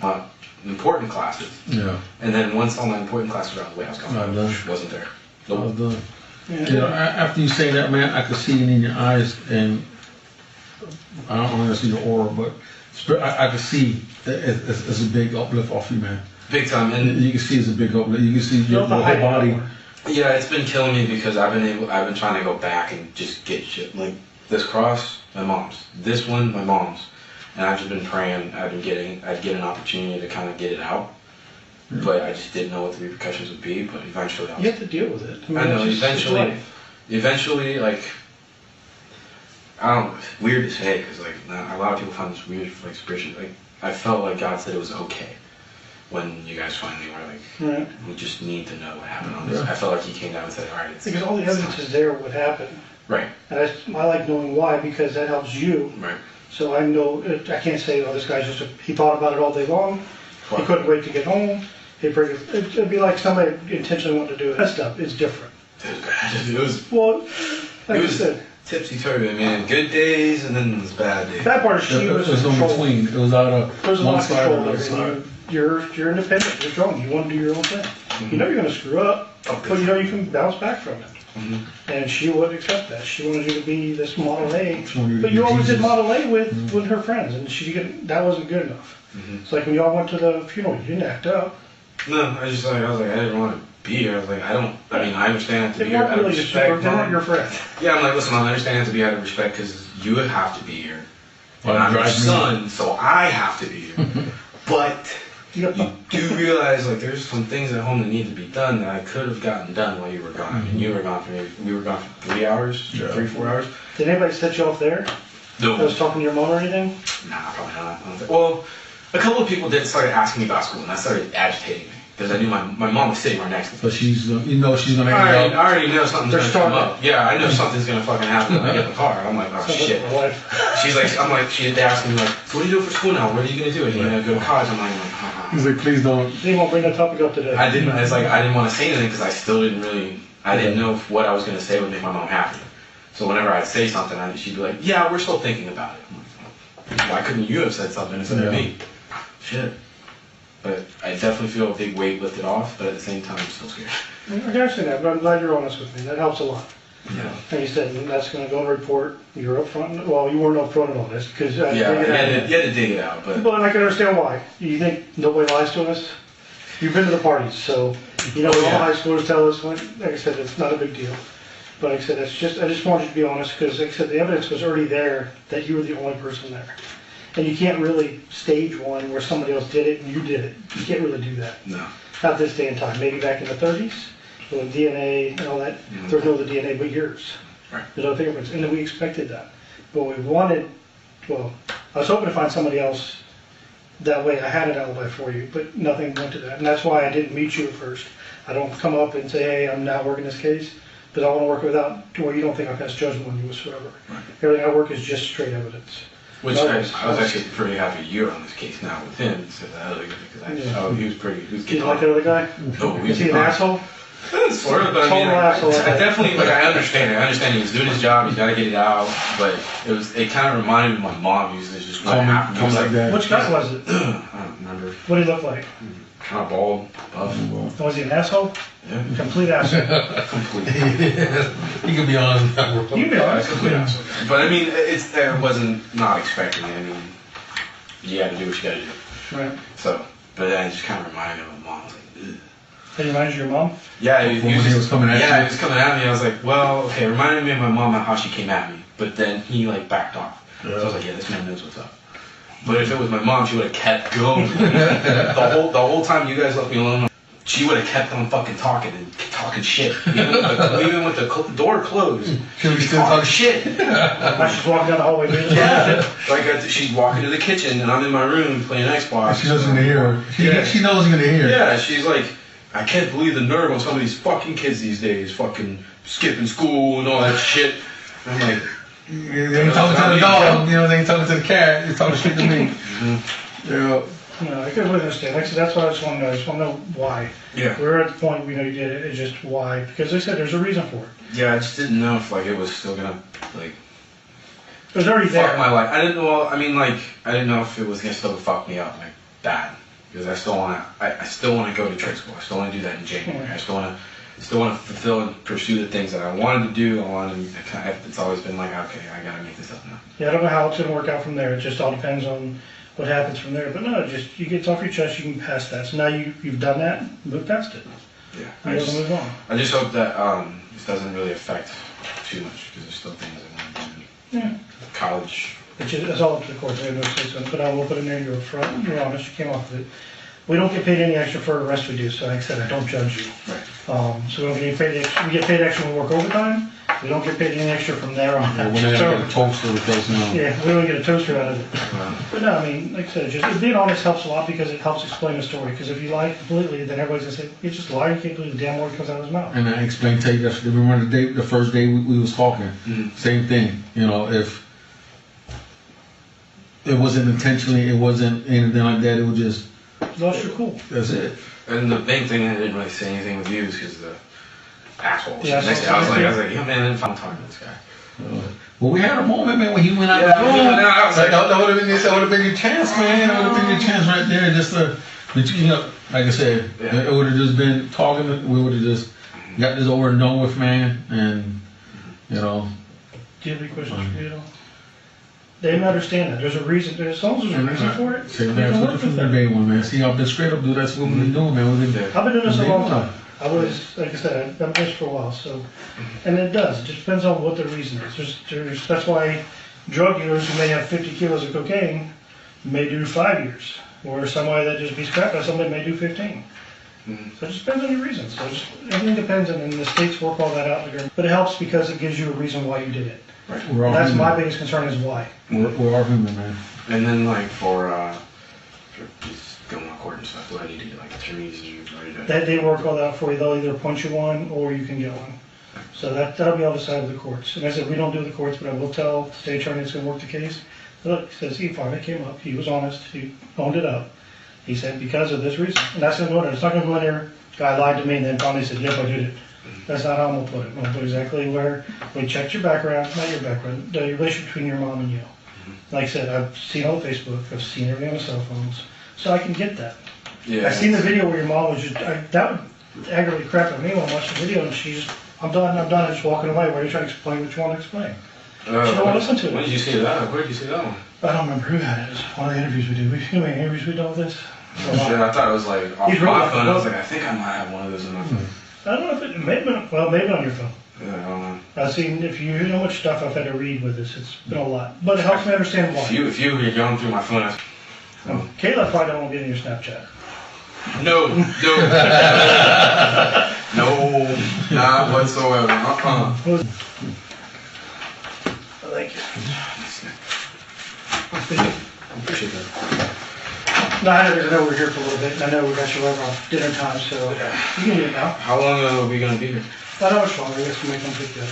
important classes. Yeah. And then once all my important classes were out of the way, I was gone. Not done. Wasn't there. I was done. Yeah. You know, after you say that, man, I could see it in your eyes, and I don't want to see your aura, but I could see it's a big uplift off you, man. Big time. And You can see it's a big uplift. You can see your whole body. yeah, it's been killing me because I've been trying to go back and just get shit. Like this cross, my mom's. This one, my mom's. And I've just been praying I'd get an opportunity to kind of get it out. But I just didn't know what the repercussions would be, but eventually You have to deal with it. I know, it's just eventually, like, I don't, it's weird to say, because, like, a lot of people find this weird, like, spiritual, like, I felt like God said it was okay when you guys finally were like, Right. we just need to know what happened on this. I felt like He came down and said, all right, it's Because all the it's evidence time." is there what happened. Right, And I like knowing why, because that helps you. right. So I know, I can't say, oh, this guy's he thought about it all day long. He couldn't wait to get home. It'd be like somebody intentionally wanted to do it. That stuff is different. It was bad. It was Well, like It I was- said, tipsy-turvy, man. Good days and then there's bad days. that part is she It was was in in control. between. It was out of There's a lot one of side or control the other there. side. You're independent. You're strong. You want to do your own thing. You know you're going to screw up, but you know you can bounce back from it. And she wouldn't accept that. She wanted you to be this Model A. She wanted you to But be you always did Jesus. Model A with her friends, and that wasn't good enough. It's like when y'all went to the funeral, you didn't act up. No, I was like, I didn't want to be here. I was like, I understand to They be here weren't out of really respect. they weren't Mom. your friend. Yeah, I'm like, listen, I understand to be out of respect because you have to be here. Well, And I'm your drive me. son, so I have to be here. But You you do realize, like, there's some things at home that need to be done that I could have gotten done while you were gone. And you were gone for we were gone for 3 hours, Yeah. 3-4 hours. Did anybody set you off there? No. I was talking to your mom or anything? Nah, probably not. I don't think- Well, a couple of people did start asking me about school, and that started agitating me because I knew my mom was sitting right next to me. So she's, she's gonna I hang out. already know something's They're gonna come starting. up. Yeah, I know something's gonna fucking happen when I get in the car. I'm like, oh shit. My wife. She's like, they asked me like, so what are you doing for school now? What are you gonna do? Are you gonna go to college? I'm like, He's like, please don't. They won't bring that topic up today. I didn't want to say anything because I still didn't really, I didn't know if what I was gonna say would make my mom happy. So whenever I'd say something, she'd be like, yeah, we're still thinking about it. I'm like, why couldn't you have said something instead of me? Shit. But I definitely feel a big weight lifted off, but at the same time, I'm still scared. I understand that, but I'm glad you're honest with me. That helps a lot. Yeah. And you said that's going to go in a report. You're upfront. Well, you weren't upfront and honest because Yeah, you had to dig it out, but I can understand why. You think nobody lies to us? You've been to the parties, so you know what all high schoolers tell us. Like I said, it's not a big deal. But like I said, I just wanted you to be honest because, like I said, the evidence was already there that you were the only person there. And you can't really stage one where somebody else did it and you did it. You can't really do that. no. Not this day and time. Maybe back in the 30s, with DNA and all that, there was no other DNA but yours. Right. There's no fingerprints. And we expected that. But we wanted, well, I was hoping to find somebody else that way. I had an alibi for you, but nothing went to that. And that's why I didn't meet you at first. I don't come up and say, hey, I'm now working this case, because I want to work without, to where you don't think I pass judgment on you whatsoever. Right. Everything I work is just straight evidence. Which I was actually pretty happy you're on this case now with him instead of the other guy because he was You getting like the other guy? No, Is he an asshole? Sort of, but I mean, Total asshole. I definitely I understand it. I understand he was doing his job. He's got to get it out. But it kind of reminded me of my mom used to just what happened. Come like that. Which guy was it? I don't remember. What did he look like? Kind of bald, buff. Was he an asshole? Yeah, Complete asshole. completely. You can be honest with that, bro. You can be honest. Complete asshole. But I mean, it wasn't not expecting it. I mean, you got to do what you got to do. Right. So, but then it just kind of reminded me of my mom. I was like, ugh. That reminds you of your mom? Yeah, When he was coming at you? Yeah, he was coming at me. I was like, well, okay, it reminded me of my mom and how she came at me. But then he like backed off. So I was like, yeah, this man knows what's up. But if it was my mom, she would have kept going. the whole time you guys left me alone, she would have kept on fucking talking and talking shit. Even with the door closed, She was still talking shit. Now she's walking down the hallway. Yeah, like she's walking to the kitchen and I'm in my room playing Xbox. She knows you're gonna hear her. She knows you're gonna hear her. Yeah, she's like, I can't believe the nerve on some of these fucking kids these days, fucking skipping school and all that shit. I'm like, They ain't talking to the dog, you know, they ain't talking to the cat, they're talking straight to me. Yeah. No, I couldn't really understand. Like I said, that's what I just want to know. I just want to know why. yeah. We're at the point we know you did it. It's just why. Because they said there's a reason for it. Yeah, I just didn't know if like it was still gonna like It was already fuck there. my life. I didn't know. Well, I mean, like I didn't know if it was gonna still fuck me up like bad because I still want to go to trade school. I still want to do that in January. I still want to fulfill and pursue the things that I wanted to do. It's always been like, okay, I gotta make this up now. Yeah, I don't know how it's going to work out from there. It just all depends on what happens from there. But no, just you get off your chest, you can pass that. So now you've done that, move past it. Yeah, You have to move on. I just hope that this doesn't really affect too much because there's still things I want to do. Yeah. College. It's all up to the court. They have no say so. But I will put in there, you're upfront, you're honest, you came off of it. We don't get paid any extra for the rest we do, so like I said, I don't judge you. Right. So we don't get paid extra. We get paid extra when we work overtime. We don't get paid any extra from there on. When they have a toaster with those now. Yeah, we don't get a toaster out of it. But no, I mean, like I said, just being honest helps a lot because it helps explain the story. Because if you lie completely, then everybody's gonna say, you just lie, you can't believe the damn word comes out of his mouth. And I explained to you yesterday, remember the first day we was talking, same thing, you know, if it wasn't intentionally, it wasn't anything like that, it was just, Lost your cool. that's it. And the main thing I didn't really say anything with you is because the asshole. Yeah, Next day, I was like, yeah, man, I'm talking to this guy. Well, we had a moment, man, when he went out Yeah, the room. he went out, I was like- that would have been your chance, man. That would have been your chance right there. Just to, but you know, like I said, Yeah. it would have just been talking. We would have just got this over and done with, man. And you know, Do you have any questions for me at all? They didn't understand that. There's a reason. As long as there's a reason for it, say we that's can what work from with the that. day one, man. See, I've been straight up, dude. That's what we've been doing, man. We've been Yeah. I've been doing this a Day long one. time. I was, like I said, I've done this for a while, so, and it does. It just depends on what the reason is. That's why drug dealers who may have 50 kilos of cocaine may do 5 years, or somebody that just beats crap out of somebody may do 15. So it just depends on your reasons. So everything depends, and then the states work all that out. But it helps because it gives you a reason why you did it. We're all That's human. my biggest concern is why. We're all human, man. And then like for just going to court and stuff, do I need to get like attorneys ready to? That they work all that out for you. They'll either appoint you one or you can get one. So that'll be all decided with the courts. And I said, we don't do the courts, but I will tell the state attorney that's gonna work the case. Look, he says, he finally came up, he was honest, he owned it up. He said, because of this reason. And that's gonna go in there. It's not gonna go in there, guy lied to me and then finally said, yep, I did it. That's not how I'm gonna put it. I'm gonna put exactly where we checked your background, not your background, the relationship between your mom and you. Like I said, I've seen all the Facebook, I've seen everything on the cell phones, so I can get that. Yeah. I seen the video where your mom was just, that would aggravate the crap out of me when I watched the video and she's, I'm done, I'm just walking away. Why are you trying to explain what you want to explain? She don't want to listen to it. When did you see that? Where did you see that one? I don't remember who had it. It was one of the interviews we did. How many interviews we done with this? Shit, I thought it was like off He's my really phone. I was like, I think I might have one of those in my phone. I don't know if it may have been, well, maybe on your phone. Yeah, I don't know. I've seen, if you know how much stuff I've had to read with this, it's been a lot. But it helps me understand why. If you were going through my phone, Kayla probably don't want to get in your Snapchat. no, not whatsoever. Thank you. Appreciate that. No, I know we're here for a little bit, and I know we got you over on dinner time, so you can eat it now. How long are we gonna be here? Not how much longer, I guess we may come pick you up.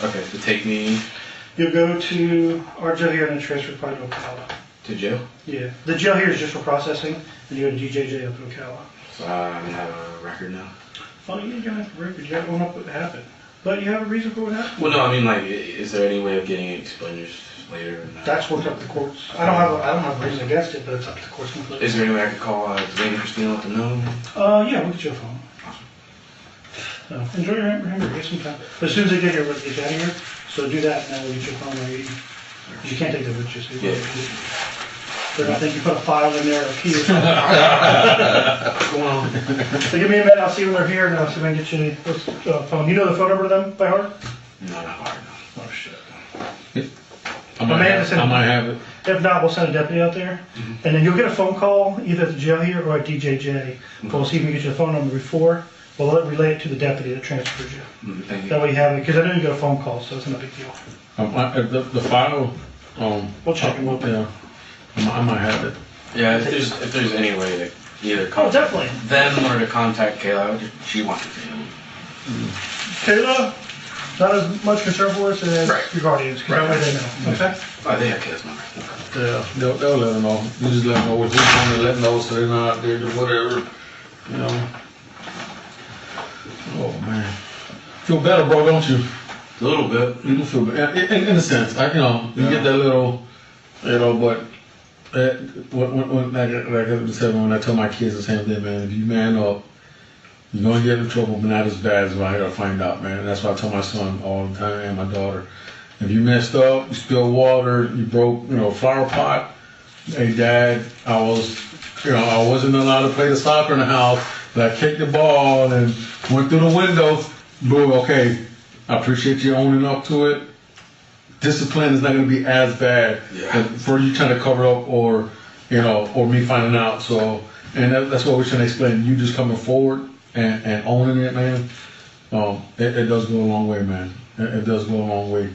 Okay, to take me You'll go to our jail here and then transfer probably to Ocala. to jail. Yeah, the jail here is just for processing, and you go to DJJ up in Ocala. So I'm gonna have a record now. Oh, you don't have to record, you got one up what happened. But you have a reason for what happened? Well, no, I mean like, is there any way of getting explainers later? That's what's up to the courts. I don't have a reason against it, but it's up to the courts completely. Is there any way I could call Dwayne and Christina, let them know? Yeah, we'll get you a phone. So, enjoy your hamburger, get some time. But as soon as they get here, we'll get you out of here. So do that, and then we'll get your phone ready. You can't take that with you, so you Yeah. But I think you put a file in there, a key or something. What's going on? So give me a minute, I'll see when they're here, and I'll see if I can get you the phone. You know the phone number to them by heart? No, not hard. Oh, shit. I might have it. If not, we'll send a deputy out there, and then you'll get a phone call either at the jail here or at DJJ. We'll see if we can get you the phone number before. We'll relay it to the deputy that transferred you. Thank you. That way you have it, because I know you got a phone call, so it's not a big deal. The file, We'll check them. yeah, I might have it. Yeah, if there's any way to either Oh, contact definitely. them or to contact Kayla, she wants to see them. Kayla, not as much concern for us as Right. your guardians, because that way they know, okay? Oh, they have Kayla's number. Yeah, they'll let them know. You just let them know what you're trying to let them know so they're not there to whatever, you know. Oh man, feel better, bro, don't you? A little bit. You do feel better, in a sense. You get that little, but when I said when I tell my kids the same thing, man. If you man up, you're gonna get in trouble, but not as bad as what I gotta find out, man. And that's what I tell my son all the time and my daughter. If you messed up, you spilled water, you broke, a flower pot. Hey, Dad, I wasn't allowed to play the soccer in the house, but I kicked the ball and went through the window. Boom, okay. I appreciate you owning up to it. Discipline is not going to be as bad for you trying to cover up or me finding out. So, and that's what we're trying to explain. You just coming forward and owning it, man. It does go a long way, man. It does go a long way.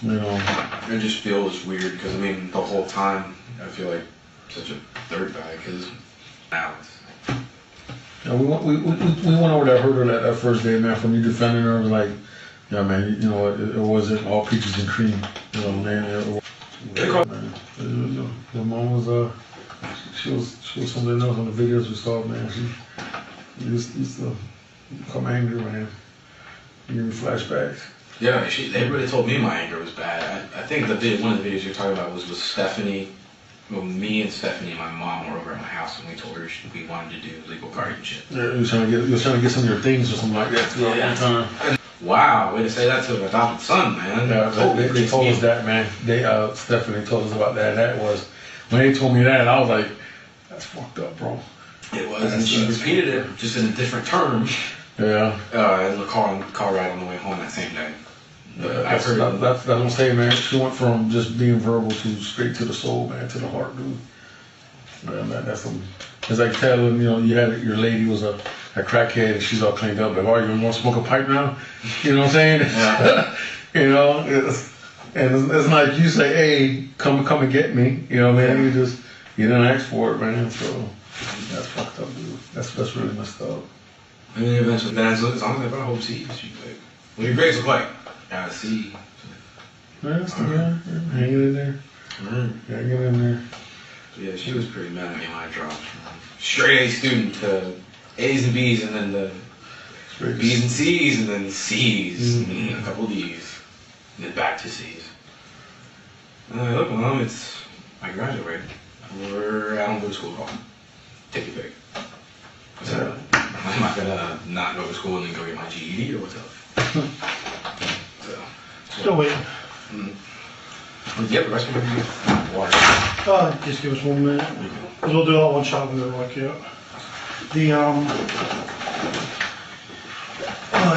It just feels weird because the whole time I feel like such a third guy because now it's. Yeah, we went over that hurdle that first day, man. From you defending her, it was like, yeah, man. It wasn't all peaches and cream. Man. The mom was she was something else on the videos we saw, man. She used to become angry, man. Give me flashbacks. Yeah, everybody told me my anger was bad. I think one of the videos you're talking about was with Stephanie. Well, me and Stephanie and my mom were over at my house and we told her we wanted to do legal guardianship. Yeah, you was trying to get some of your things or something like that throughout one time. Wow, way to say that to an adopted son, man. Yeah, they told us that, man. Stephanie told us about that. That was when they told me that, I was like, that's fucked up, bro. It was, and she repeated it just in a different term. Yeah. In the car ride on the way home that same day. That's what I'm saying, man. She went from just being verbal to straight to the soul, man, to the heart, dude. Man, that's some. It's like telling, you had your lady was a crackhead and she's all cleaned up. Like, oh, you want to smoke a pipe now? You know what I'm saying? Yeah. It's like you say, hey, come and get me. You know what I mean? You didn't ask for it, man. So that's fucked up, dude. That's really messed up. And then eventually, as long as I brought home seeds, she's like, what your grades look like? Got a C. Yeah, hanging in there. Hanging in there. Yeah, she was pretty mad at me when I dropped from straight A student to A's and B's and then the B's and C's and then C's and then a couple D's and then back to C's. And I look, Mom, I graduated. I don't go to school at all. Take it big. So, am I gonna not go to school and then go get my GED or what's up? So, Still waiting. Yep, the rest of you water. Just give us 1 minute. 'Cause we'll do it all one shot when we're like, yeah. The, oh,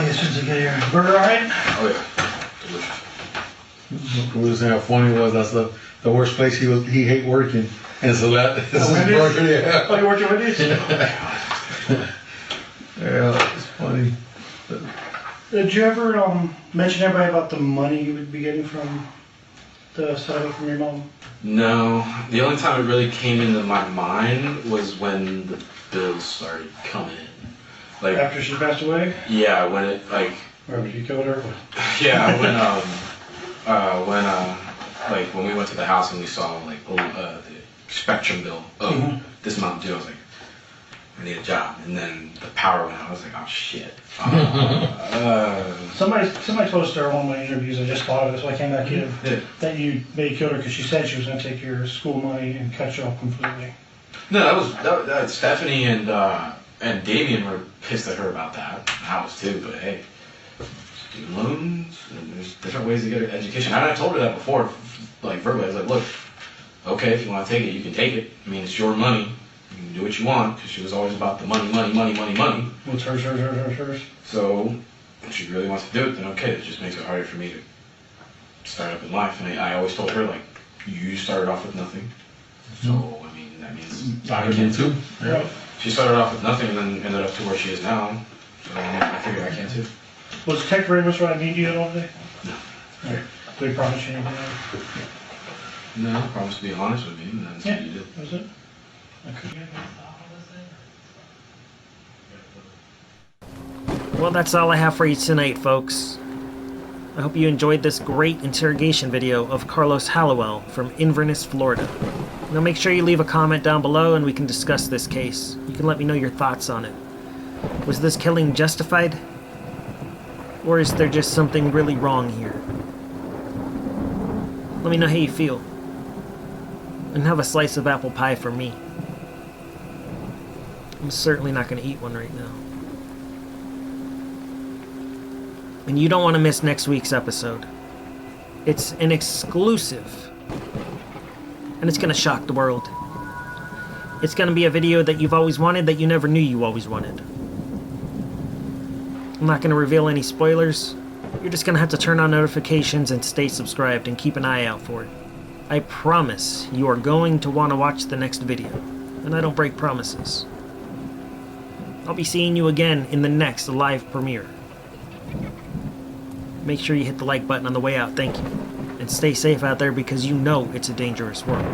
yes, since I get here. Burger, all right? Oh yeah, delicious. We was saying how funny it was. That's the worst place he hate working. And so that is his Wendy's? burger, yeah. Oh, you worked at Wendy's? Yeah, it's funny. Did you ever, mention to everybody about the money you would be getting from the settlement from your mom? No, the only time it really came into my mind was when the bills started coming in. Like, After she passed away? yeah, when it, like, Or after you killed her? yeah, when we went to the house and we saw, like, the Spectrum bill, this amount due, I was like, I need a job. And then the power went out, I was like, oh shit. Somebody told us during one of my interviews, I just thought of it, so I came back in, Yeah. that you maybe killed her because she said she was going to take your school money and cut you off completely. No, that was Stephanie and Damien were pissed at her about that. I was too, but hey, student loans, and there's different ways to get an education. And I told her that before, like verbally. I was like, look, okay, if you want to take it, you can take it. I mean, it's your money. You can do what you want, because she was always about the money. What's hers? So, if she really wants to do it, then okay, it just makes it harder for me to start up in life. And I always told her, like, you started off with nothing. So, I mean, that means I can too. Yeah. she started off with nothing and then ended up to where she is now. So I figured I can too. Was Tech very much what I need you all day? No. Alright. Do we promise you anything? No, I promise to be honest with you, and that's what you did. That was it? Okay. Well, that's all I have for you tonight, folks. I hope you enjoyed this great interrogation video of Carlos Hallowell from Inverness, Florida. Now make sure you leave a comment down below and we can discuss this case. You can let me know your thoughts on it. Was this killing justified? Or is there just something really wrong here? Let me know how you feel. And have a slice of apple pie for me. I'm certainly not going to eat one right now. And you don't want to miss next week's episode. It's an exclusive. And it's going to shock the world. It's going to be a video that you've always wanted that you never knew you always wanted. I'm not going to reveal any spoilers. You're just going to have to turn on notifications and stay subscribed and keep an eye out for it. I promise you are going to want to watch the next video. And I don't break promises. I'll be seeing you again in the next live premiere. Make sure you hit the like button on the way out, thank you. And stay safe out there because you know it's a dangerous world.